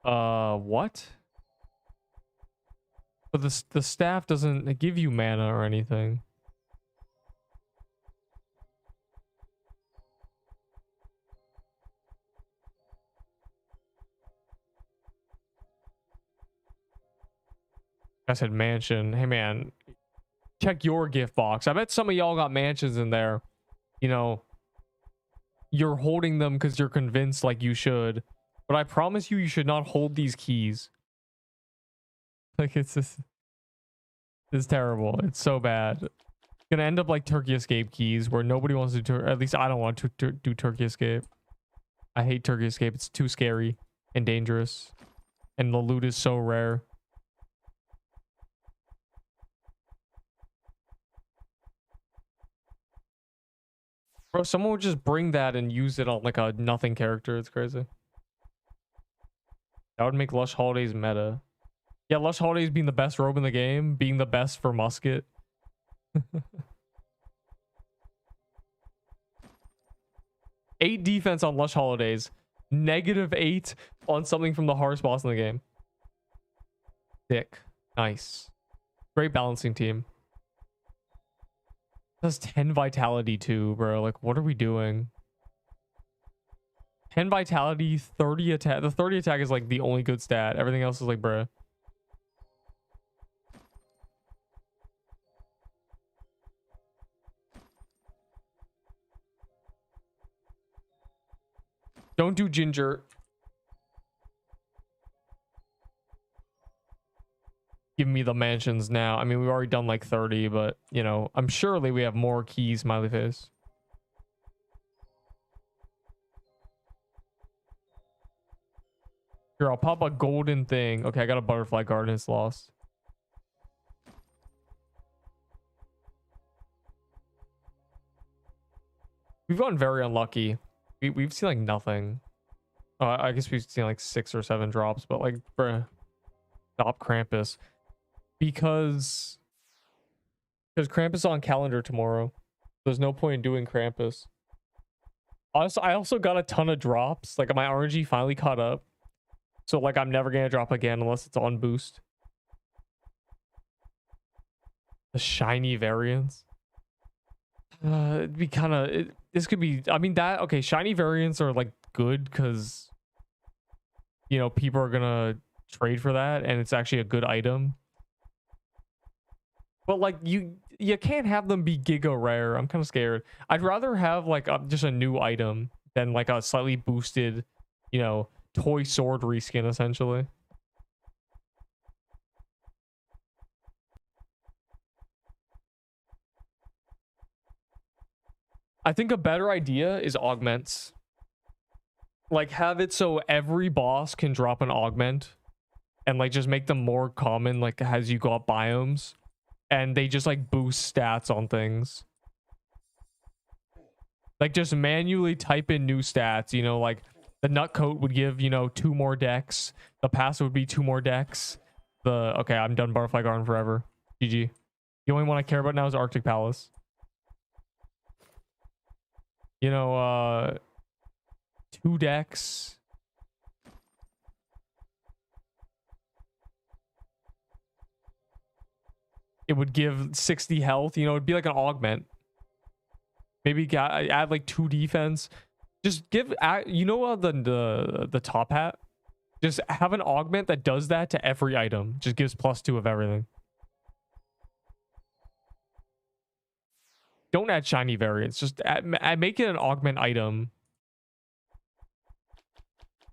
What? But the staff doesn't give you mana or anything. I said mansion. Hey man, check your gift box. I bet some of y'all got mansions in there. You know, you're holding them because you're convinced like you should. But I promise you, you should not hold these keys. Like, it's just... It's terrible. It's so bad. It's gonna end up like Turkey Escape keys where nobody wants to do... At least I don't want to do Turkey Escape. I hate Turkey Escape. It's too scary and dangerous. And the loot is so rare. Bro, someone would just bring that and use it on like a nothing character. It's crazy. That would make Lush Holidays meta. Yeah, Lush Holidays being the best robe in the game, being the best for musket. 8 defense on Lush Holidays. -8 on something from the hardest boss in the game. Sick. Nice. Great balancing team. Does 10 vitality too, bro. Like, what are we doing? 10 vitality, 30 attack. The 30 attack is like the only good stat. Everything else is like, bruh. Don't do ginger. Give me the mansions now. I mean, we've already done like 30, but you know, I'm surely we have more keys, smiley face. Here, I'll pop a golden thing. Okay, I got a butterfly garden. It's lost. We've gotten very unlucky. We've seen like nothing. I guess we've seen like 6 or 7 drops, but like, bruh, stop Krampus. Because Krampus is on calendar tomorrow. There's no point in doing Krampus. I also got a ton of drops. Like, my RNG finally caught up. So, like, I'm never going to drop again unless it's on boost. The shiny variants. It'd be kind of... This could be... I mean, that... Okay, shiny variants are, like, good because... You know, people are going to trade for that. And it's actually a good item. But, like, you can't have them be giga rare. I'm kind of scared. I'd rather have, like, just a new item than, like, a slightly boosted, you know, toy sword reskin, essentially. I think a better idea is augments. Like, have it so every boss can drop an augment. And, like, just make them more common, like, as you go up biomes. And they just like boost stats on things. Like just manually type in new stats, you know, like the nut coat would give, you know, 2 more decks. The passive would be 2 more decks. Okay, I'm done Butterfly Garden forever. GG. The only one I care about now is Arctic Palace. You know, 2 decks. It would give 60 health, you know, it'd be like an augment. Maybe add like 2 defense. Just give, you know, the top hat. Just have an augment that does that to every item. Just gives +2 of everything. Don't add shiny variants. Just make it an augment item.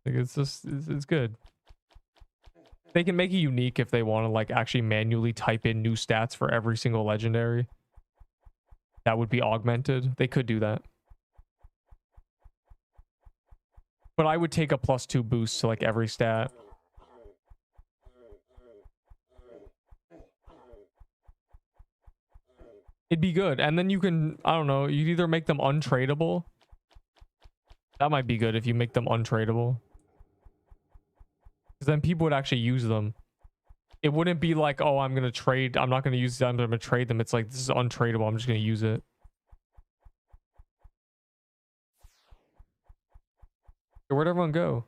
Like it's just it's good. They can make it unique if they want to like actually manually type in new stats for every single legendary. That would be augmented. They could do that. But I would take a +2 boost to like every stat. It'd be good. And then you can, I don't know, you'd either make them untradeable. That might be good if you make them untradeable. Because then people would actually use them. It wouldn't be like, oh, I'm going to trade. I'm not going to use them. I'm going to trade them. It's like, this is untradeable. I'm just going to use it. Where'd everyone go?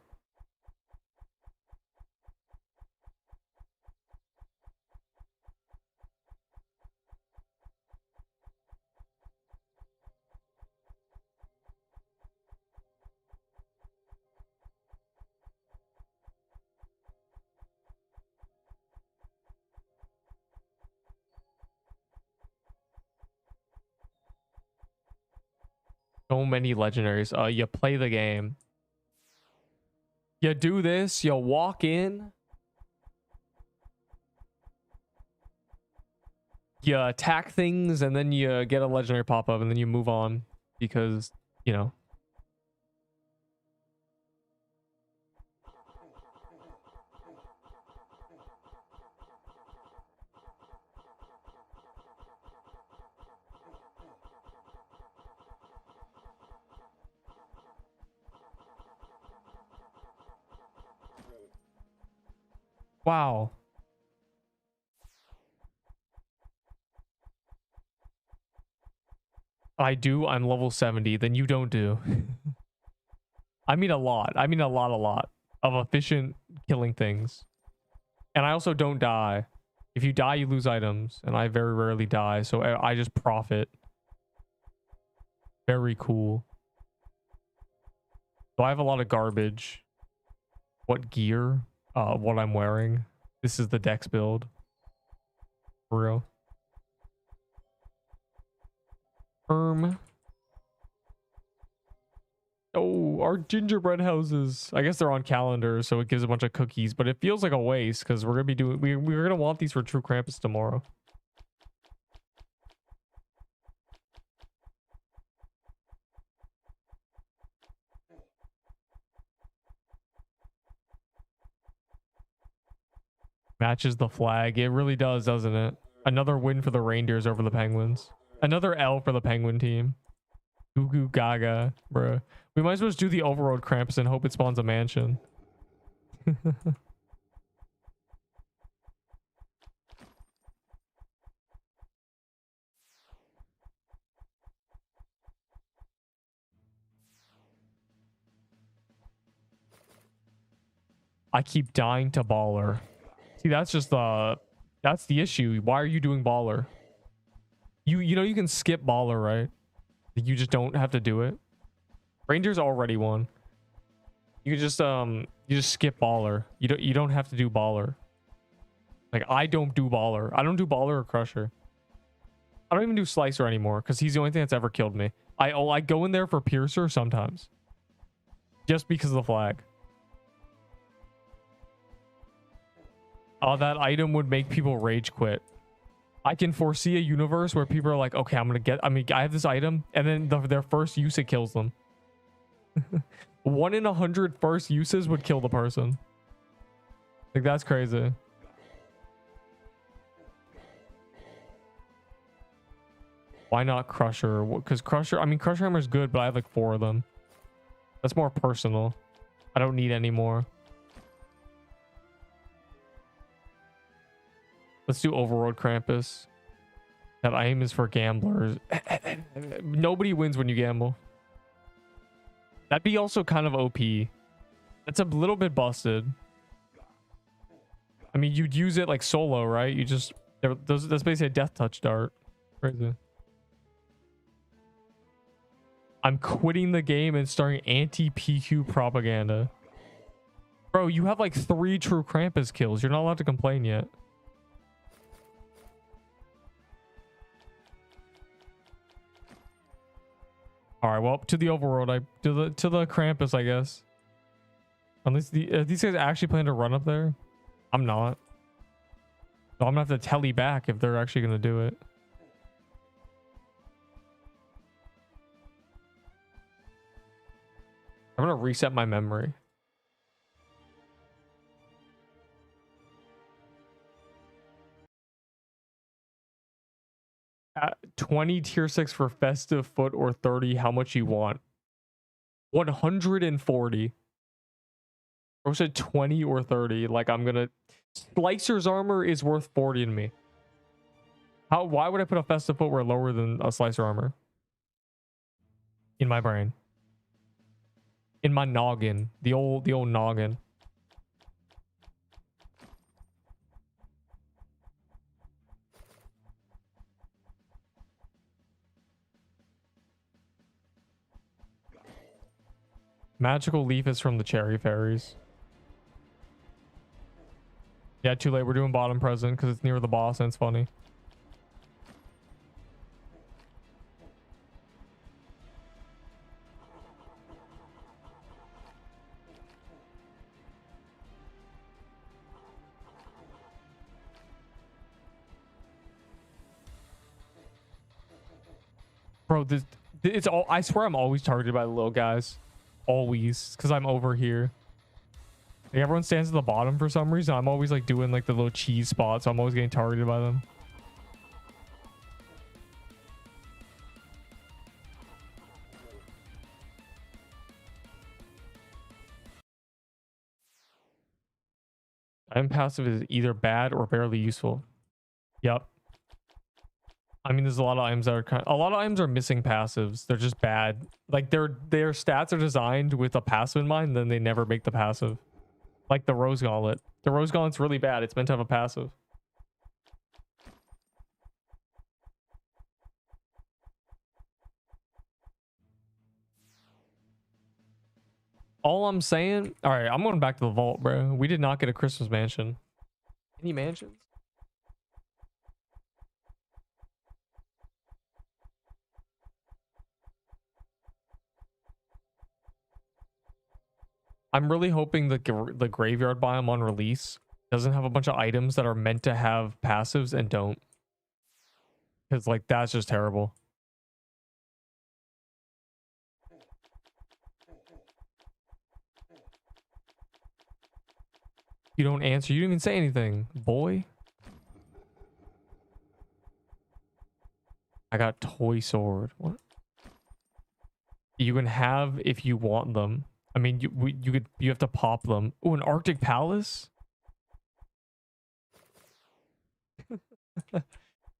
So many legendaries. You play the game. You do this. You walk in. You attack things, and then you get a legendary pop-up, and then you move on. Because, you know. Wow. I do. I'm level 70. Then you don't do. I mean a lot. I mean a lot of efficient killing things. And I also don't die. If you die, you lose items. And I very rarely die. So I just profit. Very cool. So I have a lot of garbage. What gear? What I'm wearing. This is the Dex build. For real. Oh, our gingerbread houses. I guess they're on calendars, so it gives a bunch of cookies, but it feels like a waste because we're gonna be doing we're gonna want these for True Krampus tomorrow. Matches the flag. It really does, doesn't it? Another win for the reindeers over the penguins. Another L for the penguin team. Goo goo gaga, bruh. We might as well just do the overroad Krampus and hope it spawns a mansion. I keep dying to baller. See, that's just that's the issue. Why are you doing baller? You know you can skip baller, right? You just don't have to do it. Rangers already won. You just skip baller. You don't have to do baller. Like I don't do baller. I don't do baller or crusher. I don't even do slicer anymore because he's the only thing that's ever killed me. I go in there for piercer sometimes. Just because of the flag. Oh, that item would make people rage quit. I can foresee a universe where people are like, okay, I have this item, and then their first use, it kills them. 1 in 100 first uses would kill the person. Like, that's crazy. Why not Crusher? Because Crusher Hammer is good, but I have like 4 of them. That's more personal. I don't need any more. Let's do Overroad Krampus. That item is for gamblers. Nobody wins when you gamble. That'd be also kind of OP. That's a little bit busted. I mean, you'd use it like solo, right? You just... that's basically a death touch dart. Crazy. I'm quitting the game and starting anti-PQ propaganda. Bro, you have like 3 true Krampus kills. You're not allowed to complain yet. All right, well, to the overworld, to the Krampus, I guess. Unless these guys actually plan to run up there. I'm not. So I'm gonna have to tally back if they're actually gonna do it. I'm gonna reset my memory. 20 tier 6 for festive foot or 30. How much you want? 140. Or said 20 or 30. Like I'm gonna. Slicer's armor is worth 40 to me. Why would I put a festive footwear lower than a slicer armor? In my brain. In my noggin. The old noggin. Magical leaf is from the cherry fairies. Yeah, too late. We're doing bottom present because it's near the boss and it's funny. Bro, it's all. I swear I'm always targeted by the little guys. Always. Because I'm over here. Like everyone stands at the bottom for some reason. I'm always like doing like the little cheese spot, so I'm always getting targeted by them. Item passive is either bad or barely useful. Yep. I mean, there's a lot of items that are a lot of items are missing passives. They're just bad. Like their stats are designed with a passive in mind, then they never make the passive. Like the Rose Gauntlet. The Rose Gauntlet's really bad. It's meant to have a passive. All I'm saying... Alright, I'm going back to the vault, bro. We did not get a Christmas mansion. Any mansions? I'm really hoping the graveyard biome on release doesn't have a bunch of items that are meant to have passives and don't. Because, like, that's just terrible. You don't answer. You didn't even say anything, boy. I got toy sword. What? You can have if you want them. I mean, you have to pop them. Oh, an Arctic Palace?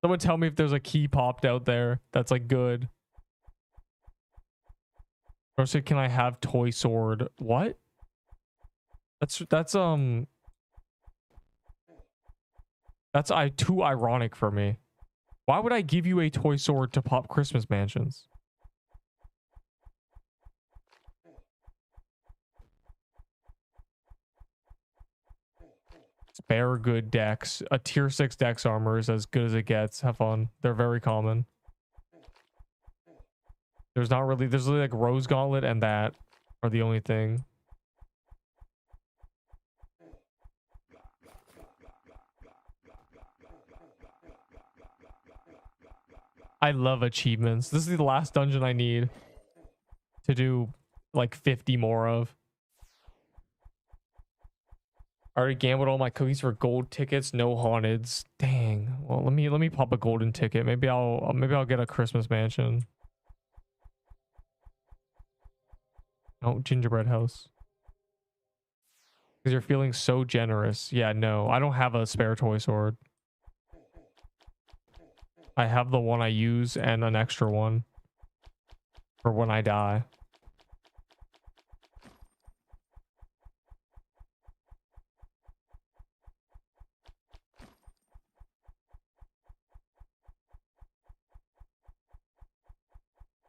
Someone tell me if there's a key popped out there that's like good. Or said, can I have toy sword? What? That's too ironic for me. Why would I give you a toy sword to pop Christmas mansions? Spare good decks. A tier 6 dex armor is as good as it gets. Have fun. They're very common. There's really like Rose Gauntlet and that are the only thing. I love achievements. This is the last dungeon I need to do like 50 more of. I already gambled all my cookies for gold tickets, no haunteds. Dang. Well, let me pop a golden ticket. Maybe I'll get a Christmas mansion. Oh, gingerbread house. Because you're feeling so generous. Yeah, no, I don't have a spare toy sword. I have the one I use and an extra one for when I die.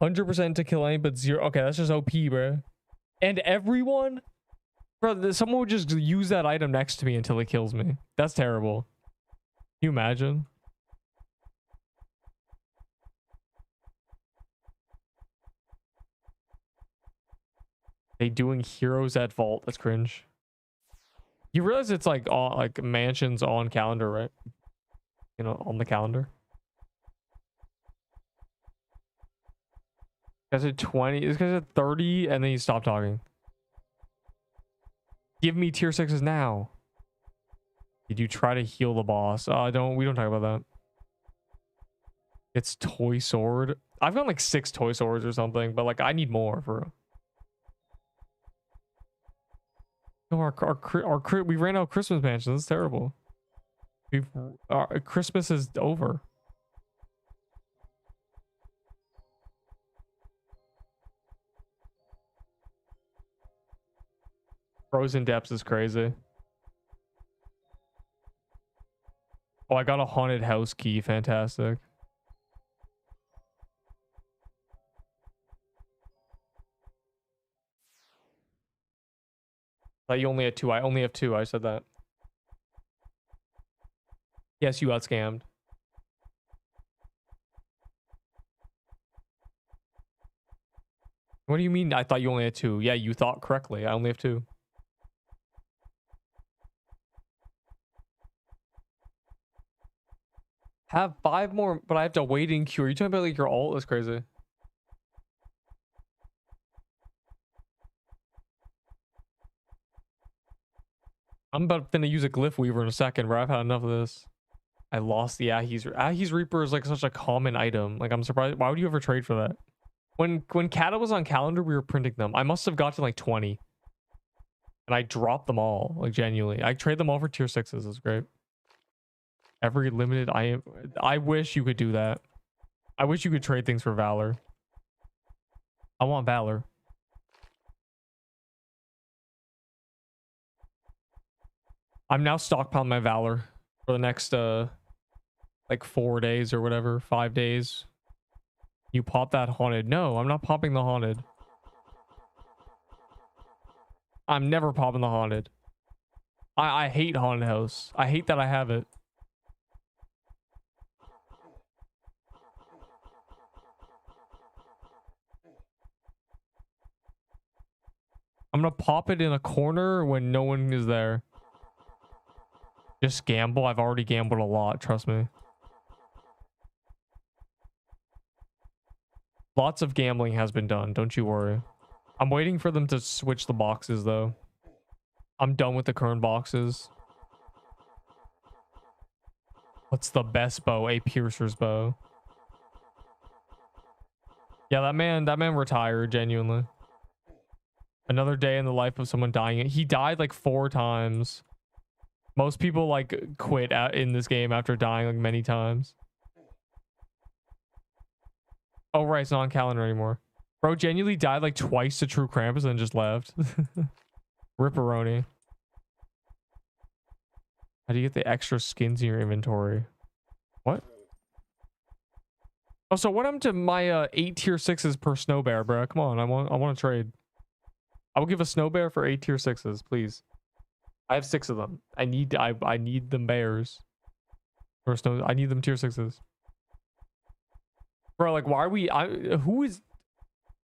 %, to kill any but 0. Okay, that's just OP, bro. And everyone? Bro, someone would just use that item next to me until it kills me. That's terrible. Can you imagine? They doing heroes at vault. That's cringe. You realize it's like all like mansions on calendar, right? You know, on the calendar. Guys at 20. This guy's at 30, and then you stop talking. Give me tier 6s now. Did you try to heal the boss? We don't talk about that. It's toy sword. I've got like 6 toy swords or something, but like I need more for. No, we ran out of Christmas mansions. That's terrible. Our Christmas is over. Frozen Depths is crazy. Oh, I got a haunted house key. Fantastic. Thought you only had 2. I only have 2. I said that. Yes, you got scammed. What do you mean? I thought you only had 2. Yeah, you thought correctly. I only have 2. Have 5 more, but I have to wait in queue. Are you talking about like your ult? That's crazy. I'm about to use a glyph weaver in a second, bro. I've had enough of this. I lost the Ahi's Reaper is like such a common item. Like I'm surprised. Why would you ever trade for that? When Kata was on calendar, we were printing them. I must have got to like 20. And I dropped them all. Like genuinely. I trade them all for tier 6s. It's great. Every limited I wish you could do that. I wish you could trade things for Valor. I want Valor. I'm now stockpiling my Valor for the next like 4 days or whatever, 5 days. You pop that haunted. No, I'm not popping the haunted. I'm never popping the haunted. I hate haunted house. I hate that I have it. I'm gonna pop it in a corner when no one is there. Just gamble. I've already gambled a lot, trust me. Lots of gambling has been done, don't you worry. I'm waiting for them to switch the boxes though. I'm done with the current boxes. What's the best bow? A piercer's bow. Yeah, that man retired, genuinely. Another day in the life of someone dying. He died like 4 times. Most people like quit in this game after dying like many times. Oh right, it's not on calendar anymore. Bro genuinely died like twice to True Krampus and then just left. Ripperoni. How do you get the extra skins in your inventory? What? Oh, so what happened to my 8 tier 6s per snow bear, bro? Come on, I want to trade. I will give a snow bear for 8 tier 6s, please. I have 6 of them. I need them bears. Or snow. I need them tier 6s. Bro, like, why are we? Who is?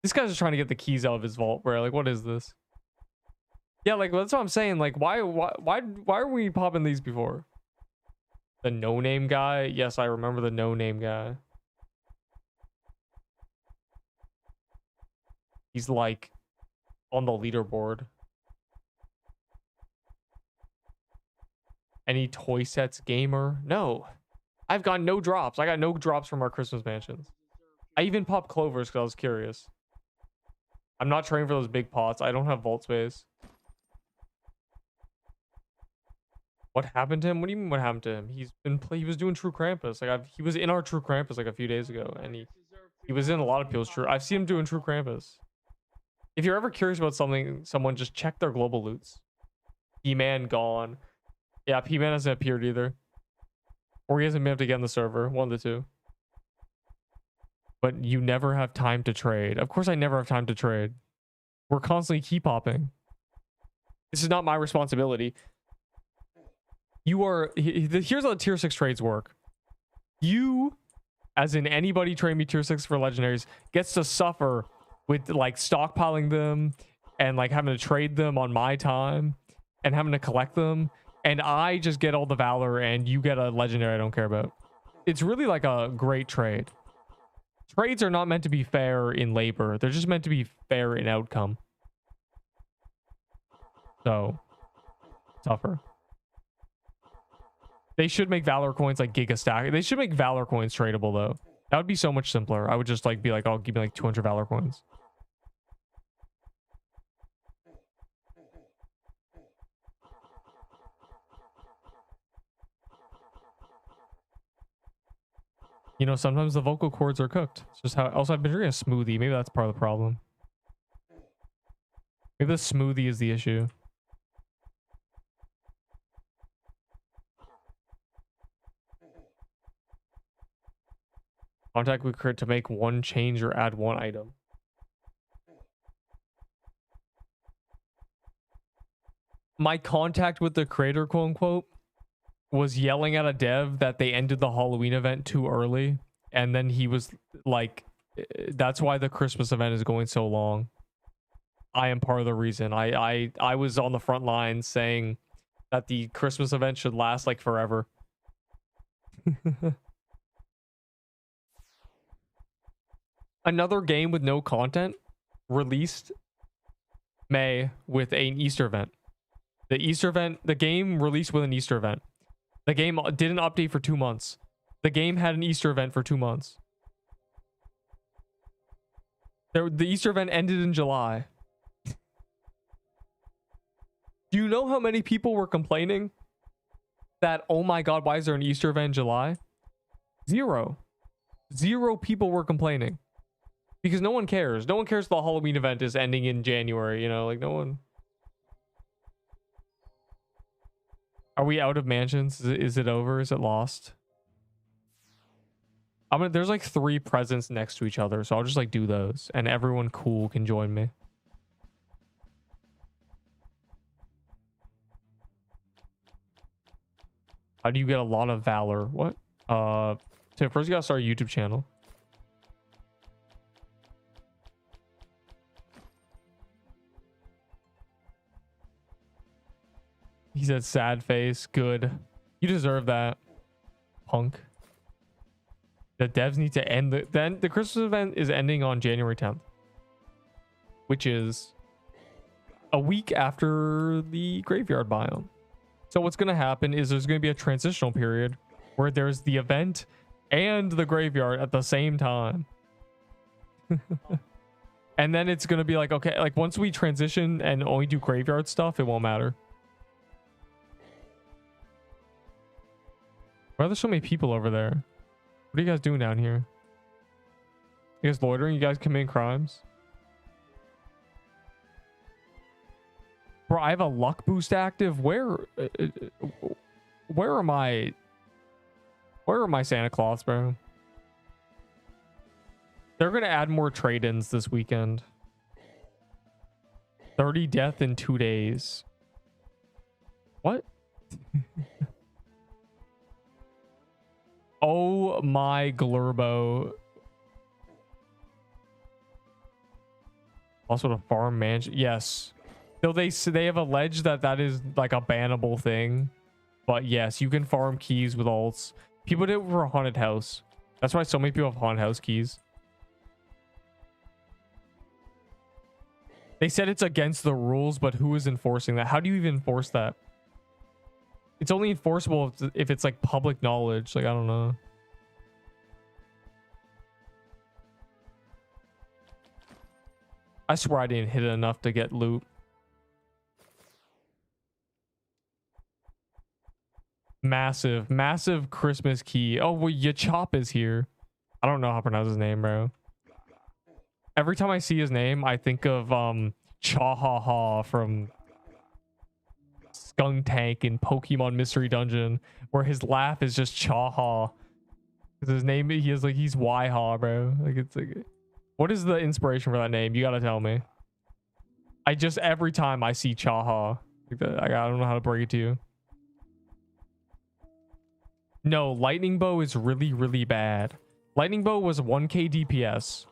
This guy's just trying to get the keys out of his vault, bro. Like, what is this? Yeah, like that's what I'm saying. Like, why are we popping these before? The no-name guy. Yes, I remember the no-name guy. He's like on the leaderboard. Any toy sets gamer? No. I've got no drops. I got no drops from our Christmas mansions. I even popped clovers because I was curious. I'm not trading for those big pots. I don't have vault space. What happened to him? What do you mean what happened to him? He was doing True Krampus. Like he was in our True Krampus like a few days ago, and he was in a lot of people's True. I've seen him doing True Krampus. If you're ever curious about something, someone just check their global loots. P-Man gone. Yeah, P-Man hasn't appeared either. Or he hasn't been able to get on the server. One of the two. But you never have time to trade. Of course I never have time to trade. We're constantly key popping. This is not my responsibility. You are... Here's how the tier 6 trades work. You, as in anybody trading me tier 6 for legendaries, gets to suffer with like stockpiling them, and like having to trade them on my time and having to collect them, and I just get all the valor and you get a legendary I don't care about. It's really like a great trade. Trades are not meant to be fair in labor. They're just meant to be fair in outcome. So, tougher. They should make Valor coins like Giga Stack. They should make Valor coins tradable though. That would be so much simpler. I would just like be like, oh, give me like 200 Valor coins. You know, sometimes the vocal cords are cooked. It's just how. Also, I've been drinking a smoothie. Maybe that's part of the problem. Maybe the smoothie is the issue. Contact with crit to make one change or add one item. My contact with the creator, quote unquote, was yelling at a dev that they ended the Halloween event too early, and then he was like, that's why the Christmas event is going so long. I am part of the reason. I was on the front line saying that the Christmas event should last like forever. Another game with no content released May with an Easter event. The Easter event, the game released with an Easter event. The game didn't update for 2 months. The game had an Easter event for 2 months. The Easter event ended in July. Do you know how many people were complaining that, oh my god, why is there an Easter event in July? Zero. Zero people were complaining. Because no one cares. No one cares the Halloween event is ending in January, you know, like no one. Are we out of mansions? Is it over? Is it lost? There's like 3 presents next to each other, so I'll just like do those, and everyone cool can join me. How do you get a lot of valor? What? So first you gotta start a YouTube channel. He said sad face. Good. You deserve that, punk. The devs need to end the Christmas event is ending on January 10th, which is a week after the graveyard biome. So what's going to happen is there's going to be a transitional period where there's the event and the graveyard at the same time. And then it's going to be like, okay, like once we transition and only do graveyard stuff, it won't matter. Why are there so many people over there? What are you guys doing down here? You guys loitering? You guys committing crimes? Bro, I have a luck boost active. Where am I? Where are my Santa Claus, bro? They're gonna add more trade-ins this weekend. 30 death in 2 days. What? Oh my glurbo. Also the farm mansion. Yes. Though they have alleged that that is like a bannable thing. But yes, you can farm keys with alts. People did it for a haunted house. That's why so many people have haunted house keys. They said it's against the rules, but who is enforcing that? How do you even enforce that? It's only enforceable if it's like public knowledge. Like, I don't know. I swear I didn't hit it enough to get loot. Massive, massive Christmas key. Oh, well, Yachop is here. I don't know how to pronounce his name, bro. Every time I see his name, I think of Chahaha from Skunk Tank in Pokemon Mystery Dungeon, where his laugh is just Chaha. Because his name, he's Yha, bro. Like, it's like, what is the inspiration for that name? You gotta tell me. Every time I see Chaha, like I don't know how to break it to you. No, Lightning Bow is really, really bad. Lightning Bow was 1k DPS.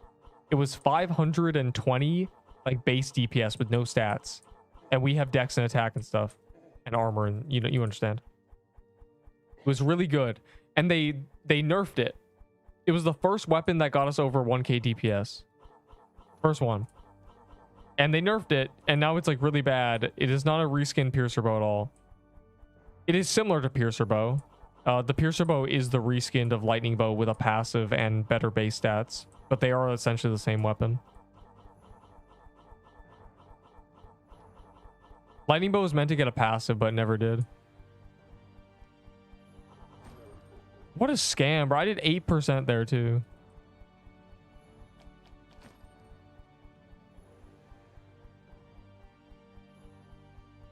It was 520 like base DPS with no stats, and we have dex and attack and stuff, and armor, and you know, you understand. It was really good, and they nerfed it. It was the first weapon that got us over 1k DPS. First one. And they nerfed it, and now it's like really bad. It is not a reskin piercer bow at all. It is similar to piercer bow. The piercer bow is the reskinned of lightning bow with a passive and better base stats, but they are essentially the same weapon. Lightning bow was meant to get a passive, but never did. What a scam, bro. I did 8% there too.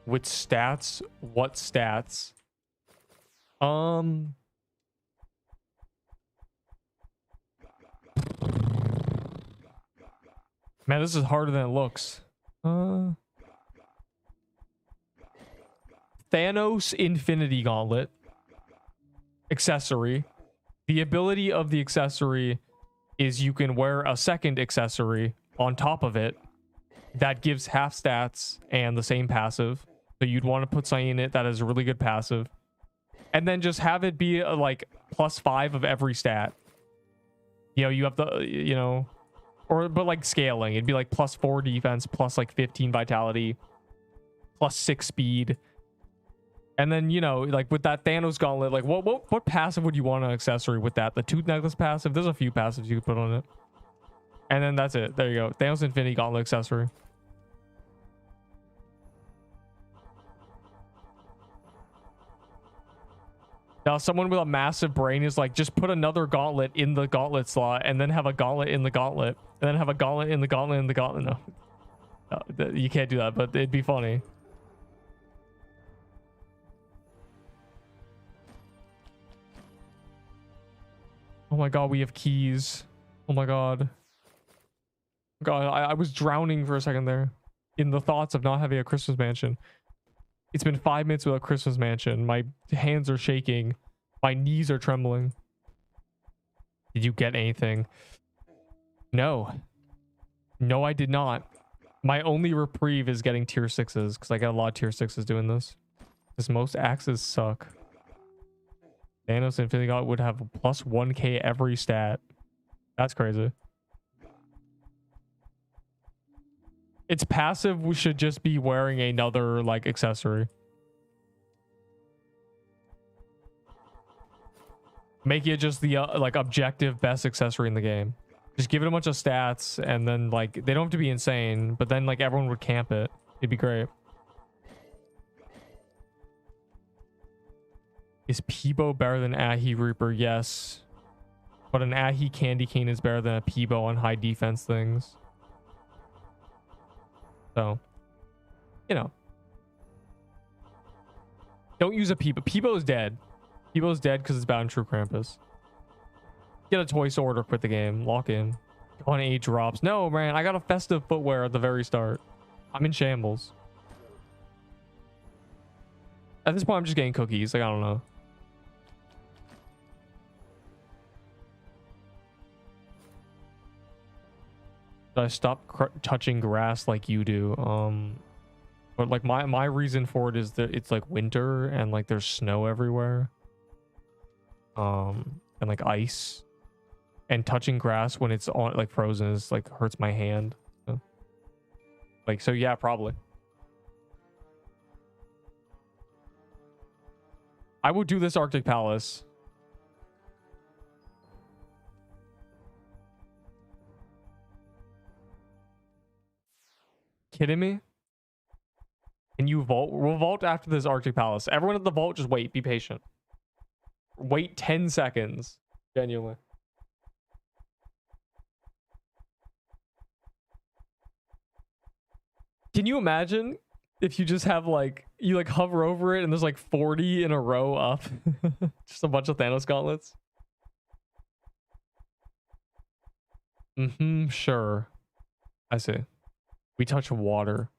With stats? What stats? Man, this is harder than it looks. Thanos Infinity Gauntlet. Accessory. The ability of the accessory is you can wear a second accessory on top of it that gives half stats and the same passive. So you'd want to put something in it that is a really good passive, and then just have it be like +5 of every stat. You know, you have the, you know, but like scaling, it'd be like +4 defense, plus like 15 vitality, +6 speed. And then, you know, like with that Thanos gauntlet, like what passive would you want an accessory with that? The tooth necklace passive? There's a few passives you could put on it. And then that's it. There you go. Thanos Infinity Gauntlet accessory. Now, someone with a massive brain is like, just put another gauntlet in the gauntlet slot, and then have a gauntlet in the gauntlet, and then have a gauntlet in the gauntlet in the gauntlet. No, you can't do that, but it'd be funny. Oh my god, we have keys. Oh my god. God, I was drowning for a second there in the thoughts of not having a Christmas mansion. It's been 5 minutes without Christmas mansion. My hands are shaking. My knees are trembling. Did you get anything? No. No, I did not. My only reprieve is getting tier 6s, because I got a lot of tier 6s doing this. Because most axes suck. Thanos Infinity God would have +1k every stat. That's crazy. Its passive, we should just be wearing another like accessory. Make it just the like objective best accessory in the game. Just give it a bunch of stats, and then like they don't have to be insane, but then like everyone would camp it. It'd be great. Is Peebo better than Ahi Reaper? Yes. But an Ahi Candy Cane is better than a Peebo on high defense things. So, you know. Don't use a Peebo. Peebo's dead. Peebo's dead because it's bound True Krampus. Get a toy sword or quit the game. Lock in. On 8 drops. No, man. I got a festive footwear at the very start. I'm in shambles. At this point, I'm just getting cookies. Like, I don't know. I stop touching grass like you do. But like my reason for it is that it's like winter and like there's snow everywhere. And like ice, and touching grass when it's on like frozen is like hurts my hand. So, like, so yeah, probably. I would do this Arctic Palace. Kidding me? Can you vault? We'll vault after this Arctic Palace. Everyone at the vault, just wait. Be patient. Wait 10 seconds. Genuinely. Can you imagine if you just have like, you like hover over it and there's like 40 in a row up? Just a bunch of Thanos gauntlets. Sure. I see. We touch water.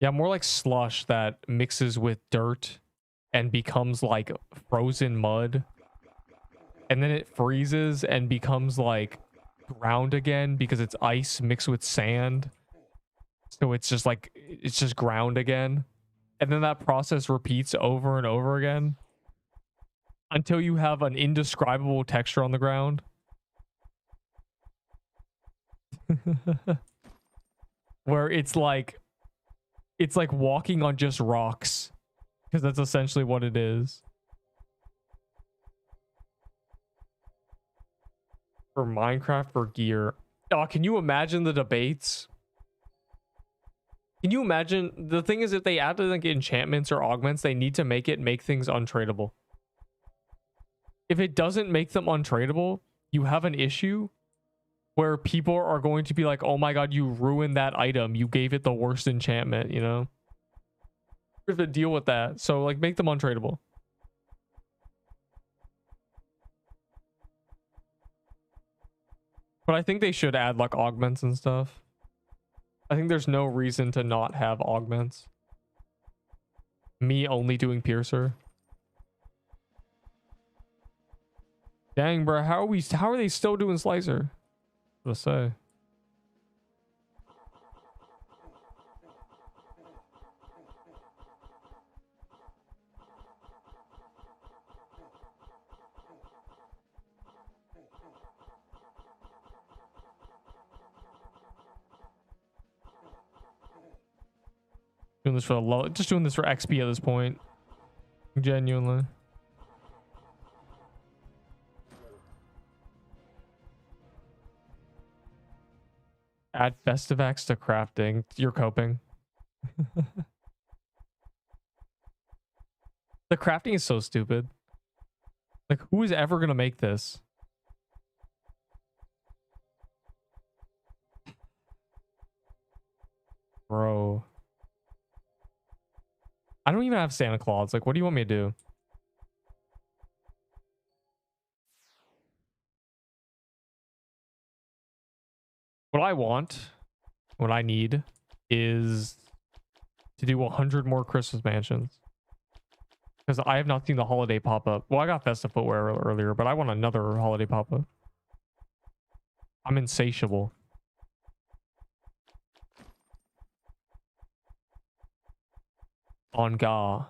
Yeah, more like slush that mixes with dirt and becomes like frozen mud. And then it freezes and becomes like ground again because it's ice mixed with sand. So it's just like, it's just ground again. And then that process repeats over and over again until you have an indescribable texture on the ground. Where it's like walking on just rocks, because that's essentially what it is. For Minecraft, for gear. Oh, can you imagine the debates? Can you imagine? The thing is, if they add like enchantments or augments, they need to make things untradeable. If it doesn't make them untradeable, you have an issue where people are going to be like, oh my god, you ruined that item. You gave it the worst enchantment, you know? You have to deal with that. So, like, make them untradeable. But I think they should add, like, augments and stuff. I think there's no reason to not have augments. Me only doing Piercer. Dang, bro, how are they still doing Slicer? What to say? Doing this for the low, just doing this for XP at this point. Genuinely. Add Festivax to crafting. You're coping. The crafting is so stupid. Like, who is ever gonna make this? Bro. I don't even have Santa Claus. Like, what do you want me to do? What I want, what I need, is to do 100 more Christmas mansions. Because I have not seen the holiday pop-up. Well, I got Festive Footwear earlier, but I want another holiday pop-up. I'm insatiable. On Ga. How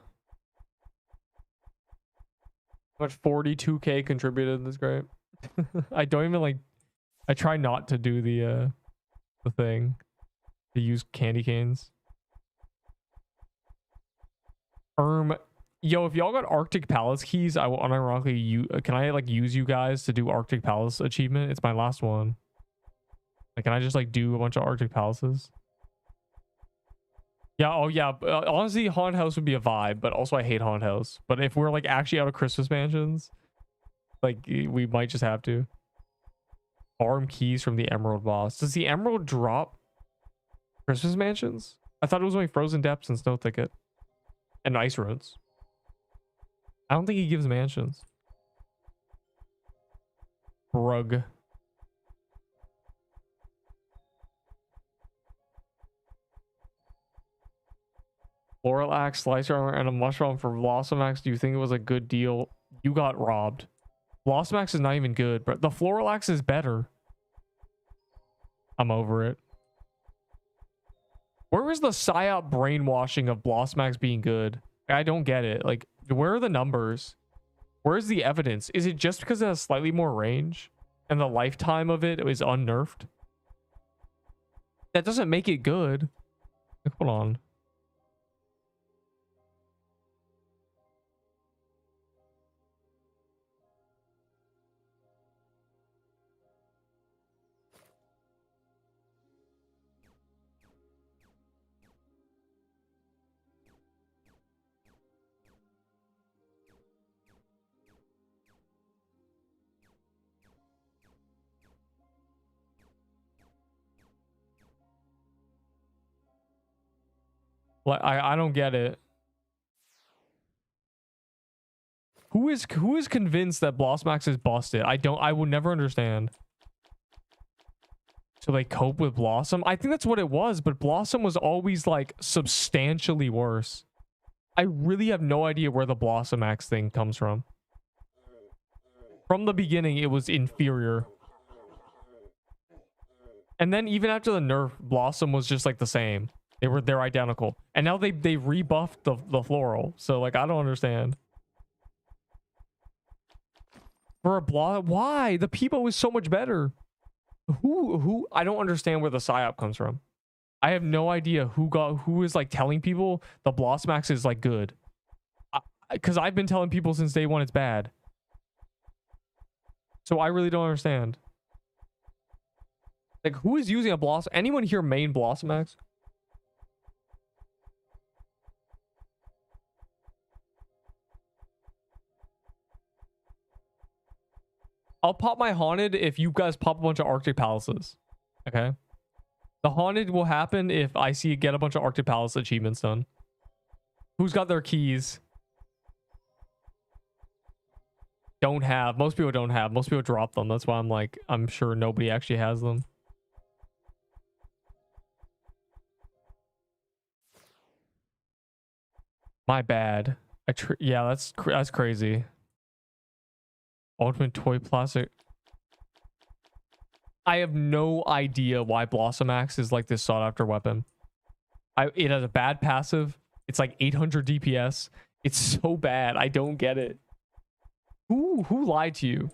much 42k contributed this great? I don't even like, I try not to do the thing to use candy canes. Yo, if y'all got Arctic Palace keys, I will unironically can I like use you guys to do Arctic Palace achievement? It's my last one. Like, can I just like do a bunch of Arctic Palaces? Yeah, oh yeah. Honestly, Haunted House would be a vibe, but also I hate Haunted House. But if we're like actually out of Christmas mansions, like we might just have to. Farm keys from the Emerald boss. Does the Emerald drop Christmas mansions? I thought it was only Frozen Depths and Snow Thicket. And Ice Ruins. I don't think he gives mansions. Brug. Floral Axe, Slicer Armor, and a Mushroom for Blossom Axe. Do you think it was a good deal? You got robbed. Blossom Axe is not even good, but the Floral Axe is better. I'm over it. Where was the psyop brainwashing of Blossom Axe being good? I don't get it. Like, where are the numbers? Where's the evidence? Is it just because it has slightly more range and the lifetime of it is unnerfed? That doesn't make it good. Like, hold on. Like, I don't get it. Who is convinced that Blossom Axe is busted? I will never understand. So they cope with Blossom? I think that's what it was, but Blossom was always like substantially worse. I really have no idea where the Blossom Axe thing comes from. From the beginning, it was inferior. And then even after the nerf, Blossom was just like the same. They're identical. And now they rebuffed the floral. So like I don't understand. For a block, why? The Peebo is so much better. Who I don't understand where the psyop comes from. I have no idea who is like telling people the Blossomax is like good. Because I've been telling people since day one it's bad. So I really don't understand. Like who is using a Blossom? Anyone here main Blossomax? I'll pop my Haunted if you guys pop a bunch of Arctic Palaces. Okay? The Haunted will happen if I see get a bunch of Arctic Palace achievements done. Who's got their keys? Don't have. Most people don't have. Most people drop them. That's why I'm like, I'm sure nobody actually has them. My bad. Yeah, that's crazy. Ultimate Toy Plastic. I have no idea why Blossomax is like this sought after weapon. It has a bad passive. It's like 800 DPS. It's so bad. I don't get it. Who lied to you?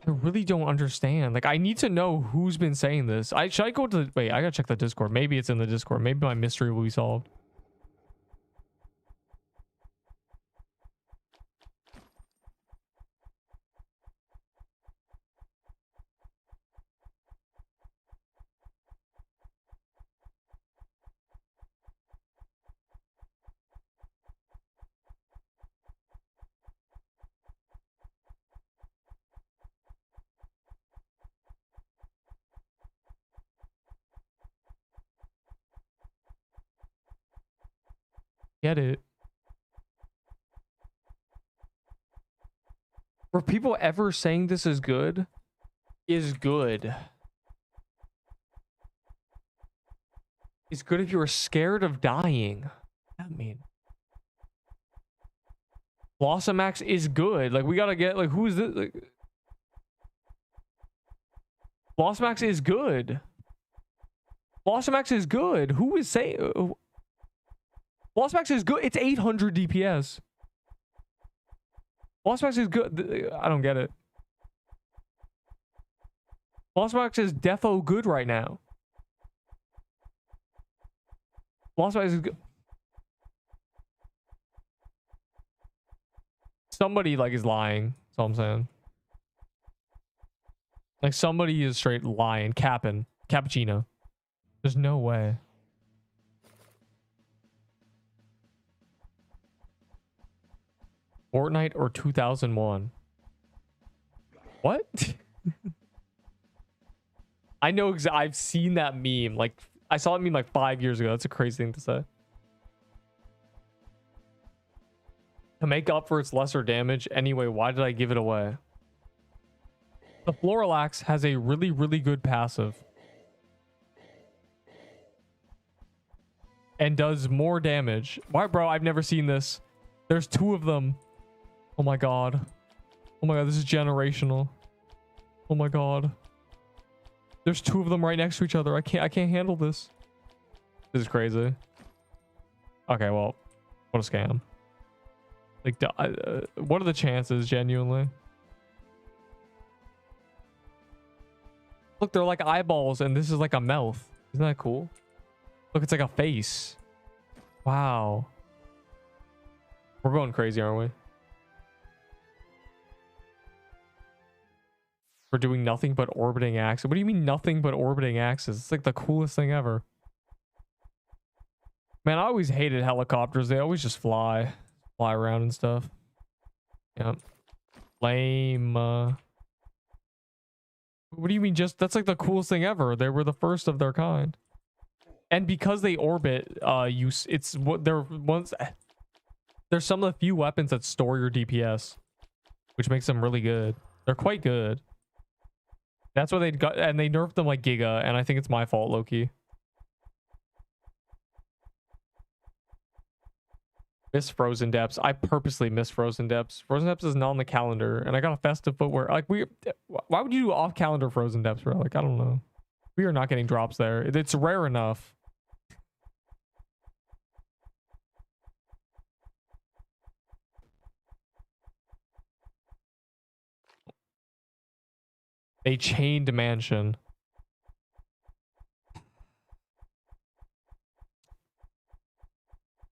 I really don't understand. Like I need to know who's been saying this. Should I go to the, wait, I gotta check the Discord. Maybe it's in the Discord. Maybe my mystery will be solved. Get it. Were people ever saying this is good? Is good. It's good if you were scared of dying. What does that mean? Blossomax is good. Like we gotta get like who's this? Like, Blossomax is good. Blossomax is good. Who is saying? Blossomax is good. It's 800 DPS. Blossomax is good. I don't get it. Blossomax is defo good right now. Blossomax is good. Somebody like is lying. That's all I'm saying. Like somebody is straight lying, capping, cappuccino. There's no way. Fortnite or 2001? What? I know I've seen that meme. Like I saw that meme like 5 years ago. That's a crazy thing to say. To make up for its lesser damage. Anyway, why did I give it away? The Floralax has a really, really good passive. And does more damage. Why, bro? I've never seen this. There's two of them. Oh my god. Oh my god, this is generational. Oh my god. There's two of them right next to each other. I can't handle this. This is crazy. Okay, well, what a scam. Like, what are the chances, genuinely? Look, they're like eyeballs, and this is like a mouth. Isn't that cool? Look, it's like a face. Wow. We're going crazy, aren't we? We're doing nothing but orbiting axes. What do you mean nothing but orbiting axes? It's like the coolest thing ever. Man, I always hated helicopters. They always just fly around and stuff. Yep. Lame. What do you mean just... That's like the coolest thing ever. They were the first of their kind. And because they orbit, it's what they're once... There's some of the few weapons that store your DPS, which makes them really good. They're quite good. That's why they got... And they nerfed them like Giga, and I think it's my fault, low-key. Miss Frozen Depths. I purposely miss Frozen Depths. Frozen Depths is not on the calendar, and I got a festive footwear. Like, why would you do off-calendar Frozen Depths, bro? Like, I don't know. We are not getting drops there. It's rare enough. A chained mansion.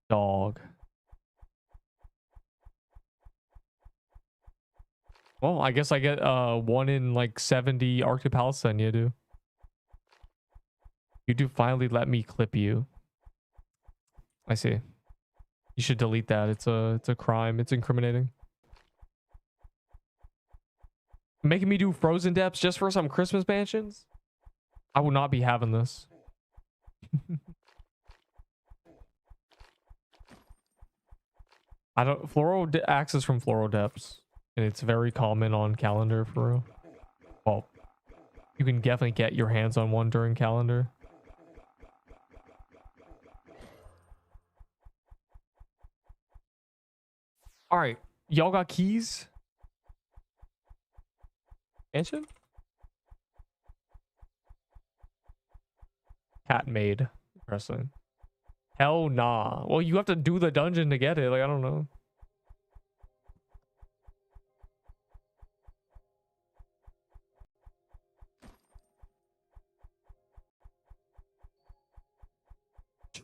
Dog. Well, I guess I get 1 in like 70 Arctic Palestine, you do. You do finally let me clip you. I see. You should delete that. It's a crime. It's incriminating. Making me do frozen depths just for some Christmas mansions? I will not be having this. I don't access from floral depths, and it's very common on calendar for real. Well, you can definitely get your hands on one during calendar. All right, y'all got keys? Mansion? Cat maid. Interesting. Hell nah. Well, you have to do the dungeon to get it. Like, I don't know.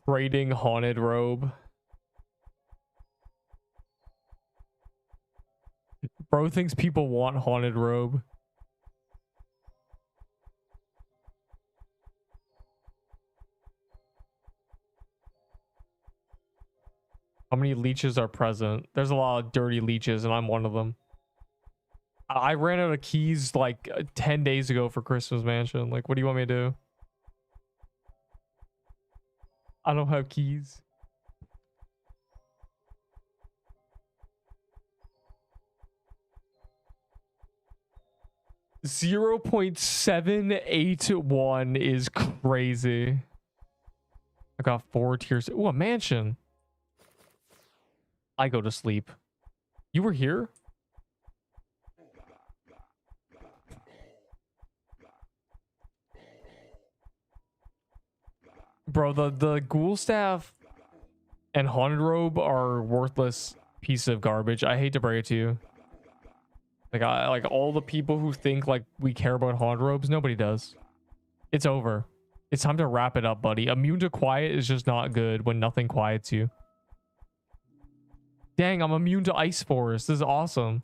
Trading haunted robe. Bro thinks people want haunted robe. How many leeches are present? There's a lot of dirty leeches, and I'm one of them. I ran out of keys like 10 days ago for Christmas Mansion. Like, what do you want me to do? I don't have keys. .781 is crazy. I got 4 tiers. Ooh, a mansion. I go to sleep. You were here? Bro, the ghoul staff and haunted robe are worthless piece of garbage. I hate to break it to you. Like all the people who think like we care about haunted robes, nobody does. It's over. It's time to wrap it up, buddy. Immune to quiet is just not good when nothing quiets you. Dang, I'm immune to ice forest. This is awesome.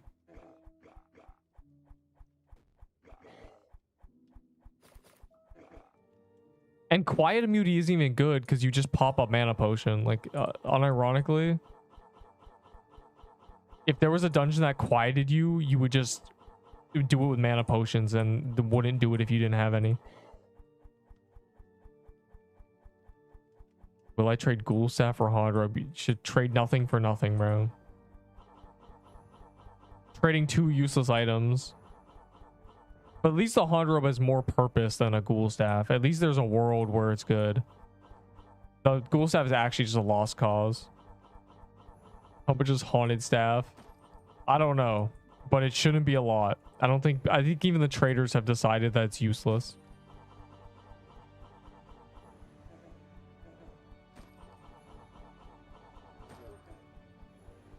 And quiet immunity isn't even good because you just pop up mana potion. Like, unironically, if there was a dungeon that quieted you, you would just do it with mana potions and wouldn't do it if you didn't have any. Will I trade ghoul staff for haunted robe? You should trade nothing for nothing, bro. Trading 2 useless items. But at least the haunted robe has more purpose than a ghoul staff. At least there's a world where it's good. The ghoul staff is actually just a lost cause. How much is haunted staff? I don't know, but it shouldn't be a lot. I think even the traders have decided that it's useless.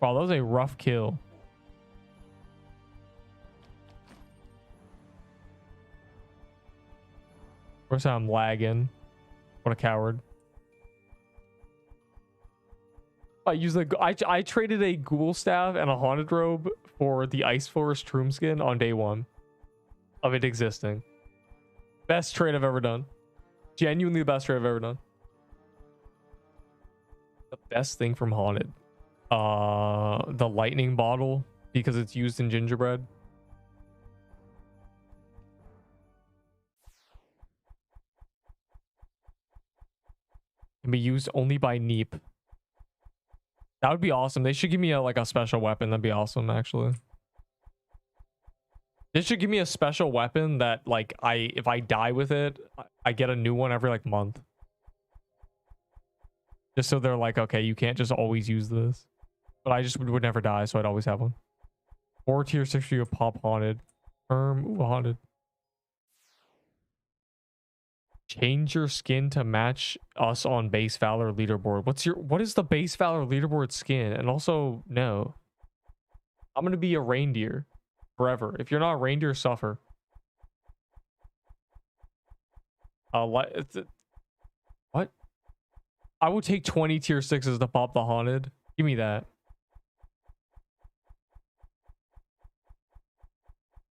Wow, that was a rough kill. First time I'm lagging. What a coward. I traded a ghoul staff and a haunted robe for the Ice Forest Troom skin on day 1 of it existing. Best trade I've ever done. Genuinely the best trade I've ever done. The best thing from haunted. The lightning bottle because it's used in gingerbread. Can be used only by Neep. That would be awesome. They should give me like a special weapon. That'd be awesome, actually. They should give me a special weapon that like if I die with it, I get a new one every like month. Just so they're like, okay, you can't just always use this. But I just would never die, so I'd always have one. 4 tier 6 for you, pop haunted. Ooh, haunted. Change your skin to match us on base valor leaderboard. What is the base valor leaderboard skin? And also, no. I'm gonna be a reindeer forever. If you're not a reindeer, suffer. What? I will take 20 tier 6s to pop the haunted. Give me that.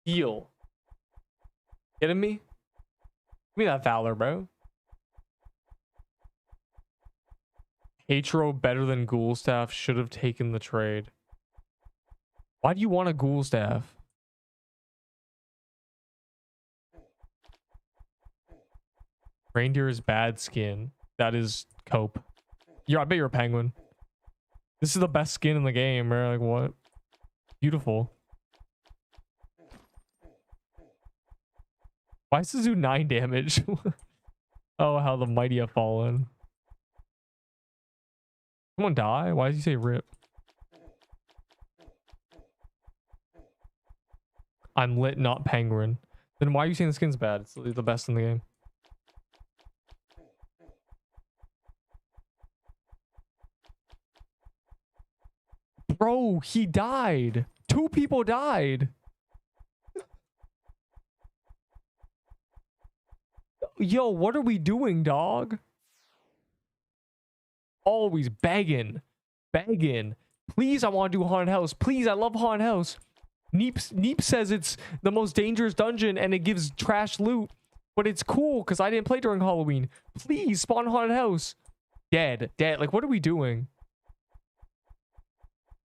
Heal. Kidding me? Give me that valor, bro. Hatro better than Ghoul Staff. Should have taken the trade. Why do you want a Ghoul Staff? Reindeer is bad skin. That is cope. I bet you're a penguin. This is the best skin in the game, bro. Like, what? Beautiful. Why does this do 9 damage? Oh, how the mighty have fallen. Someone die? Why does he say rip? I'm lit, not penguin. Then why are you saying the skin's bad? It's the best in the game. Bro, he died. 2 people died. Yo, what are we doing, dog? Always begging. Please, I want to do haunted house. Please, I love haunted house. Neep says it's the most dangerous dungeon and it gives trash loot, but it's cool because I didn't play during Halloween. Please spawn haunted house. Dead. Like, what are we doing?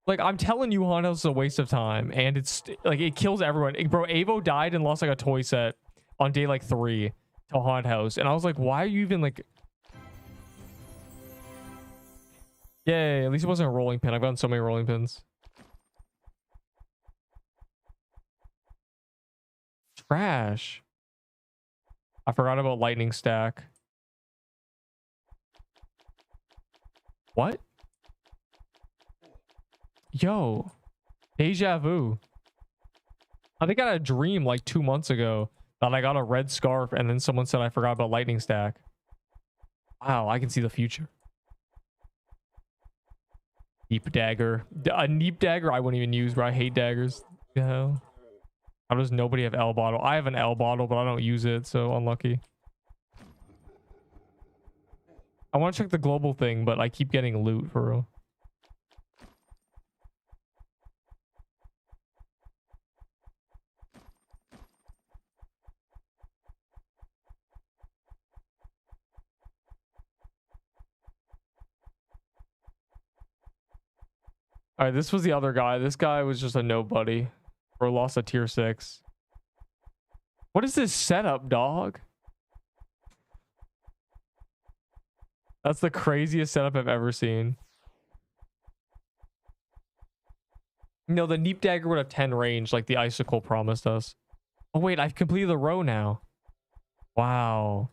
Like, I'm telling you, haunted house is a waste of time, and it's like it kills everyone. Bro, Avo died and lost like a toy set on day like 3 to haunted house, and I was like, why are you even like? Yay! At least it wasn't a rolling pin. I've gotten so many rolling pins. Trash. I forgot about lightning stack. What? Yo, deja vu. I think I had a dream like 2 months ago that I got a red scarf and then someone said I forgot about lightning stack. Wow, I can see the future. Neep dagger. A neep dagger I wouldn't even use, bro. I hate daggers. The hell? How does nobody have L bottle? I have an L bottle, but I don't use it, so unlucky. I want to check the global thing, but I keep getting loot for real. All right, this was the other guy. This guy was just a nobody. Or lost a tier 6. What is this setup, dog? That's the craziest setup I've ever seen. No, the Neep Dagger would have 10 range like the Icicle promised us. Oh, wait, I've completed the row now. Wow.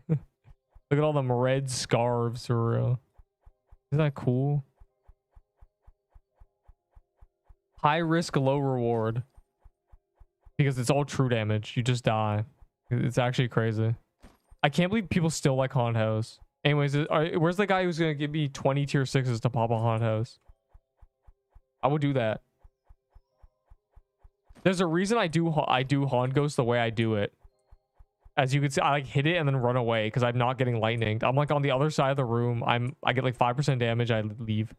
Look at all them red scarves for real. Isn't that cool? High risk, low reward. Because it's all true damage. You just die. It's actually crazy. I can't believe people still like haunted house. Anyways, where's the guy who's going to give me 20 tier 6s to pop a haunted house? I would do that. There's a reason I do haunt ghost the way I do it. As you can see, I like hit it and then run away because I'm not getting lightninged. I'm like on the other side of the room. I get like 5% damage. I leave.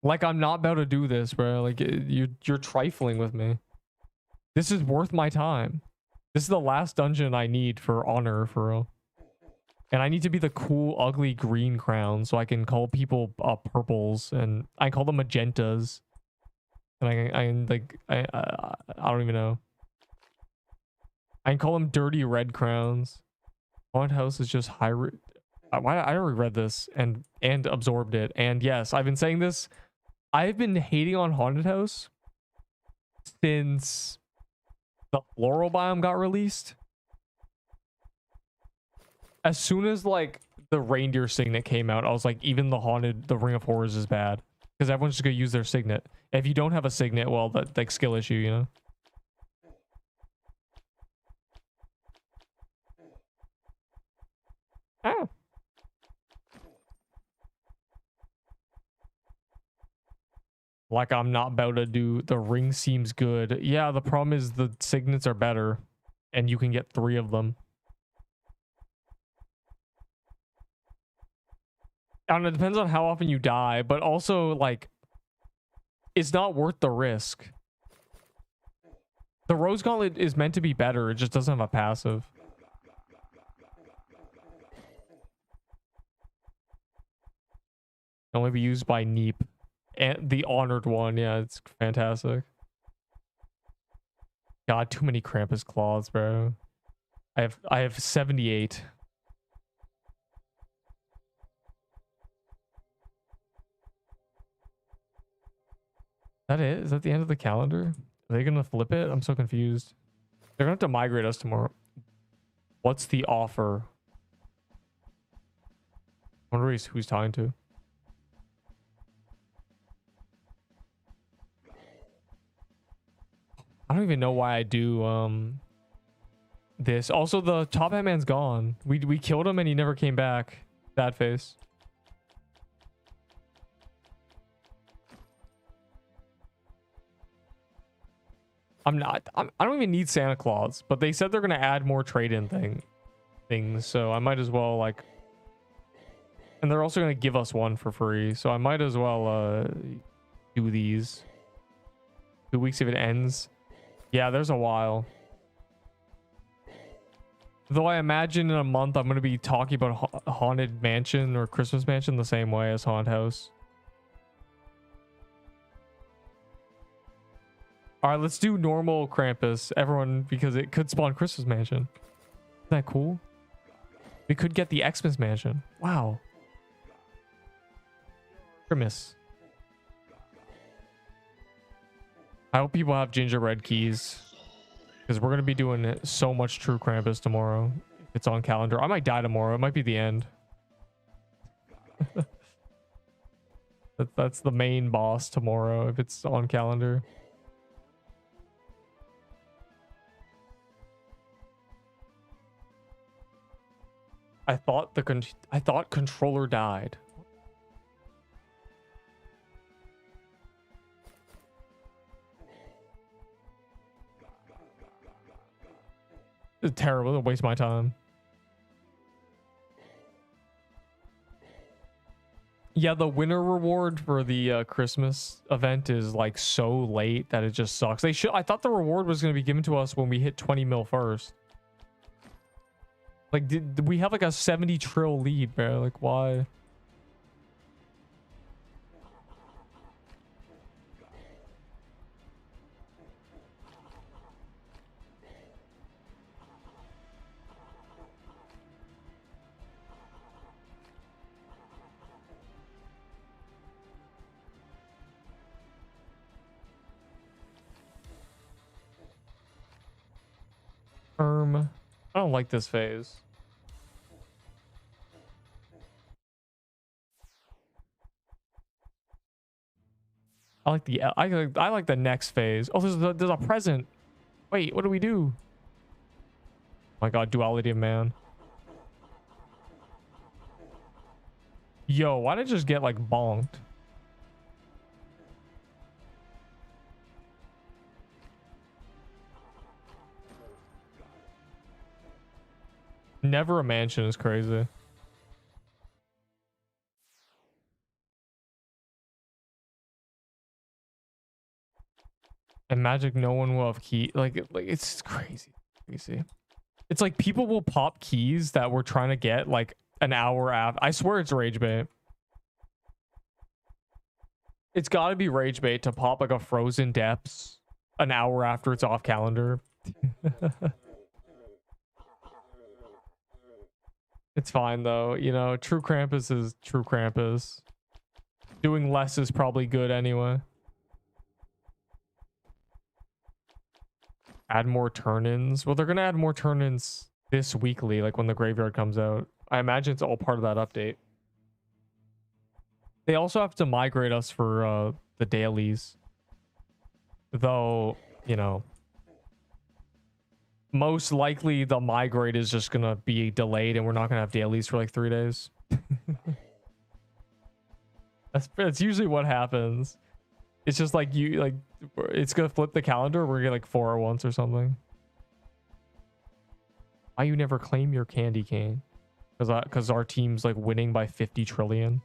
Like, I'm not about to do this, bro. Like, you're trifling with me. This is worth my time. This is the last dungeon I need for honor, for real. And I need to be the cool, ugly green crown so I can call people purples, and I call them magentas. And I don't even know. I can call them dirty red crowns. Haunted house is just high. Why I already read this and absorbed it. And yes, I've been saying this. I've been hating on haunted house since the floral biome got released. As soon as like the reindeer signet came out, I was like, even the Ring of Horrors is bad because everyone's just gonna use their signet. If you don't have a signet, well, that's like skill issue, you know. Oh. Like I'm not about to do the ring seems good. Yeah, the problem is the signets are better and you can get 3 of them. I don't know, it depends on how often you die, but also like it's not worth the risk. The Rose Gauntlet is meant to be better, it just doesn't have a passive. Can only be used by Neep. And the honored one, yeah, it's fantastic. God, too many Krampus claws, bro. I have 78. That it? Is that the end of the calendar? Are they gonna flip it? I'm so confused. They're gonna have to migrate us tomorrow. What's the offer? I wonder who's talking to. I don't even know why I do this. Also, the top hat man's gone. We killed him and he never came back. Sad face. I don't even need Santa Claus, but they said they're gonna add more trade-in things, so I might as well like. And they're also gonna give us one for free, so I might as well do these. 2 weeks if it ends. Yeah, there's a while. Though I imagine in a month I'm gonna be talking about Haunted Mansion or Christmas Mansion the same way as Haunted House. All right, let's do normal Krampus, everyone, because it could spawn Christmas Mansion. Isn't that cool? We could get the Xmas Mansion. Wow. Christmas. I hope people have gingerbread keys, because we're gonna be doing so much True Krampus tomorrow. It's on calendar. I might die tomorrow. It might be the end. That's the main boss tomorrow if it's on calendar. I thought controller died. It's terrible. It'll waste my time. Yeah, the winner reward for the Christmas event is like so late that it just sucks. I thought the reward was going to be given to us when we hit 20 mil first. Like, did we have like a 70 trill lead, bro? Like, why? I don't like this phase. I like the next phase. Oh, there's a present. Wait, what do we do? Oh my god, duality of man. Yo, why did I just get like bonked? Never a mansion is crazy. And Magic, no one will have key. Like it's crazy. It's like people will pop keys that we're trying to get like an hour after. I swear it's rage bait. It's got to be rage bait to pop like a Frozen Depths an hour after it's off calendar. It's fine though, you know. True Krampus is True Krampus. Doing less is probably good anyway. Add more turn-ins. Well, they're gonna add more turn-ins this weekly, like when the graveyard comes out. I imagine it's all part of that update. They also have to migrate us for the dailies. Though, you know, most likely the migrate is just gonna be delayed and we're not gonna have dailies for like 3 days. That's usually what happens. It's just like it's gonna flip the calendar. We're gonna get like 4 at once or something. Why you never claim your candy cane? Because our team's like winning by 50 trillion.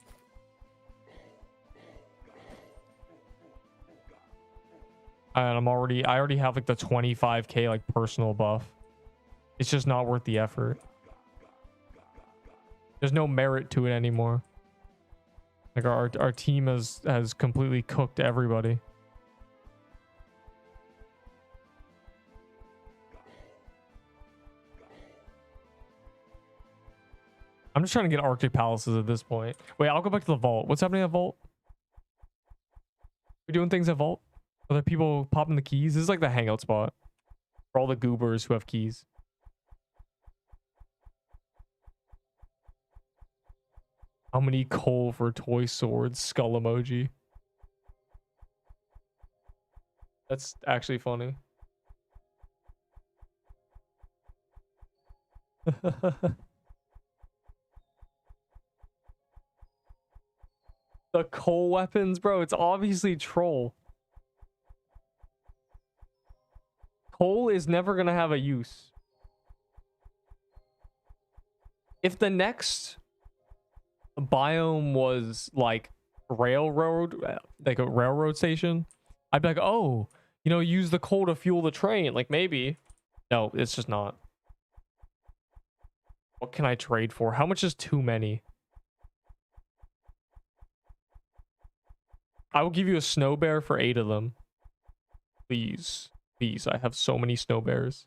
And I already have like the 25k like personal buff. It's just not worth the effort. There's no merit to it anymore. Like our team has completely cooked everybody. I'm just trying to get Arctic Palaces at this point. Wait, I'll go back to the vault. What's happening at vault? We doing things at vault? Are there people popping the keys? This is like the hangout spot for all the goobers who have keys. How many coal for toy swords? Skull emoji. That's actually funny. The coal weapons, bro. It's obviously troll. Coal is never going to have a use. If the next biome was like railroad, like a railroad station, I'd be like, oh, you know, use the coal to fuel the train. Like maybe. No, it's just not. What can I trade for? How much is too many? I will give you a snow bear for 8 of them. Please. Please. I have so many snow bears.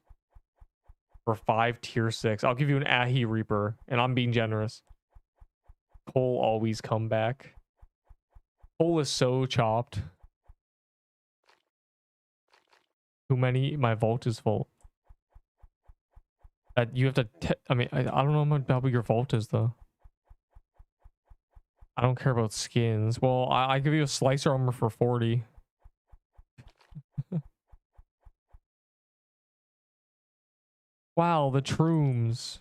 For 5 tier 6. I'll give you an Ahi Reaper. And I'm being generous. Coal always come back. Coal is so chopped. Too many. My vault is full. You have to... I mean, I don't know how big your vault is, though. I don't care about skins. Well, I give you a slicer armor for 40. Wow, the shrooms.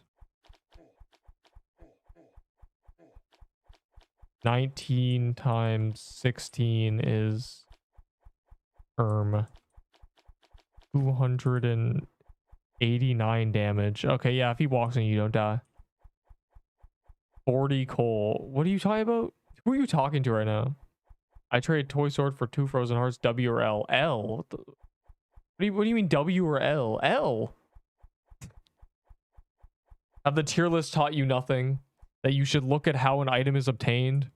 19 times 16 is 289 damage. Okay, yeah, if he walks in, you don't die. 40 coal. What are you talking about? Who are you talking to right now? I trade toy sword for 2 frozen hearts. W or L? L. What do you mean W or L? L. Have the tier list taught you nothing? That you should look at how an item is obtained?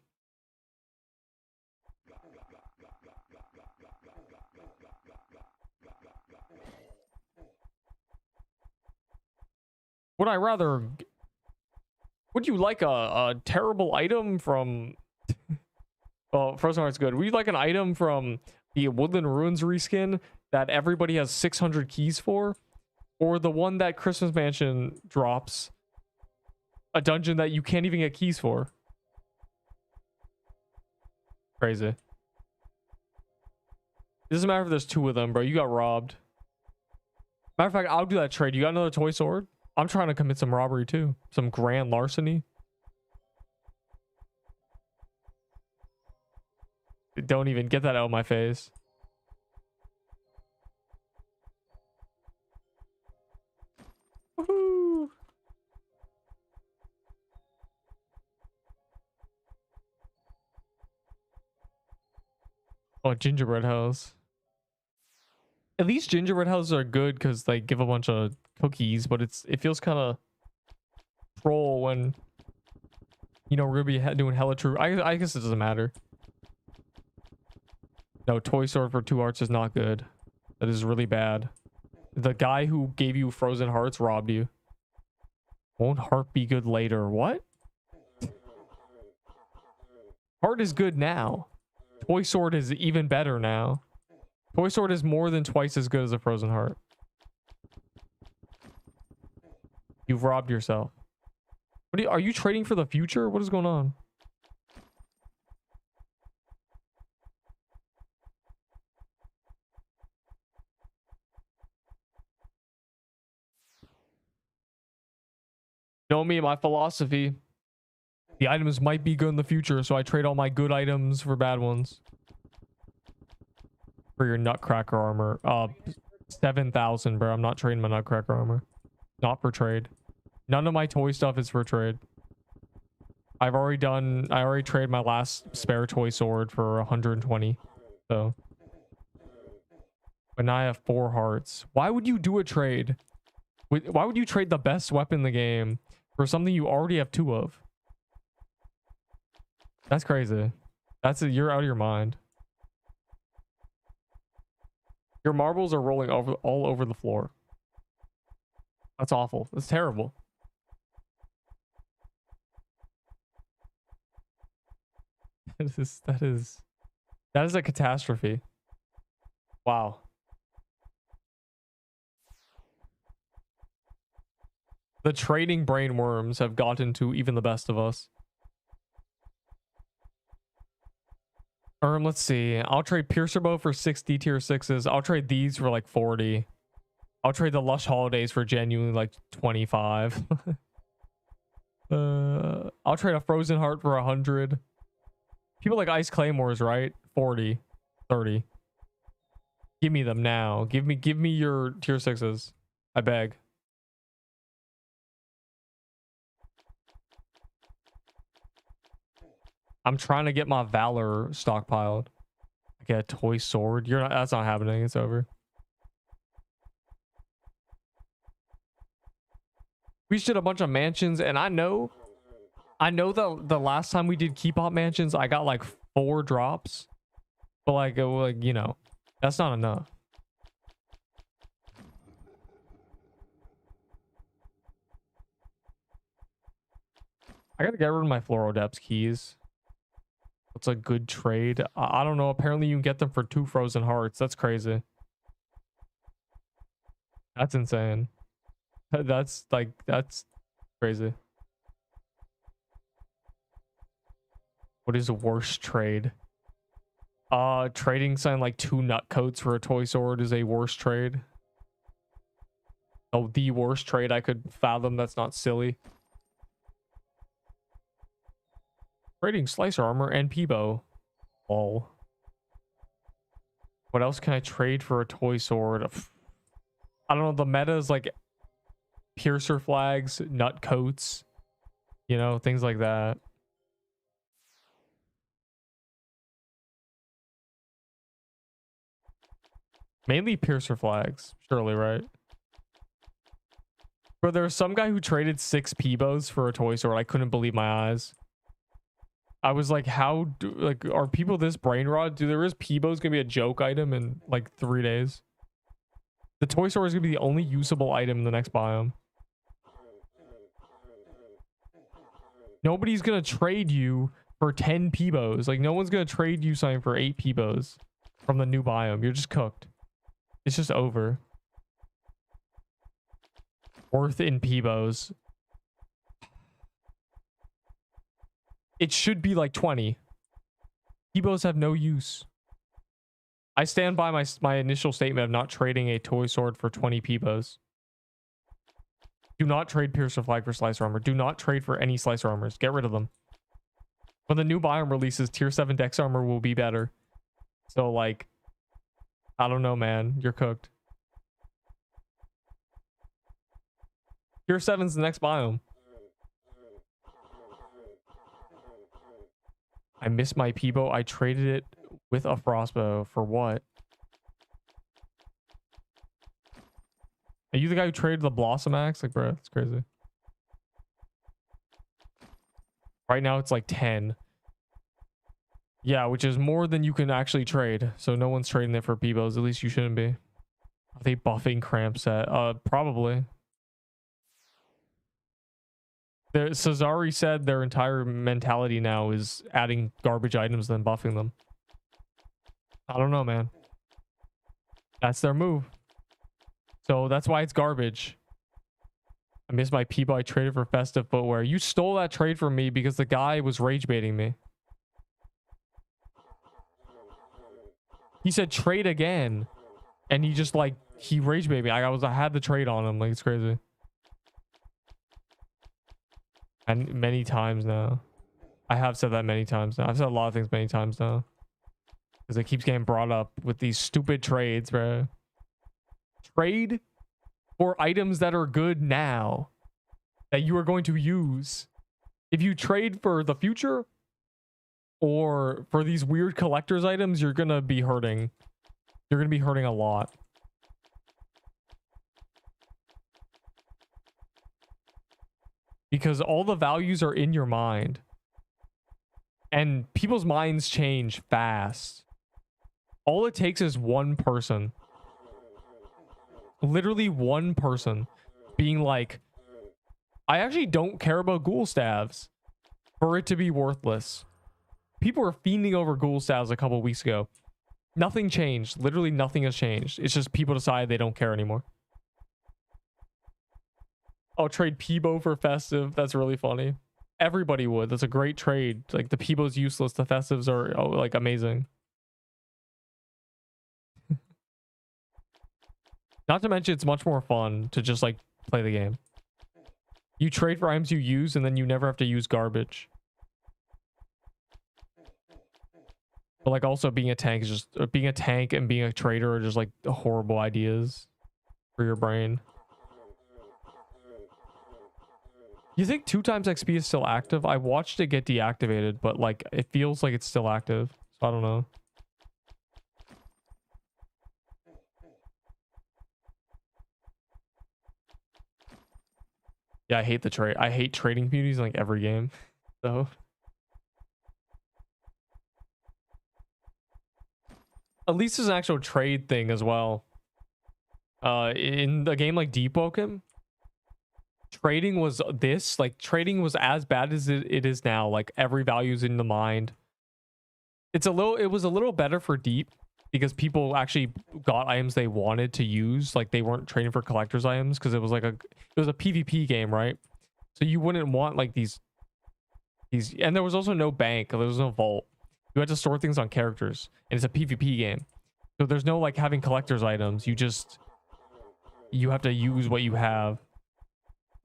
Would I rather... Would you like a terrible item from... Well, Frozen Heart's good. Would you like an item from the Woodland Ruins reskin that everybody has 600 keys for? Or the one that Christmas Mansion drops? A dungeon that you can't even get keys for? Crazy. It doesn't matter if there's 2 of them, bro. You got robbed. Matter of fact, I'll do that trade. You got another toy sword? I'm trying to commit some robbery too. Some grand larceny. Don't even get that out of my face. Woohoo! Oh, gingerbread house. At least gingerbread houses are good because they give a bunch of cookies, but it feels kind of troll when, you know, we're gonna be doing hella true. I guess it doesn't matter. No, toy sword for 2 hearts is not good. That is really bad. The guy who gave you frozen hearts robbed you. Won't heart be good later? What? Heart is good now. Toy sword is even better now. Toy sword is more than twice as good as a frozen heart. You've robbed yourself. Are you trading for the future? What is going on? Know me, my philosophy. The items might be good in the future, so I trade all my good items for bad ones. For your Nutcracker armor. 7,000, bro. I'm not trading my Nutcracker armor. Not for trade. None of my toy stuff is for trade. I already traded my last spare toy sword for 120. So. But now I have 4 hearts. Why would you do a trade? Why would you trade the best weapon in the game for something you already have 2 of? That's crazy. You're out of your mind. Your marbles are rolling all over the floor. That's awful. That's terrible. That is a catastrophe. Wow. The trading brain worms have gotten to even the best of us. Let's see. I'll trade Piercer Bow for 60 tier 6s. I'll trade these for like 40. I'll trade the Lush Holidays for genuinely like 25. I'll trade a Frozen Heart for 100. People like Ice Claymores, right? 40, 30. Give me them now. Give me your tier 6s. I beg. I'm trying to get my Valor stockpiled. I get a toy sword. That's not happening. It's over. We just did a bunch of mansions, and I know the last time we did Keypop mansions, I got like 4 drops. But like you know, that's not enough. I gotta get rid of my Floral Depths keys. What's a good trade? I don't know. Apparently you can get them for 2 Frozen Hearts. That's crazy. That's insane. That's crazy. What is the worst trade? Trading something like 2 nut coats for a toy sword is a worst trade. Oh, the worst trade I could fathom. That's not silly. Trading Slicer Armor and Peebo. Lol. What else can I trade for a toy sword? I don't know. The meta is like Piercer Flags, Nut Coats. You know, things like that. Mainly Piercer Flags, surely, right? But there was some guy who traded 6 Peebos for a toy sword. I couldn't believe my eyes. I was like, are people this brain rot? There is Peebo's gonna be a joke item in like 3 days. The toy sword is gonna be the only usable item in the next biome. Nobody's gonna trade you for 10 Peebos. Like, no one's gonna trade you something for 8 Peebos from the new biome. You're just cooked. It's just over. Worth in Peebos. It should be like 20. Peebos have no use. I stand by my initial statement of not trading a toy sword for 20 Peebos. Do not trade Piercer Flag for Slicer Armor. Do not trade for any Slicer Armors. Get rid of them. When the new biome releases, tier 7 Dex Armor will be better. So, like, I don't know, man. You're cooked. Tier 7's the next biome. I missed my Peebo. I traded it with a Frostbow. For what? Are you the guy who traded the Blossom Axe? Like, bro, it's crazy. Right now, it's like 10. Yeah, which is more than you can actually trade. So no one's trading it for Peebos. At least you shouldn't be. Are they buffing Cramp Set? Probably. Cesari said their entire mentality now is adding garbage items then buffing them. I don't know, man. That's their move. So that's why it's garbage. I missed my Peebo. I traded for festive footwear. You stole that trade from me because the guy was rage baiting me. He said trade again. And he just like, he rage baited me. I had the trade on him. Like, it's crazy. And many times now. I have said that many times now. I've said a lot of things many times now. Because it keeps getting brought up with these stupid trades, bro. Trade for items that are good now. That you are going to use. If you trade for the future or for these weird collector's items, you're going to be hurting. You're going to be hurting a lot. Because all the values are in your mind. And people's minds change fast. All it takes is one person. Literally one person being like, I actually don't care about ghoul staves for it to be worthless. People were fiending over ghoul staves a couple weeks ago. Nothing changed. Literally nothing has changed. It's just people decide they don't care anymore. I'll trade Peebo for festive. That's really funny. Everybody would. That's a great trade. Like the Peebo's useless. The festives are like amazing. Not to mention it's much more fun to just like play the game. You trade for items you use and then you never have to use garbage. But like also being a tank is just being a tank and being a trader are just like horrible ideas for your brain. You think 2x XP is still active? I watched it get deactivated, but like it feels like it's still active. So I don't know. Yeah, I hate the trade. I hate trading communities in like every game. So at least there's an actual trade thing as well. In a game like Deepwoken, trading was trading was as bad as it is now. Like every value's in the mind. It was a little better for Deep because people actually got items they wanted to use. Like they weren't trading for collector's items because it was a PvP game, right? So you wouldn't want like these, and there was also no bank. There was no vault. You had to store things on characters, and it's a PvP game. So there's no like having collector's items. You have to use what you have.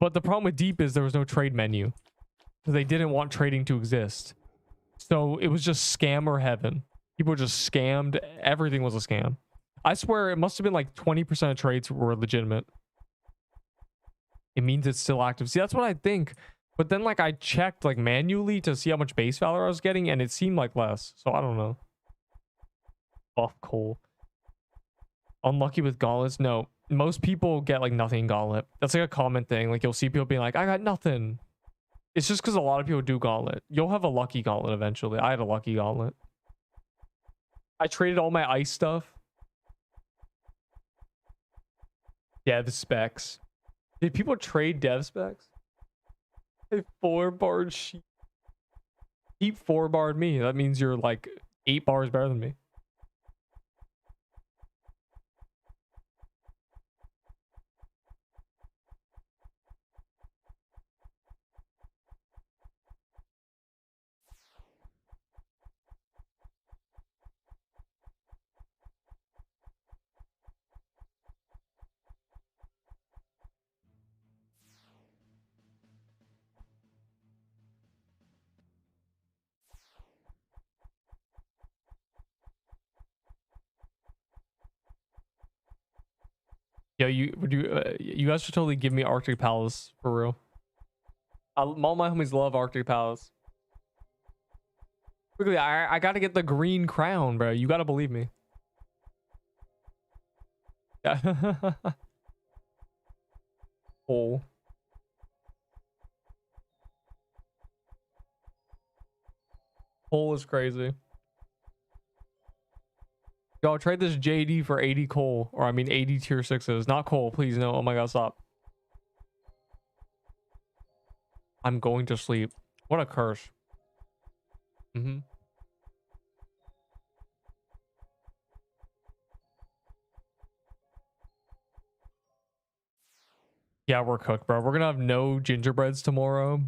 But the problem with Deep is there was no trade menu. So they didn't want trading to exist. So it was just scammer heaven. People were just scammed. Everything was a scam. I swear it must have been like 20% of trades were legitimate. It means it's still active. See, that's what I think. But then like I checked like manually to see how much base valor I was getting and it seemed like less. So I don't know. Buff Cole. Unlucky with gauntlets? No. Most people get like nothing gauntlet. That's like a common thing. Like you'll see people being like, I got nothing. It's just because a lot of people do gauntlet. You'll have a lucky gauntlet eventually. I had a lucky gauntlet. I traded all my ice stuff. Dev specs. Did people trade dev specs? A 4-barred sheep. Keep 4-barred me. That means you're like 8 bars better than me. Yo, you guys should totally give me Arctic Palace for real. All my homies love Arctic Palace. Quickly, I gotta get the green crown, bro. You gotta believe me. Yeah. Hole. Hole is crazy. Yo, I'll trade this JD for 80 coal. Or I mean 80 tier 6s. Not coal, please. No. Oh my god, stop. I'm going to sleep. What a curse. Yeah, we're cooked, bro. We're gonna have no gingerbreads tomorrow.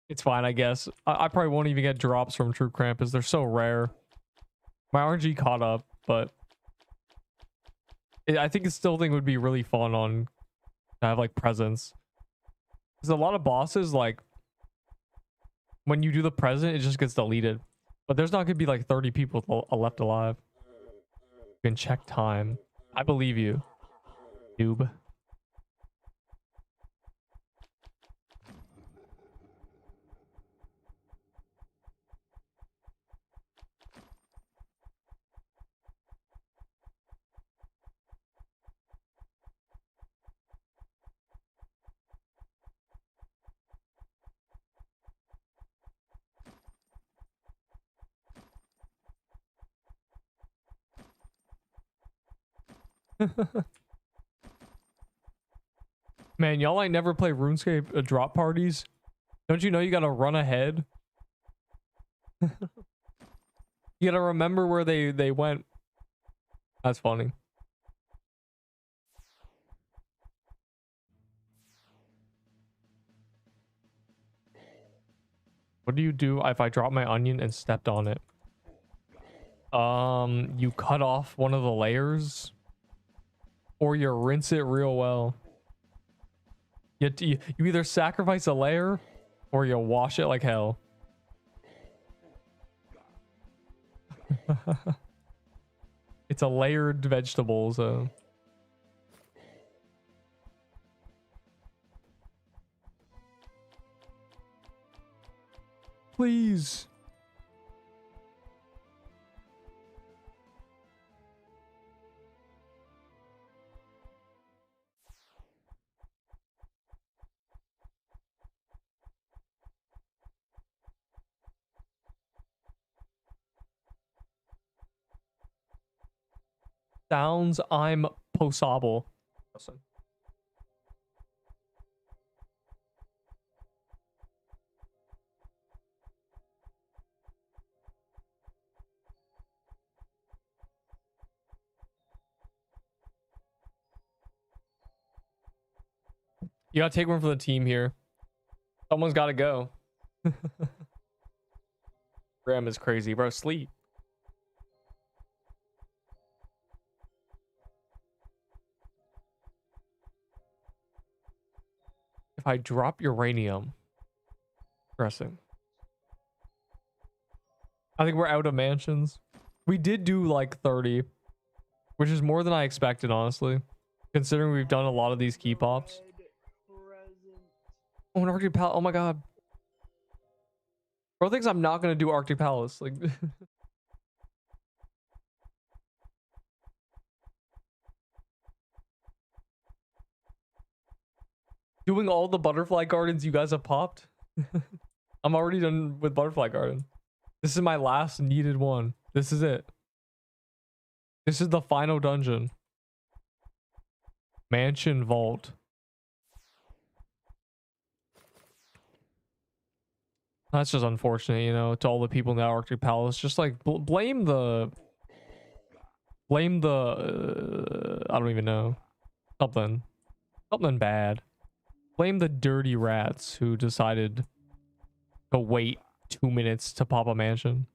It's fine, I guess. I probably won't even get drops from True Krampus. They're so rare. My RNG caught up, but I think it would be really fun to have like presents. There's a lot of bosses, like, when you do the present, it just gets deleted. But there's not gonna be like 30 people left alive. You can check time. I believe you, noob. Man, y'all ain't never play RuneScape drop parties? Don't you know you gotta run ahead? You gotta remember where they went. That's funny. What do you do if I drop my onion and stepped on it? You cut off one of the layers, or you rinse it real well. You either sacrifice a layer, or you wash it like hell. It's a layered vegetable, so. Please. Sounds I'm posable. Listen. You gotta take one for the team here. Someone's gotta go. Graham is crazy, bro. Sleep. If I drop uranium, interesting. I think we're out of mansions. We did do like 30, which is more than I expected, honestly, considering we've done a lot of these Keypops. Oh, an Arctic Palace. Oh my god. Bro thinks I'm not gonna do Arctic Palace. Like doing all the butterfly gardens you guys have popped. I'm already done with butterfly garden. This is my last needed one. This is it. This is the final dungeon. Mansion Vault. That's just unfortunate, you know, to all the people in the Arctic Palace. Just like blame the I don't even know, something bad. Blame the dirty rats who decided to wait 2 minutes to pop a mansion.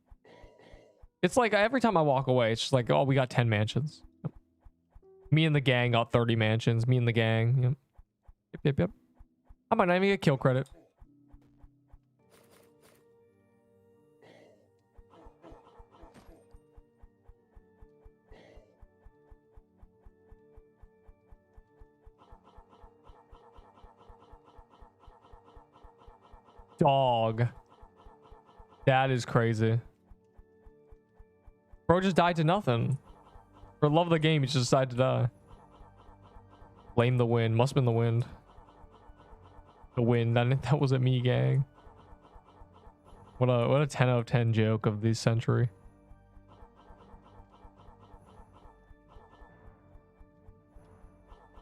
It's like every time I walk away, it's just like, oh, we got 10 mansions. Me and the gang got 30 mansions. Me and the gang. Yep. I might not even get kill credit. Dog. That is crazy. Bro just died to nothing. For love of the game, he just decided to die. Blame the wind. Must have been the wind. The wind. That wasn't me, gang. What a 10 out of 10 joke of the century.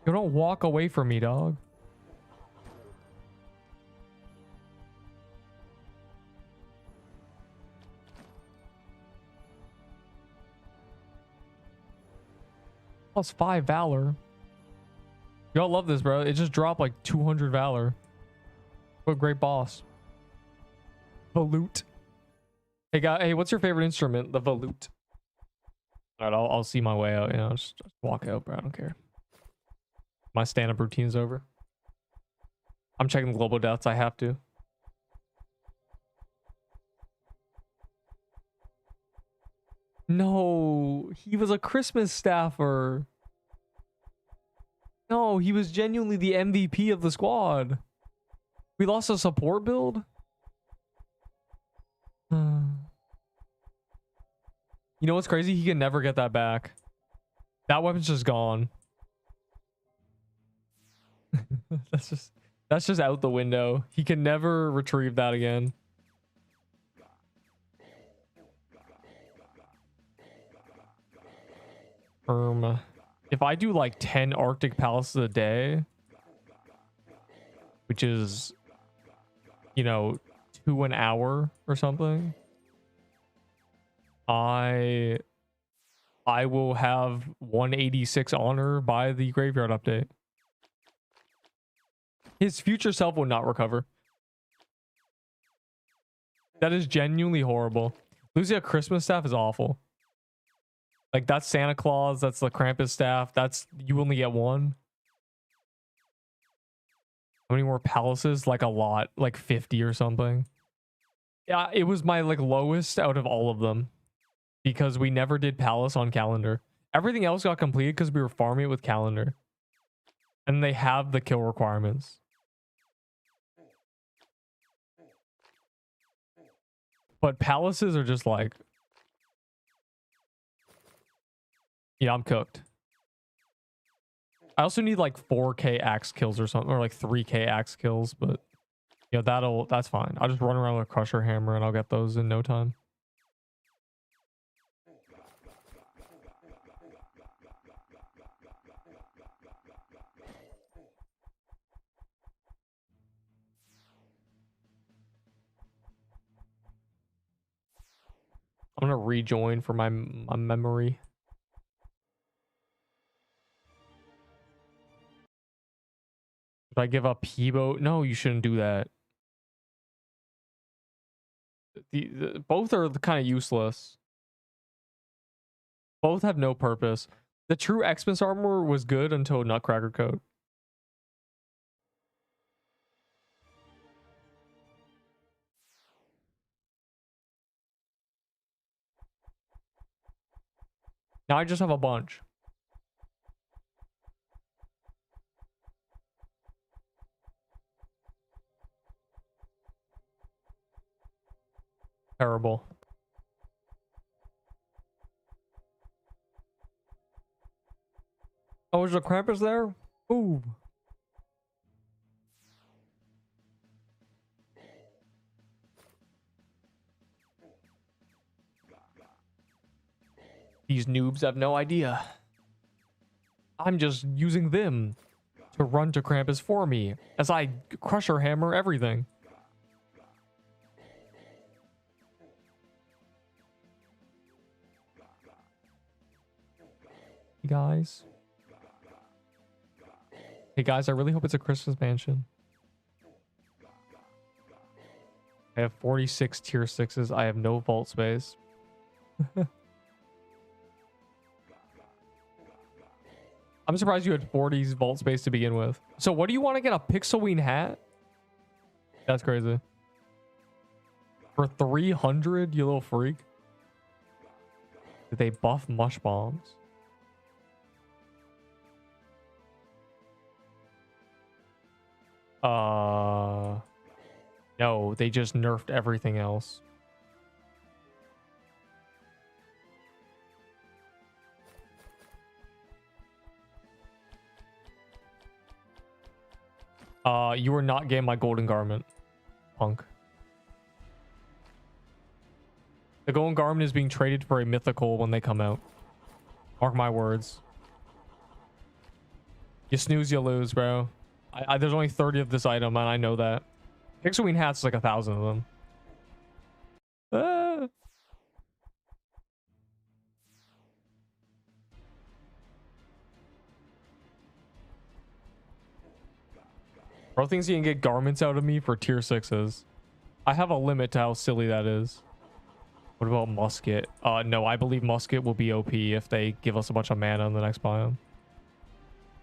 You don't walk away from me, dog. +5 valor. Y'all love this, bro. It just dropped like 200 valor. What a great boss. Volute. Hey, guy. Hey, what's your favorite instrument? The volute. All right, I'll see my way out. You know, just walk out, bro. I don't care. My stand-up routine's over. I'm checking global deaths. I have to. No, he was a Christmas staffer. No, he was genuinely the MVP of the squad. We lost a support build? You know what's crazy? He can never get that back. That weapon's just gone. that's just out the window. He can never retrieve that again. If I do like 10 Arctic palaces a day, which is, you know, 2 an hour or something, I will have 186 honor by the graveyard update. His future self will not recover. That is genuinely horrible. Losing a Christmas staff is awful. Like, that's Santa Claus, that's the Krampus staff, that's, you only get one. How many more palaces? Like a lot, like 50 or something. Yeah, it was my like lowest out of all of them because we never did palace on calendar. Everything else got completed because we were farming it with calendar. And they have the kill requirements. But palaces are just like, yeah, I'm cooked. I also need like 4k axe kills or something, or like 3k axe kills, but yeah, that's fine. I'll just run around with a crusher hammer and I'll get those in no time. I'm gonna rejoin for my memory. Should I give up Hebo? No, you shouldn't do that. Both are kind of useless. Both have no purpose. The true Xmas armor was good until Nutcracker Code. Now I just have a bunch. Terrible. Oh, is the Krampus there? Ooh. These noobs have no idea. I'm just using them to run to Krampus for me as I crusher hammer everything. Guys. Hey guys, I really hope it's a Christmas mansion. I have 46 tier 6s. I have no vault space. I'm surprised you had 40s vault space to begin with. So what do you want to get, a Pixelween hat? That's crazy. For 300, you little freak. Did they buff mush bombs? No, they just nerfed everything else. You are not getting my golden garment, punk. The golden garment is being traded for a mythical when they come out. Mark my words. You snooze, you lose, bro. There's only 30 of this item, and I know that. Pixelween hats is like 1,000 of them. Ah. Bro thinks he can get garments out of me for tier 6s. I have a limit to how silly that is. What about musket? No, I believe musket will be OP if they give us a bunch of mana in the next biome.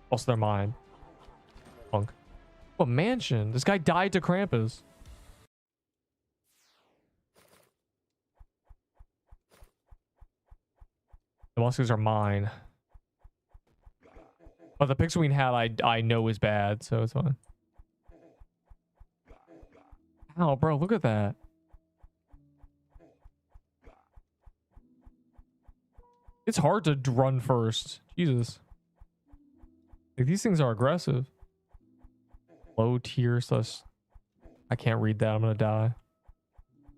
Also, they're mine. Punk. What mansion? This guy died to Krampus. The muskets are mine. But the Pixelween hat I know is bad, so it's fine. Ow, bro, look at that. It's hard to run first. Jesus. Like, these things are aggressive. Low tier / I can't read that. I'm gonna die.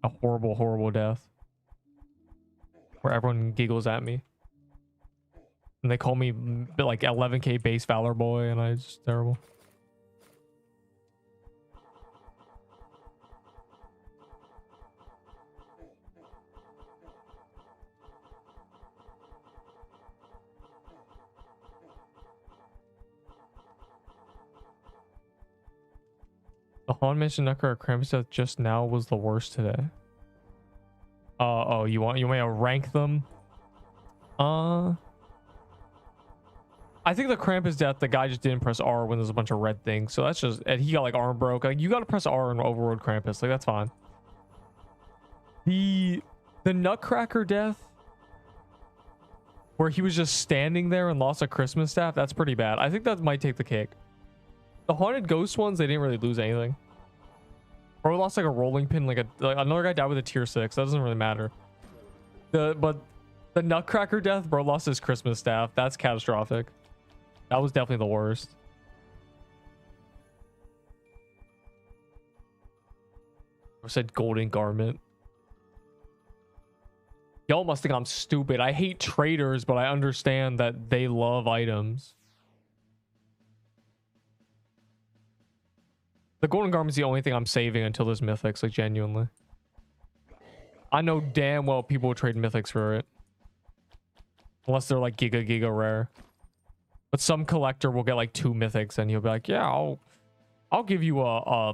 A horrible, horrible death. Where everyone giggles at me. And they call me like 11k base Valor boy, and it's just terrible. The Han mentioned Nutcracker Krampus death just now was the worst today. Oh, you want me to rank them? I think the Krampus death, the guy just didn't press R when there's a bunch of red things. So that's just, and he got like arm broke. Like, you got to press R in Overworld Krampus. Like, that's fine. The Nutcracker death, where he was just standing there and lost a Christmas staff, that's pretty bad. I think that might take the cake. The haunted ghost ones, they didn't really lose anything. Bro lost like a rolling pin, like another guy died with a tier 6. That doesn't really matter. But the Nutcracker death, bro lost his Christmas staff. That's catastrophic. That was definitely the worst. I said golden garment. Y'all must think I'm stupid. I hate traders, but I understand that they love items. The golden garment's the only thing I'm saving until there's mythics, like, genuinely. I know damn well people will trade mythics for it. Unless they're like giga rare. But some collector will get like 2 mythics and he'll be like, yeah, I'll give you a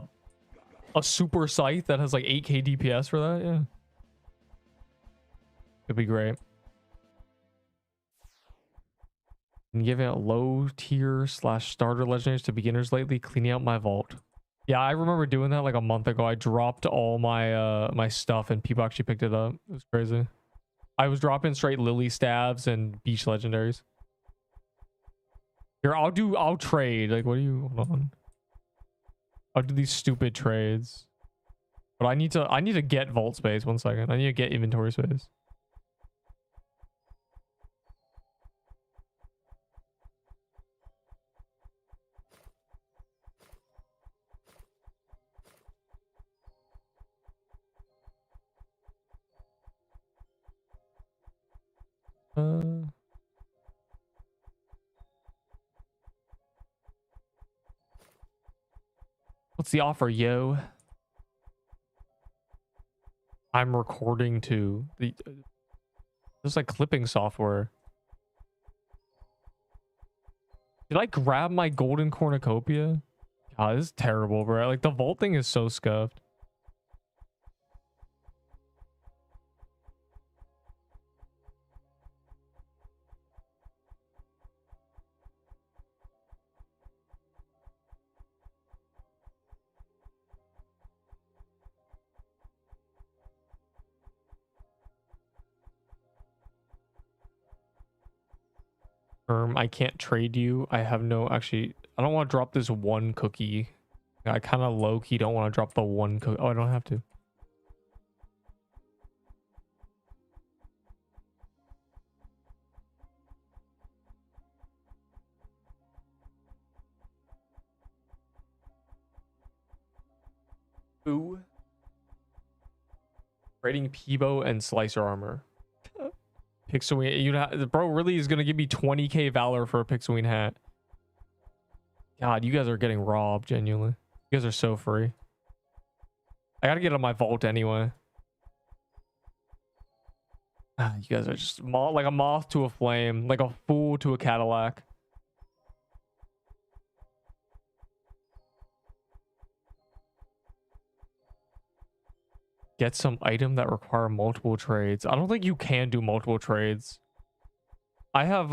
super scythe that has like 8k DPS for that. Yeah. It'd be great. And giving out low tier / starter legendaries to beginners lately, cleaning out my vault. Yeah, I remember doing that like a month ago. I dropped all my my stuff and people actually picked it up. It was crazy. I was dropping straight lily stabs and beach legendaries. Here, I'll trade. Like, what do you, hold on. I'll do these stupid trades. But I need to get vault space. 1 second. I need to get inventory space. What's the offer, yo? I'm recording too. There's like clipping software. Did I grab my golden cornucopia? God, this is terrible, bro. Like, the vault thing is so scuffed. I can't trade you. I have no, actually, I don't want to drop this 1 cookie. I kind of low-key don't want to drop the 1 cookie. Oh, I don't have to. Ooh. Trading Peebo and Slicer Armor. Pixelween, you'd have, bro, really is gonna give me 20k Valor for a Pixelween hat. God, you guys are getting robbed, genuinely. You guys are so free. I gotta get on my vault anyway. You guys are just like a moth to a flame, like a fool to a Cadillac. Get some item that require multiple trades. I don't think you can do multiple trades. I have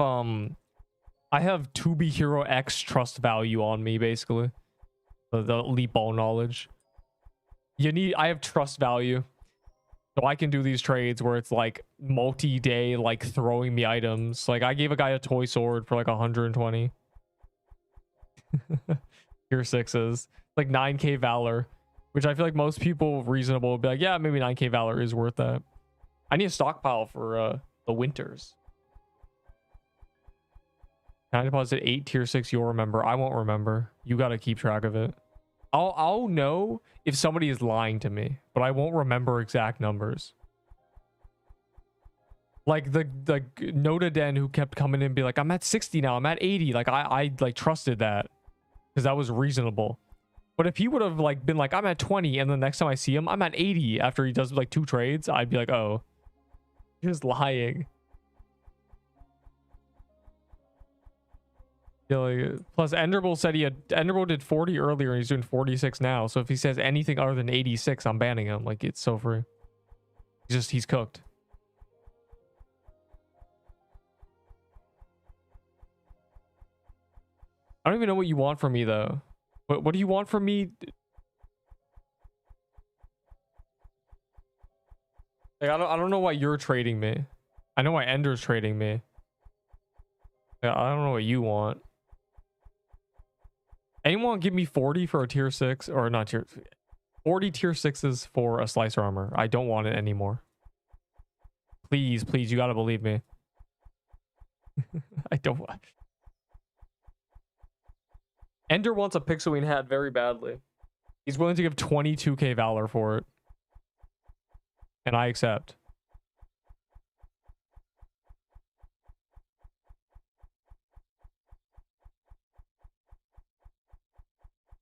2B Hero X trust value on me, basically. the elite ball knowledge. I have trust value. So I can do these trades where it's like multi-day, like throwing me items. Like I gave a guy a toy sword for like 120. Tier 6s. Like 9k Valor. Which I feel like most people reasonable would be like, yeah, maybe 9k Valor is worth that. I need a stockpile for the winters. Can I deposit 8 tier 6? You'll remember. I won't remember. You gotta keep track of it. I'll know if somebody is lying to me, but I won't remember exact numbers. Like the Noda Den who kept coming in and be like, I'm at 60 now, I'm at 80. Like I like trusted that because that was reasonable. But if he would have like been like, I'm at 20, and the next time I see him, I'm at 80 after he does like 2 trades, I'd be like, oh, he was lying. Yeah, like, plus Enderbull said Enderbull did 40 earlier and he's doing 46 now. So if he says anything other than 86, I'm banning him. Like it's so free. He's cooked. I don't even know what you want from me though. What do you want from me? Like I don't know why you're trading me. I know why Ender's trading me. Like, I don't know what you want. Anyone give me 40 for a tier 6 or not tier 40 tier 6s for a slicer armor. I don't want it anymore. Please, please, you gotta believe me. I don't want. Ender wants a Pixelwing hat very badly. He's willing to give 22k Valor for it. And I accept.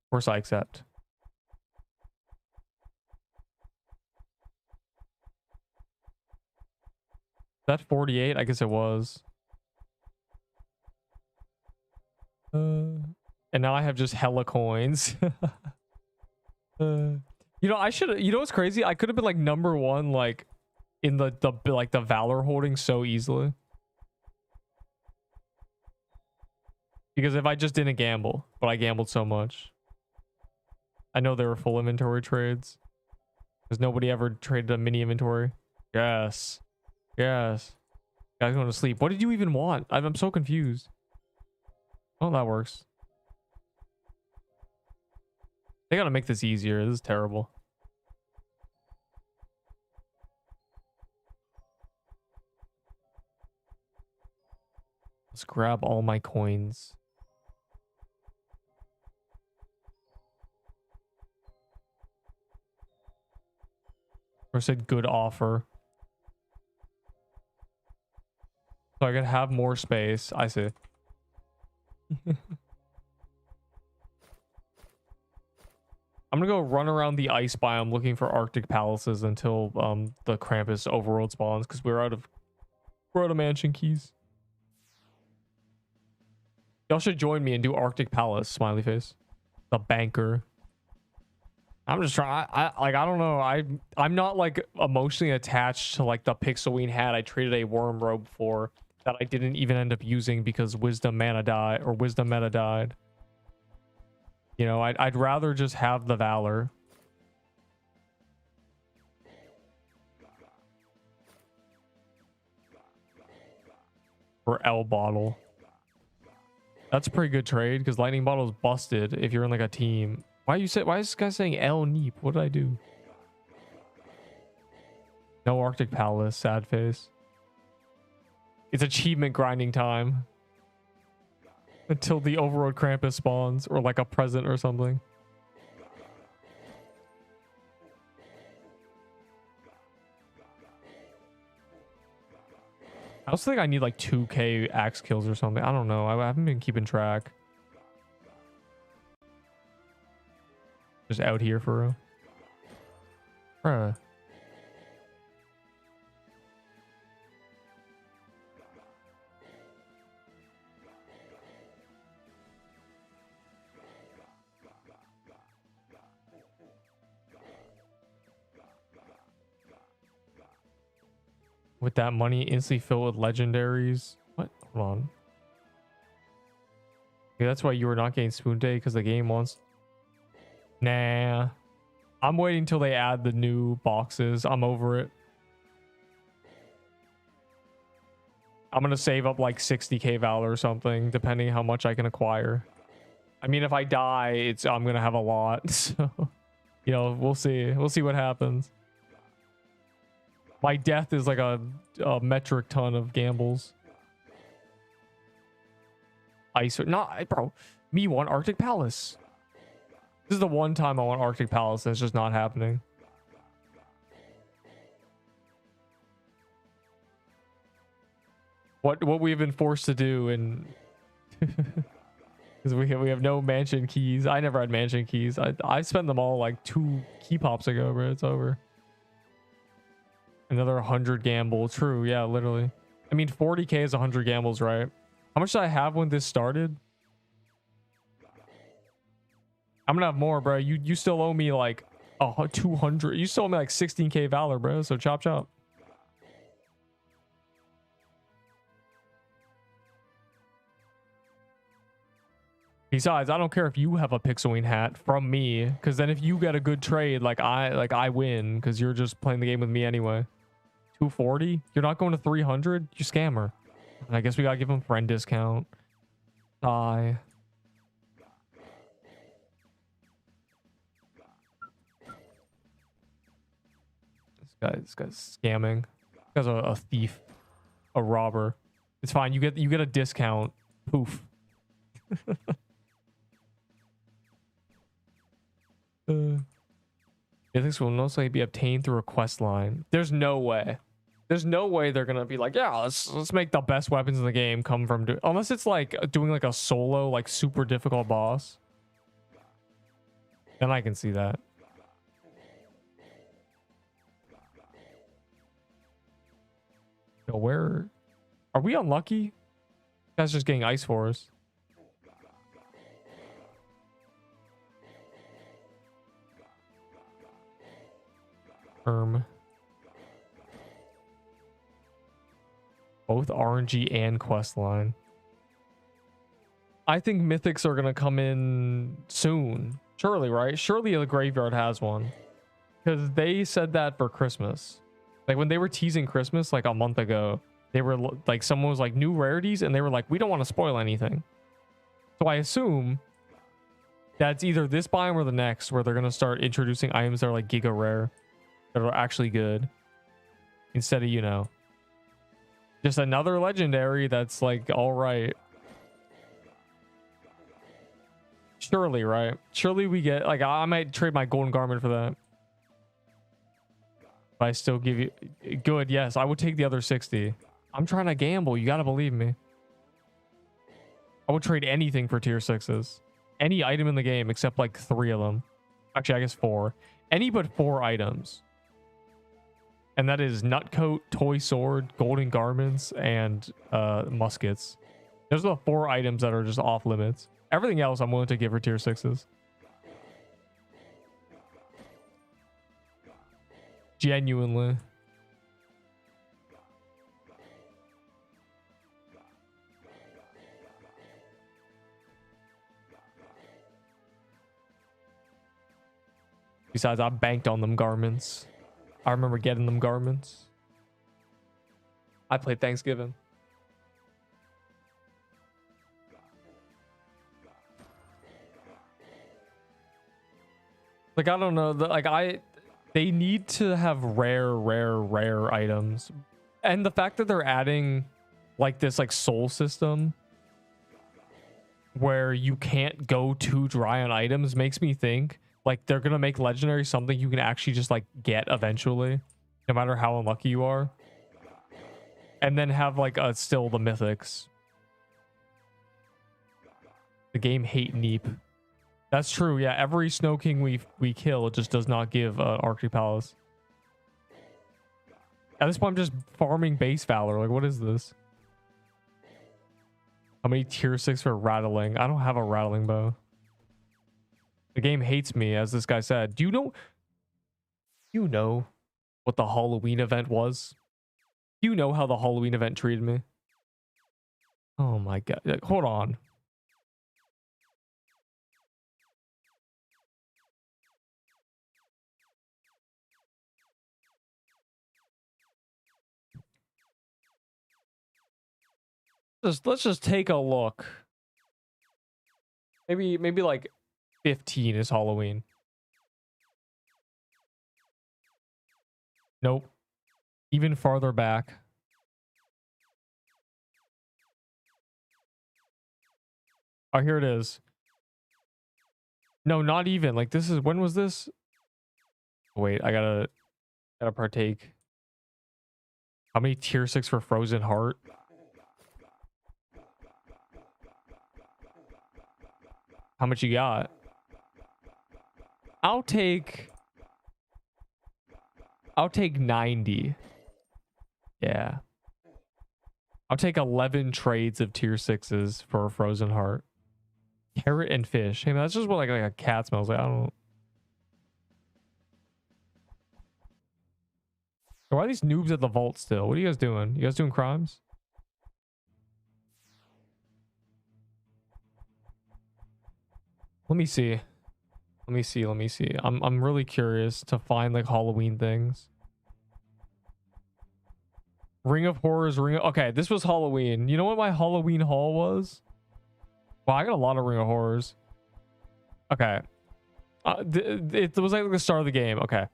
Of course I accept. That 48? I guess it was. And now I have just hella coins. You know, I should. You know what's crazy? I could have been like number 1, like in the Valor holding so easily. Because if I just didn't gamble, but I gambled so much. I know they were full inventory trades. Because nobody ever traded a mini inventory. Yes. Yes. Guys going to sleep. What did you even want? I'm so confused. Oh, that works. They gotta make this easier. This is terrible. Let's grab all my coins. Or said good offer. So I can have more space. I see. I'm gonna go run around the ice biome looking for Arctic palaces until the Krampus overworld spawns, because we're out of mansion keys. Y'all should join me and do Arctic Palace, smiley face. The banker. I'm just trying. I don't know. I'm not like emotionally attached to like the Pixelwing hat I traded a worm robe for that I didn't even end up using because wisdom mana died or wisdom meta died. You know, I'd rather just have the Valor. For L bottle. That's a pretty good trade because lightning bottle is busted if you're in like a team. Why is this guy saying L Neep? What did I do? No Arctic Palace, sad face. It's achievement grinding time. Until the overworld Krampus spawns or like a present or something. I also think I need like 2k axe kills or something. I don't know. I haven't been keeping track. Just out here for real. Bruh. With that money instantly filled with legendaries. What? Hold on. Yeah, that's why you were not getting Spoon Day, because the game wants... Nah. I'm waiting till they add the new boxes. I'm over it. I'm gonna save up like 60k valor or something, depending how much I can acquire. I mean, if I die, I'm gonna have a lot. So, you know, we'll see. We'll see what happens. My death is like a metric ton of gambles. Ice, not bro. Me want Arctic Palace. This is the one time I want Arctic Palace. That's just not happening. What we've been forced to do, and because we have no mansion keys. I never had mansion keys. I spent them all like 2 Keypops ago, bro. It's over. Another 100 gamble. True, yeah, literally. I mean, 40k is 100 gambles, right? How much did I have when this started? I'm gonna have more, bro. You still owe me like 200. You still owe me like 16k valor, bro. So chop chop. Besides, I don't care if you have a Pixelwing hat from me, because then if you get a good trade, like I win, because you're just playing the game with me anyway. 240? You're not going to 300? You scammer. And I guess we gotta give him friend discount. Die. This guy's scamming. This guy's a thief, a robber. It's fine. You get a discount. Poof. Mythics will most likely be obtained through a quest line. There's no way. There's no way they're gonna be like, yeah, let's make the best weapons in the game come from unless it's like doing like a solo, like super difficult boss. Then I can see that. Yo, where are we unlucky? That's just getting ice for us. Both RNG and quest line. I think mythics are gonna come in soon. Surely, right? Surely the graveyard has one. Because they said that for Christmas. Like when they were teasing Christmas like a month ago, they were like, someone was like, new rarities, and they were like, we don't want to spoil anything. So I assume that's either this biome or the next, where they're gonna start introducing items that are like giga rare, that are actually good, instead of, you know, just another legendary that's like all right. Surely, right? Surely we get like, I might trade my golden garment for that. But I still give you good. Yes, I would take the other 60. I'm trying to gamble. You gotta believe me. I would trade anything for tier 6s. Any item in the game except like 3 of them. Actually, I guess 4. Any but 4 items. And that is Nutcoat, Toy Sword, Golden Garments, and Muskets. Those are the 4 items that are just off limits. Everything else I'm willing to give for tier 6s. Genuinely. Besides, I banked on them garments. I remember getting them garments. I played Thanksgiving. Like, I don't know. They need to have rare items. And the fact that they're adding like this like soul system where you can't go too dry on items makes me think like they're gonna make legendary something you can actually just like get eventually, no matter how unlucky you are. And then have like still the mythics. The game hate Neep. That's true. Yeah, every Snow King we kill just does not give Arctic Palace. At this point, I'm just farming base valor. Like, what is this? How many tier 6 for rattling? I don't have a rattling bow. The game hates me, as this guy said. Do you know? You know what the Halloween event was? Do you know how the Halloween event treated me? Oh my god! Like, hold on. Let's just take a look. Maybe like 15 is Halloween. Nope. Even farther back. Oh, here it is. No, not even. Like, this is, when was this? Wait, I gotta partake. How many tier 6 for Frozen Heart? How much you got? I'll take 90. Yeah. I'll take 11 trades of tier 6s for a Frozen Heart. Carrot and fish. Hey, man, that's just what like a cat smells like. I don't know. Why are these noobs at the vault still? What are you guys doing? You guys doing crimes? Let me see. Let me see. I'm really curious to find like Halloween things. Ring of Horrors, okay, this was Halloween. You know what my Halloween haul was? Wow, I got a lot of Ring of Horrors. Okay. It was like the start of the game. Okay.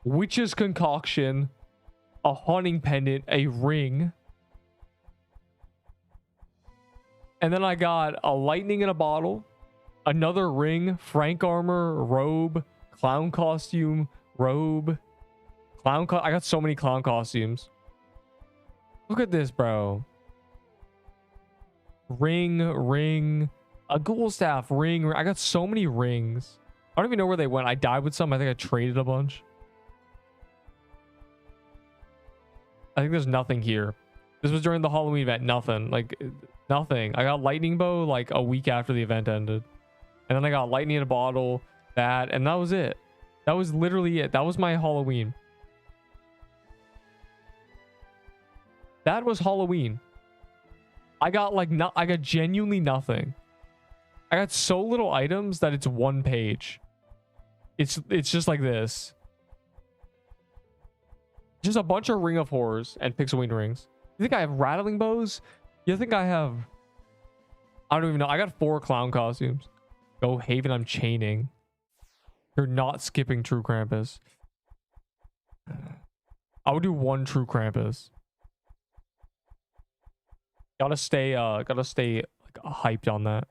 Witch's Concoction, a haunting pendant, a ring. And then I got a lightning in a bottle, another ring, Frank armor, robe, clown costume, robe, I got so many clown costumes. Look at this, bro. Ring, a ghoul staff, ring. I got so many rings. I don't even know where they went. I died with some. I think I traded a bunch. I think there's nothing here. This was during the Halloween event. Nothing. Like, nothing. I got lightning bow like a week after the event ended. And then I got lightning in a bottle, that, and that was it. That was literally it. That was my Halloween. That was Halloween. I got like I got genuinely nothing. I got so little items that it's one page. It's just like this. Just a bunch of Ring of Horrors and Pixel Wing rings. You think I have rattling bows? You think I have... I don't even know. I got 4 clown costumes. Go Haven, I'm chaining. You're not skipping True Krampus. I would do 1 True Krampus. Gotta stay like hyped on that.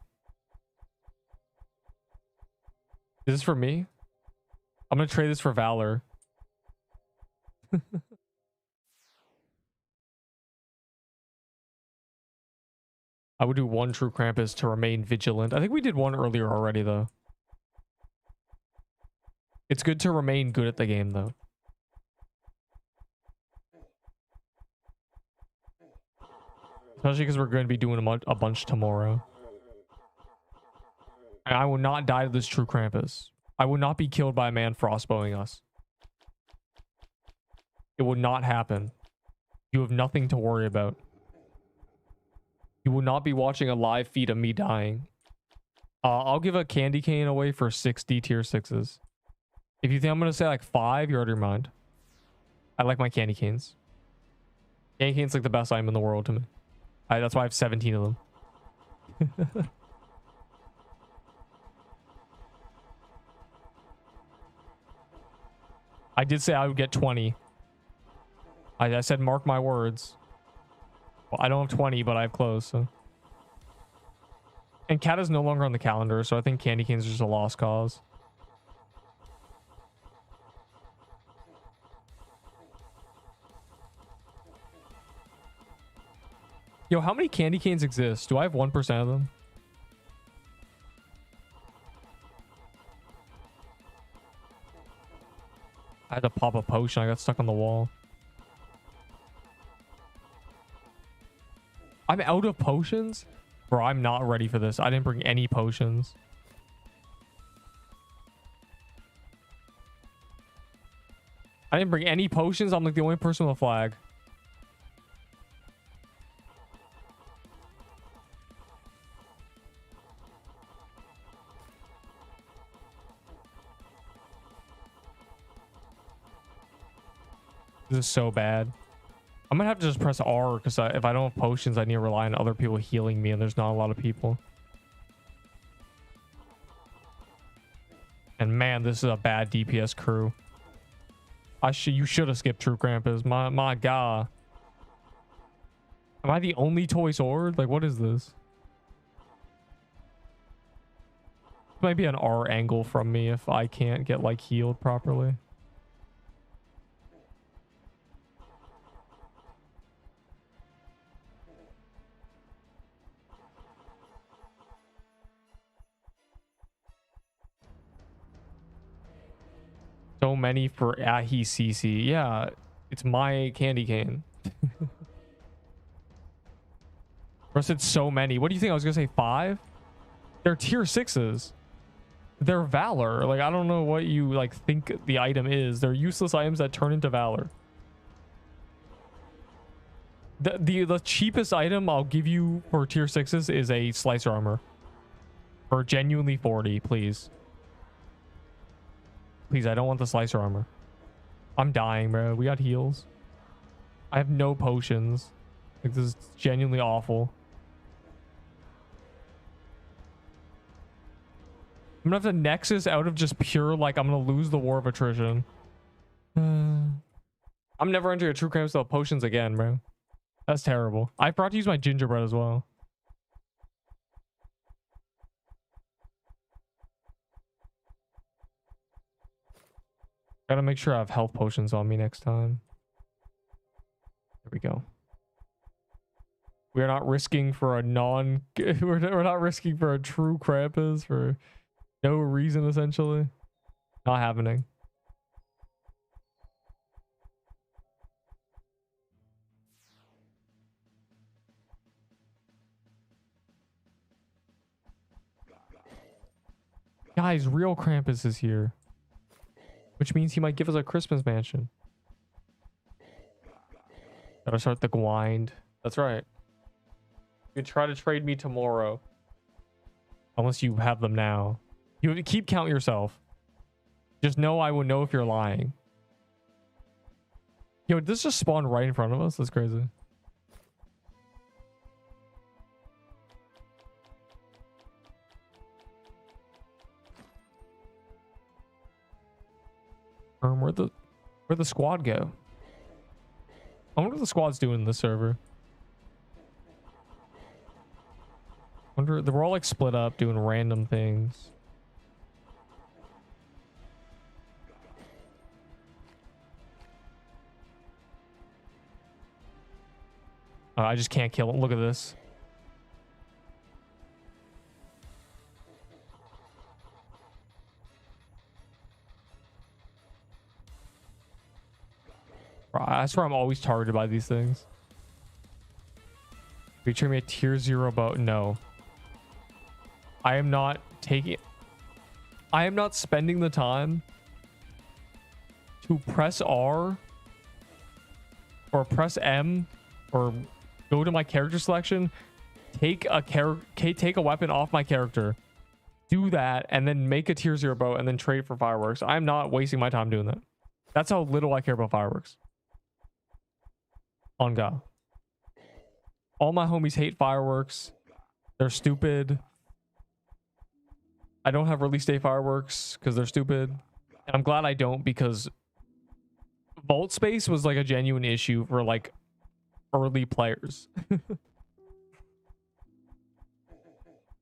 Is this for me? I'm gonna trade this for Valor. I would do 1 True Krampus to remain vigilant. I think we did 1 earlier already, though. It's good to remain good at the game, though. Especially because we're going to be doing a bunch tomorrow. And I will not die to this True Krampus. I will not be killed by a man frostbowing us. It will not happen. You have nothing to worry about. You will not be watching a live feed of me dying. I'll give a candy cane away for 60 tier 6s. If you think I'm going to say like 5, you're out of your mind. I like my candy canes. Candy cane's like the best item in the world to me. That's why I have 17 of them. I did say I would get 20. I said mark my words. Well, I don't have 20, but I have clothes, so. And Cat is no longer on the calendar, so I think candy canes are just a lost cause. Yo, how many candy canes exist? Do I have 1% of them? I had to pop a potion. I got stuck on the wall. I'm out of potions? Bro, I'm not ready for this. I didn't bring any potions. I didn't bring any potions. I'm like the only person with a flag. This is so bad. I'm gonna have to just press R because if I don't have potions, I need to rely on other people healing me, and there's not a lot of people. And man, this is a bad DPS crew. You should have skipped True Krampus. My god. Am I the only toy sword? Like, what is this? This might be an R angle from me if I can't get like healed properly. So many for Ahi CC. Yeah, it's my candy cane. I said so many. What do you think? I was gonna say 5? They're tier 6s. They're valor. Like, I don't know what you like think the item is. They're useless items that turn into valor. The cheapest item I'll give you for tier 6s is a slicer armor. For genuinely 40, please. Please, I don't want the slicer armor. I'm dying, bro. We got heals. I have no potions. Like, this is genuinely awful. I'm gonna have to Nexus out of just pure, like, I'm gonna lose the war of attrition. I'm never entering a True Krampus without potions again, bro. That's terrible. I forgot to use my gingerbread as well. Gotta make sure I have health potions on me next time. There we go. We're not risking for a we're not risking for a true Krampus for no reason, essentially. Not happening. Guys, real Krampus is here. Which means he might give us a Christmas mansion. Gotta start the grind. That's right. You can try to trade me tomorrow. Unless you have them now. You keep count yourself. Just know I will know if you're lying. Yo, this just spawned right in front of us? That's crazy. Where'd the squad go? I wonder what the squad's doing in this server. Wonder they're all like split up doing random things. I just can't kill him. Look at this. I swear I'm always targeted by these things. You turn me a tier 0 boat? No. I am not taking... I am not spending the time to press R or press M or go to my character selection, take a weapon off my character, do that, and then make a tier 0 boat and then trade for fireworks. I'm not wasting my time doing that. That's how little I care about fireworks. On God. All my homies hate fireworks. They're stupid. I don't have release day fireworks because they're stupid. And I'm glad I don't, because vault space was like a genuine issue for like early players.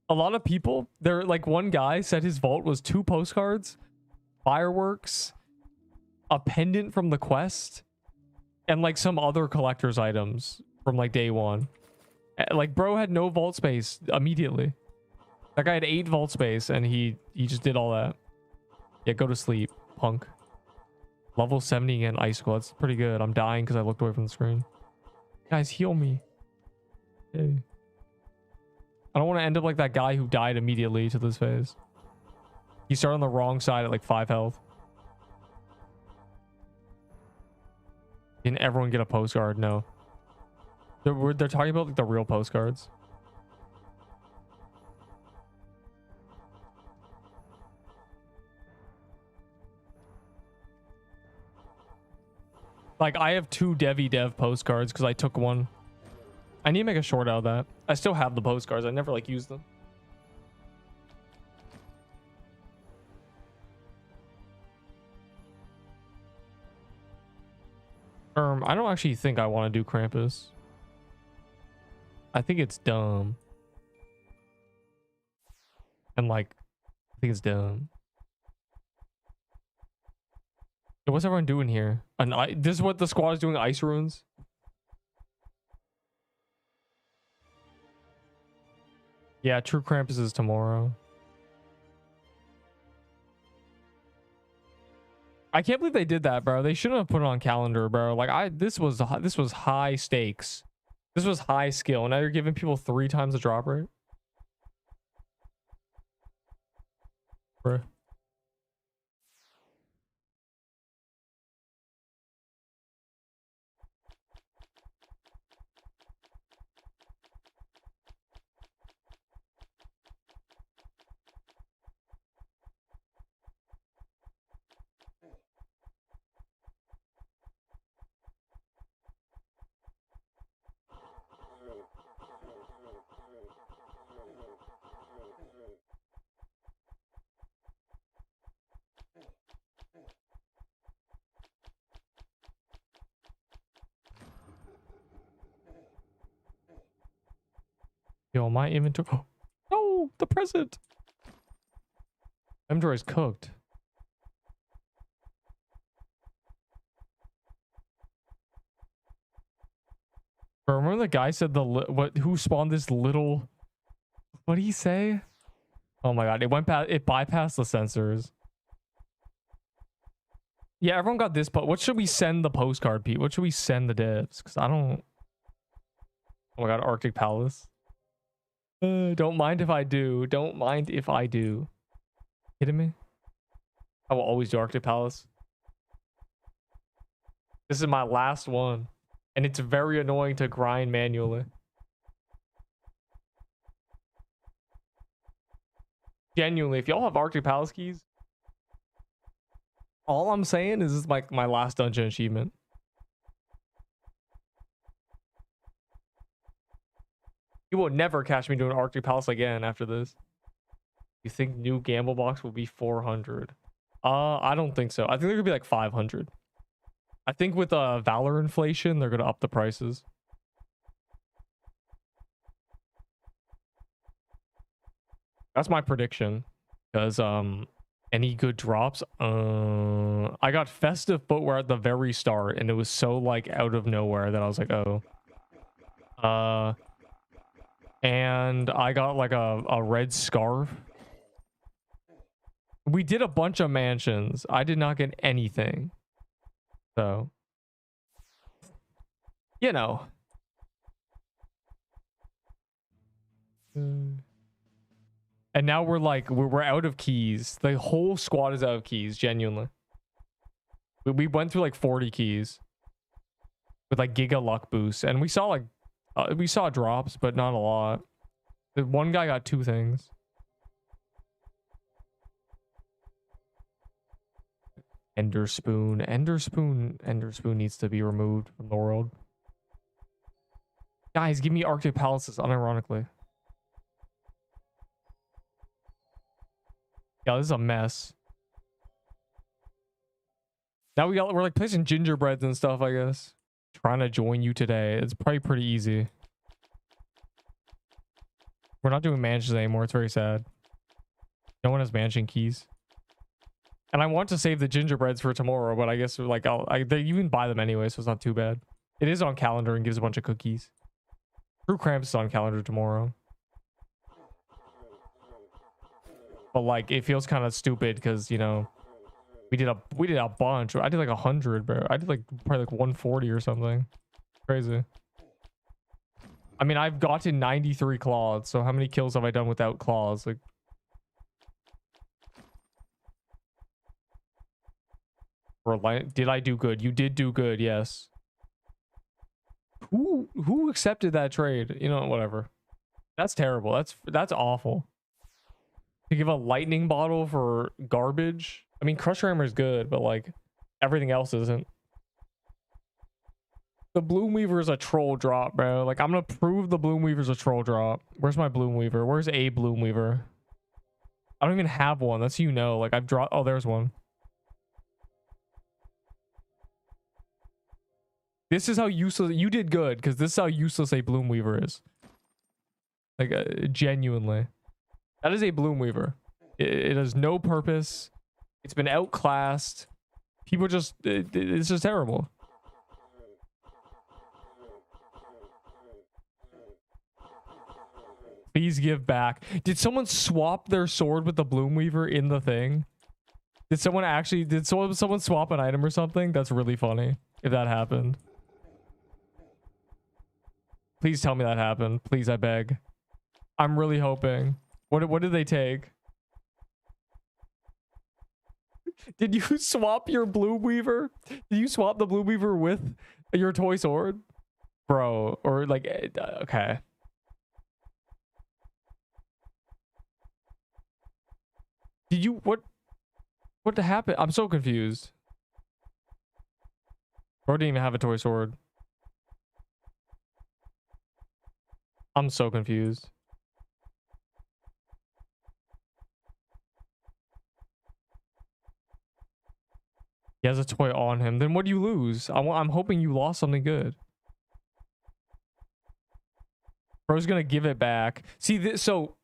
A lot of people, they're like, one guy said his vault was 2 postcards, fireworks, a pendant from the quest, and like some other collector's items from like day 1. Like, bro had no vault space immediately. That guy had 8 vault space and he just did all that. Yeah, go to sleep, punk. Level 70 again, icicle. That's pretty good. I'm dying because I looked away from the screen. Guys, heal me. Hey. I don't want to end up like that guy who died immediately to this phase. He started on the wrong side at like 5 health. Didn't everyone get a postcard? No. They're talking about like the real postcards. Like, I have 2 Devi Dev postcards because I took one. I need to make a short out of that. I still have the postcards. I never, like, used them. I don't actually think I want to do Krampus. I think it's dumb. And, like, I think it's dumb. So what's everyone doing here? This is what the squad is doing, ice runes? Yeah, True Krampus is tomorrow. I can't believe they did that, bro. They shouldn't have put it on calendar, bro. Like, this was high stakes. This was high skill. Now you're giving people 3 times the drop rate. Bro. Yo, my inventory. Oh, no, the present. Inventory is cooked. Bro, remember the guy said who spawned this little, what did he say? Oh my god, it bypassed the sensors. Yeah, everyone got this, but what should we send the postcard, Pete? What should we send the devs? Because I don't. Oh my god, Arctic Palace. Don't mind if I do. Don't mind if I do. Kidding me? I will always do Arctic Palace. This is my last one. And it's very annoying to grind manually. Genuinely, if y'all have Arctic Palace keys, all I'm saying is this is like my last dungeon achievement. You will never catch me doing Arctic Palace again after this. You think new gamble box will be 400? I don't think so. I think they're gonna be like 500. I think with Valor inflation, they're gonna up the prices. That's my prediction. Because any good drops? I got festive footwear at the very start, and it was so like out of nowhere that I was like, oh. And I got like a red scarf. We did a bunch of mansions. I did not get anything. So, you know. And now we're like, we're out of keys. The whole squad is out of keys, genuinely. We went through like 40 keys. With like giga luck boosts. And we saw like, we saw drops, but not a lot. The one guy got 2 things. Ender Spoon needs to be removed from the world. Guys, give me Arctic Palaces, unironically. Yeah, this is a mess. Now we're like placing gingerbreads and stuff, I guess. Trying to join you today. It's probably pretty easy. We're not doing mansions anymore. It's very sad. No one has mansion keys. And I want to save the gingerbreads for tomorrow, but I guess like they even buy them anyway, so it's not too bad. It is on calendar and gives a bunch of cookies. True Krampus is on calendar tomorrow. But like it feels kind of stupid because, you know, we did a bunch. I did like 100, bro. I did like probably like 140 or something. Crazy. I mean, I've gotten 93 claws, so how many kills have I done without claws? Like, did I do good? You did do good, yes. Who accepted that trade? You know, whatever. That's terrible. That's awful. To give a lightning bottle for garbage. I mean, Crush Hammer is good, but like everything else isn't. The Bloom Weaver is a troll drop, bro. Like, I'm gonna prove the Bloom Weaver's a troll drop. Where's my Bloom Weaver? Where's a Bloom Weaver? I don't even have one. That's, you know. Like, I've dropped... Oh, there's one. This is how useless... You did good, because this is how useless a Bloom Weaver is. Like, genuinely. That is a Bloom Weaver. It has no purpose. It's been outclassed. People just... it's just terrible. Please give back. Did someone swap their sword with the Bloom Weaver in the thing? Did someone actually... Did someone swap an item or something? That's really funny if that happened. Please tell me that happened. Please, I beg. I'm really hoping. What did they take? Did you swap your Bloom Weaver? Did you swap the Bloom Weaver with your toy sword? Bro, or like... Okay. Did you... What happened? I'm so confused. Bro didn't even have a toy sword. I'm so confused. He has a toy on him. Then what do you lose? I'm hoping you lost something good. Bro's gonna give it back. See this, so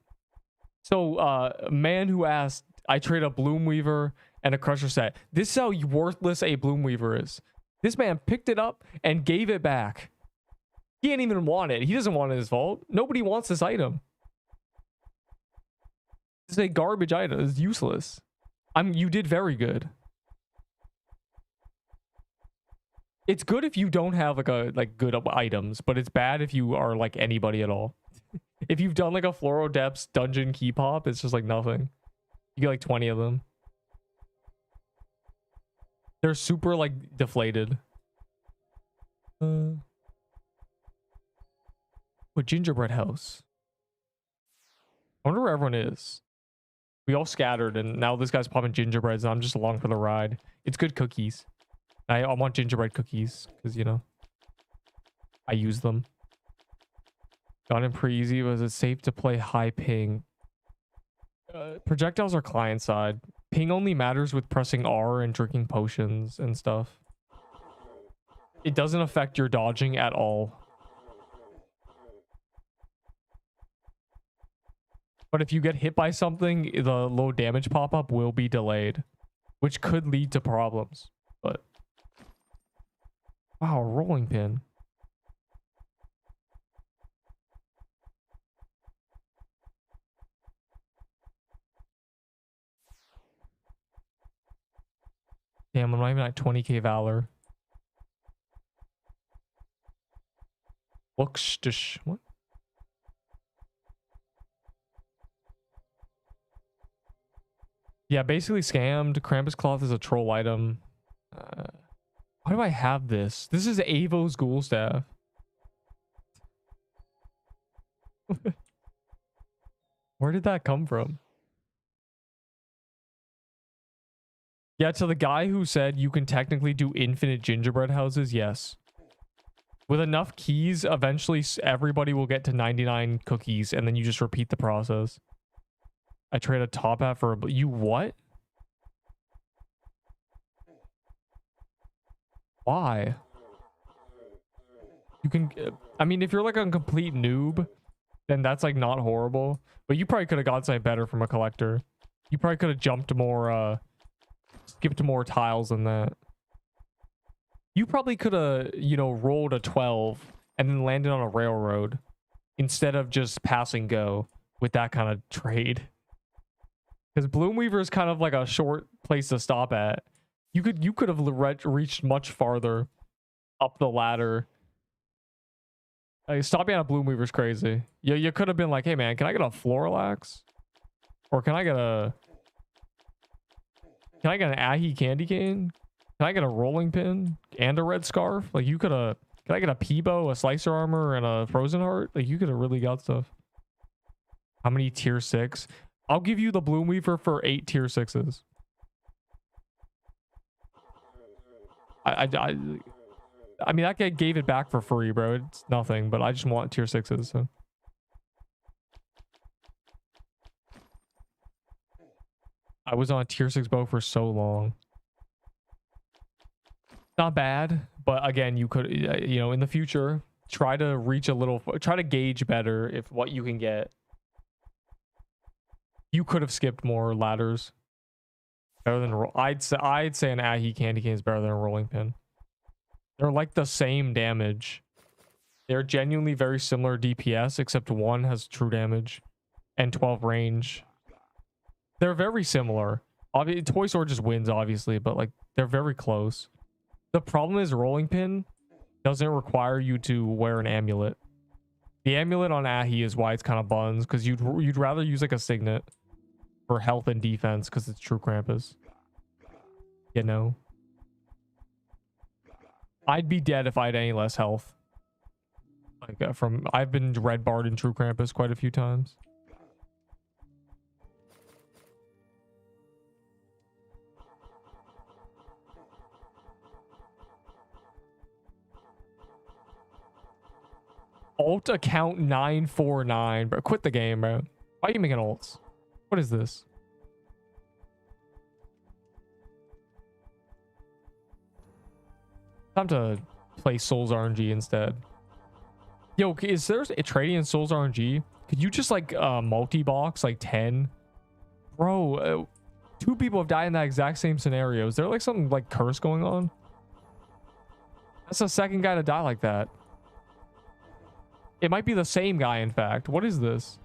man who asked, I trade a Bloom Weaver and a Crusher set. This is how worthless a Bloom Weaver is. This man picked it up and gave it back. He didn't even want it. He doesn't want it his fault. Nobody wants this item. This is a garbage item. It's useless. You did very good. It's good if you don't have like good items, but it's bad if you are like anybody at all. If you've done like a Fluoro Depths dungeon Keypop, it's just like nothing. You get like 20 of them. They're super like deflated. What gingerbread house? I wonder where everyone is. We all scattered and now this guy's popping gingerbreads and I'm just along for the ride. It's good cookies. I want gingerbread cookies because, you know, I use them. Got in pretty easy. Was it safe to play high ping? Projectiles are client side. Ping only matters with pressing R and drinking potions and stuff. It doesn't affect your dodging at all. But if you get hit by something, the low damage pop-up will be delayed, which could lead to problems. But wow, a rolling pin. Damn, I'm not even at 20k Valor. Looks just... What? Yeah, basically scammed. Krampus cloth is a troll item. Why do I have this? This is Avo's ghoul staff. Where did that come from? Yeah, to the guy who said you can technically do infinite gingerbread houses, yes. With enough keys, eventually everybody will get to 99 cookies, and then you just repeat the process. I trade a top hat for a... You what? Why? You can... I mean, if you're like a complete noob, then that's like not horrible. But you probably could have got something better from a collector. You probably could have jumped more, skipped more tiles than that. You probably could have, you know, rolled a 12 and then landed on a railroad instead of just passing go with that kind of trade. Because Bloom Weaver is kind of like a short place to stop at. You could have reached much farther up the ladder. Stopping at a Bloom Weaver is crazy. You could have been like, hey man, can I get a Florilax? Or can I get an Ahi candy cane? Can I get a rolling pin and a red scarf? Like you could have... Can I get a Peebo, a slicer armor, and a frozen heart? Like you could have really got stuff. How many tier 6? I'll give you the Bloom Weaver for 8 tier 6s. I mean, that guy gave it back for free, bro. It's nothing, but I just want tier 6s, so. I was on a tier 6 bow for so long. Not bad, but again, you could, you know, in the future, try to reach a little, try to gauge better if what you can get. You could have skipped more ladders. Better than, I'd say an Ahi candy cane is better than a rolling pin. They're like the same damage. They're genuinely very similar DPS, except one has true damage and 12 range. They're very similar. Toy Sword just wins, obviously, but like they're very close. The problem is rolling pin doesn't require you to wear an amulet. The amulet on Ahi is why it's kind of buns, because you'd rather use like a signet for health and defense because it's true Krampus. You know? I'd be dead if I had any less health. Like I've been red barred in true Krampus quite a few times. Alt account 949, bro. Quit the game, bro. Why are you making alts? What is this? Time to play Souls RNG instead. Yo, is there a trading in Souls RNG? Could you just like multi-box like 10? Bro, 2 people have died in that exact same scenario. Is there like some like curse going on? That's the second guy to die like that. It might be the same guy, in fact. What is this?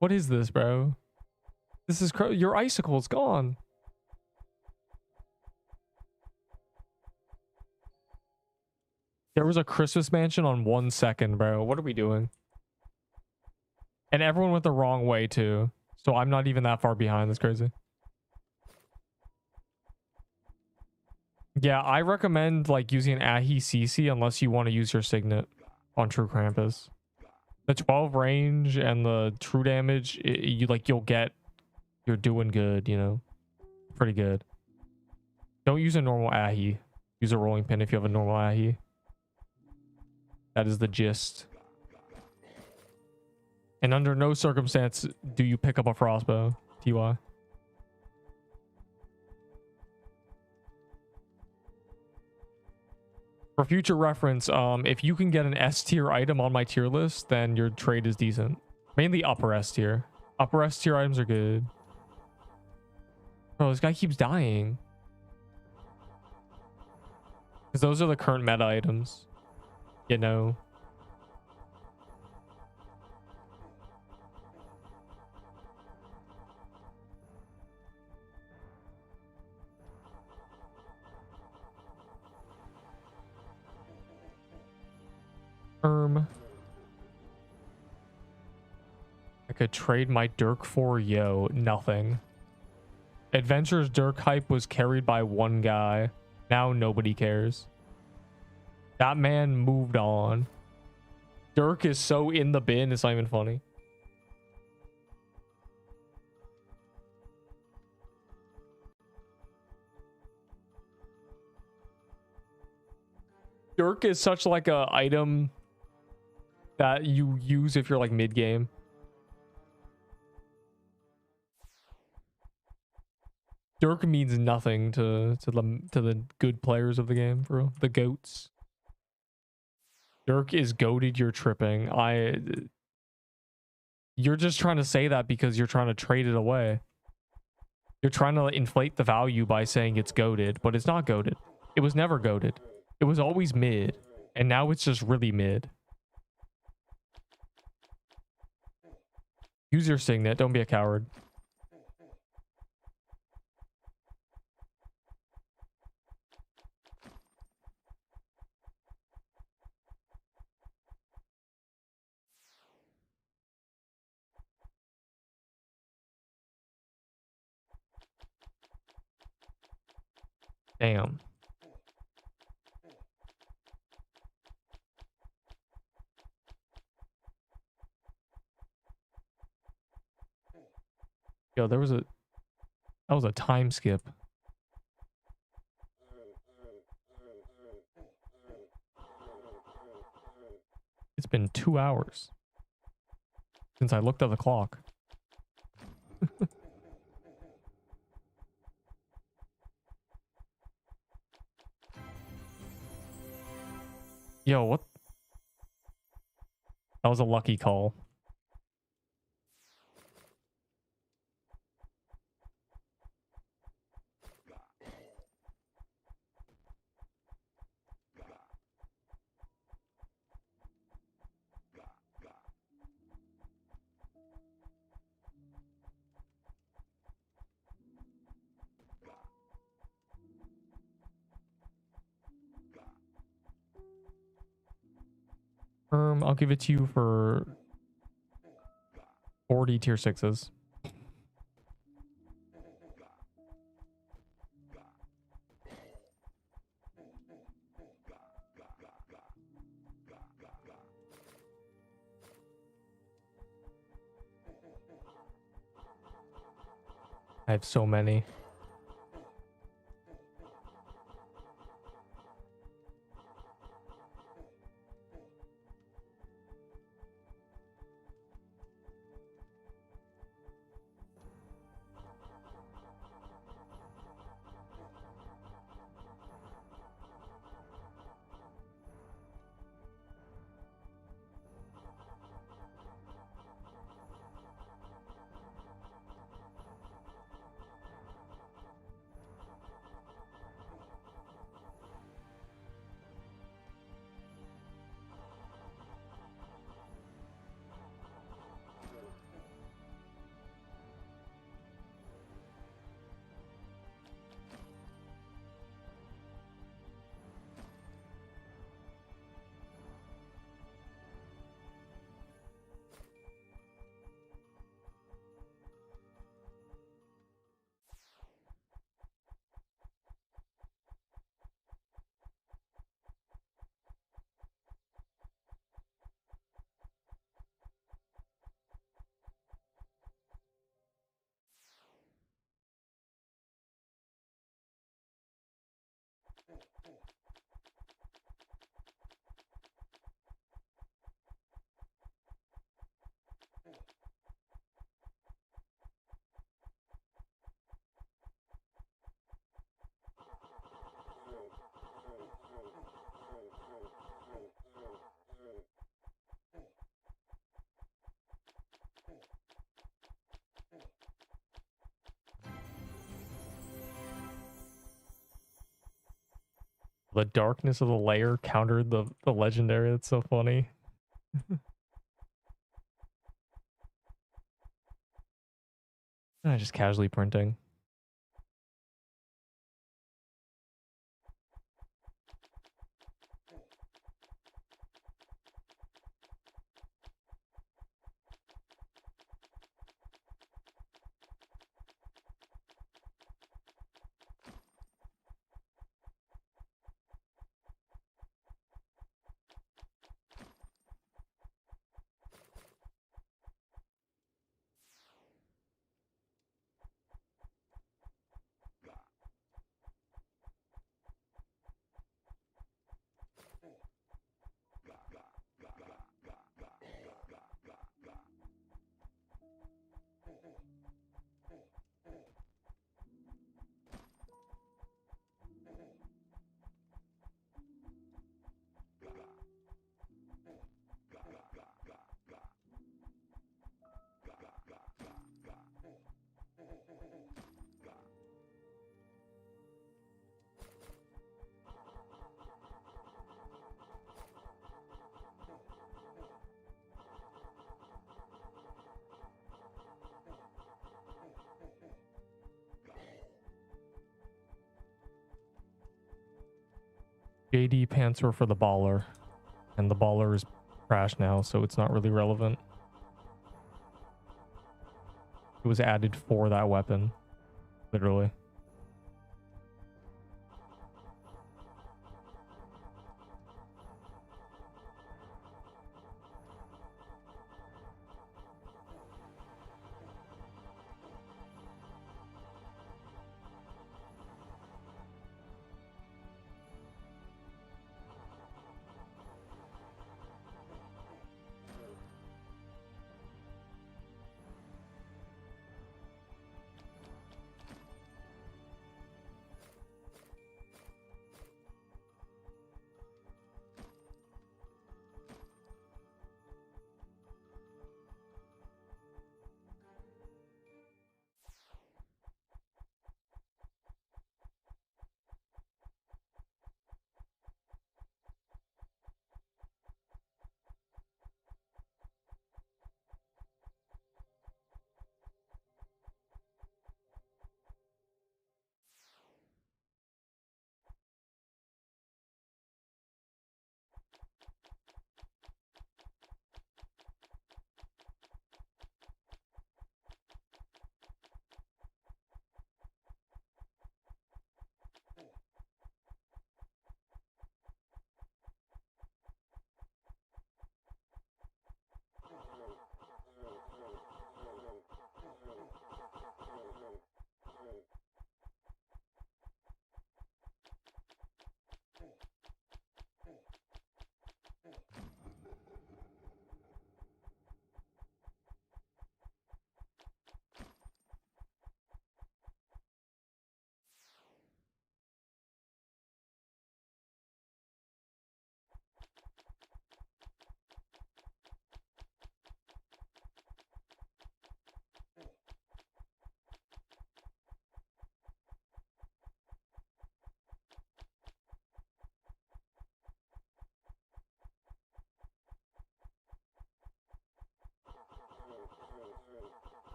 What is this, bro? This is your icicle's gone. There was a Christmas mansion on 1 second, bro. What are we doing? And everyone went the wrong way too. So I'm not even that far behind. That's crazy. Yeah, I recommend like using an Ahi CC unless you want to use your signet on True Krampus. The 12 range and the true damage, you're doing good, you know. Pretty good. Don't use a normal Ahi. Use a rolling pin if you have a normal Ahi. That is the gist. And under no circumstance do you pick up a frostbow, TY. For future reference, if you can get an S tier item on my tier list, then your trade is decent. Mainly upper S tier. Upper S tier items are good. Bro, this guy keeps dying. Because those are the current meta items. You know. I could trade my Dirk for yo. Nothing. Adventure's Dirk hype was carried by one guy. Now nobody cares. That man moved on. Dirk is so in the bin, it's not even funny. Dirk is such like a item that you use if you're like mid game. Dirk means nothing to the good players of the game, bro. The goats. Dirk is goated, you're tripping. You're just trying to say that because you're trying to trade it away. You're trying to inflate the value by saying it's goated, but it's not goated. It was never goated. It was always mid, and now it's just really mid. Use your signet. Don't be a coward. Damn. Yo, that was a time skip. It's been 2 hours since I looked at the clock. Yo, what? That was a lucky call. I'll give it to you for 40 tier 6s. I have so many. The darkness of the layer countered the legendary. That's so funny. Just casually printing. JD pants were for the baller, and the baller is trash now, so it's not really relevant. It was added for that weapon, literally.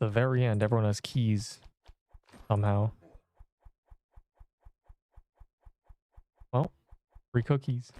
the very end, everyone has keys somehow. Well, free cookies.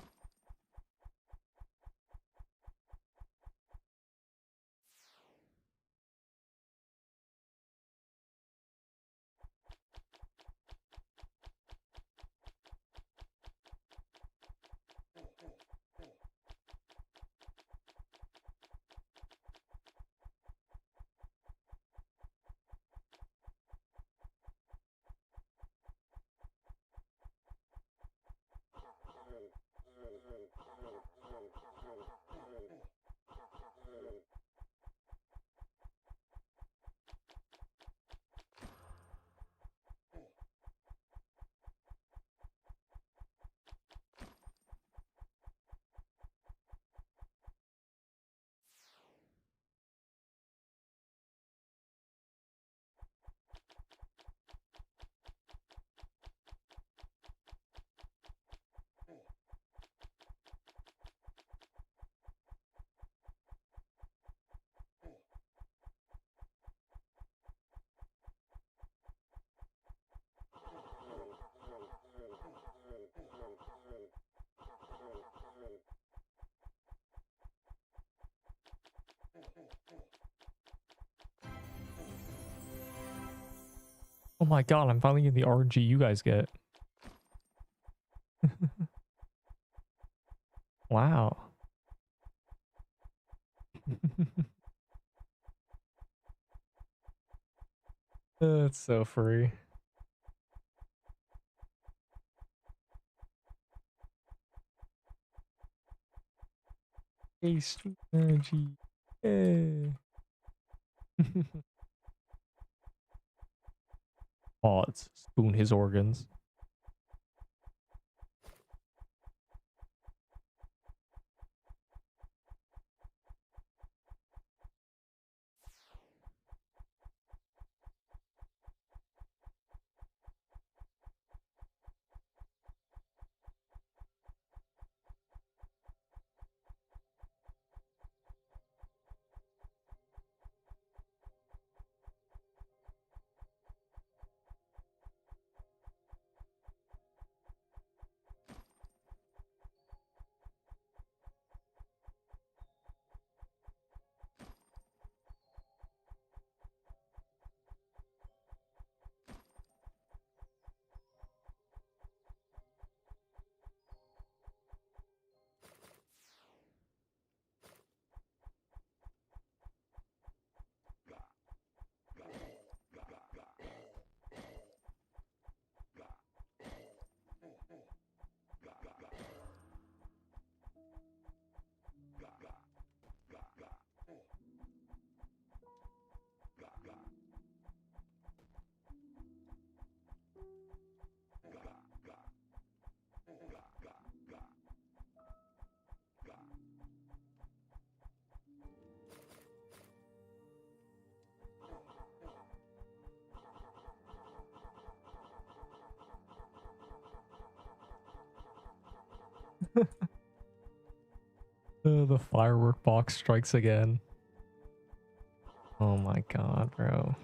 Oh my god, I'm finally getting the RNG you guys get. Wow. That's so free. Hey, street energy. Hey. Pause. Spoon his organs. The firework box strikes again. Oh my god, bro.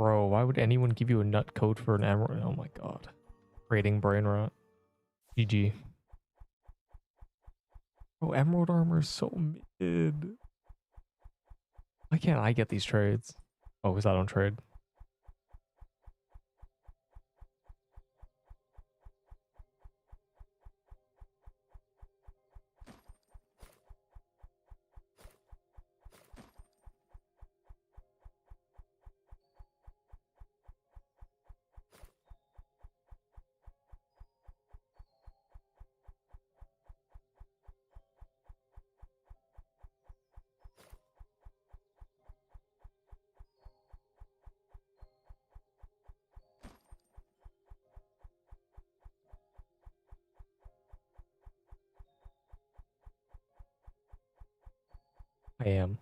Bro, why would anyone give you a nut code for an emerald? Oh my god. Rating brain rot. GG. Bro, emerald armor is so mid. Why can't I get these trades? Oh, because I don't trade. I am.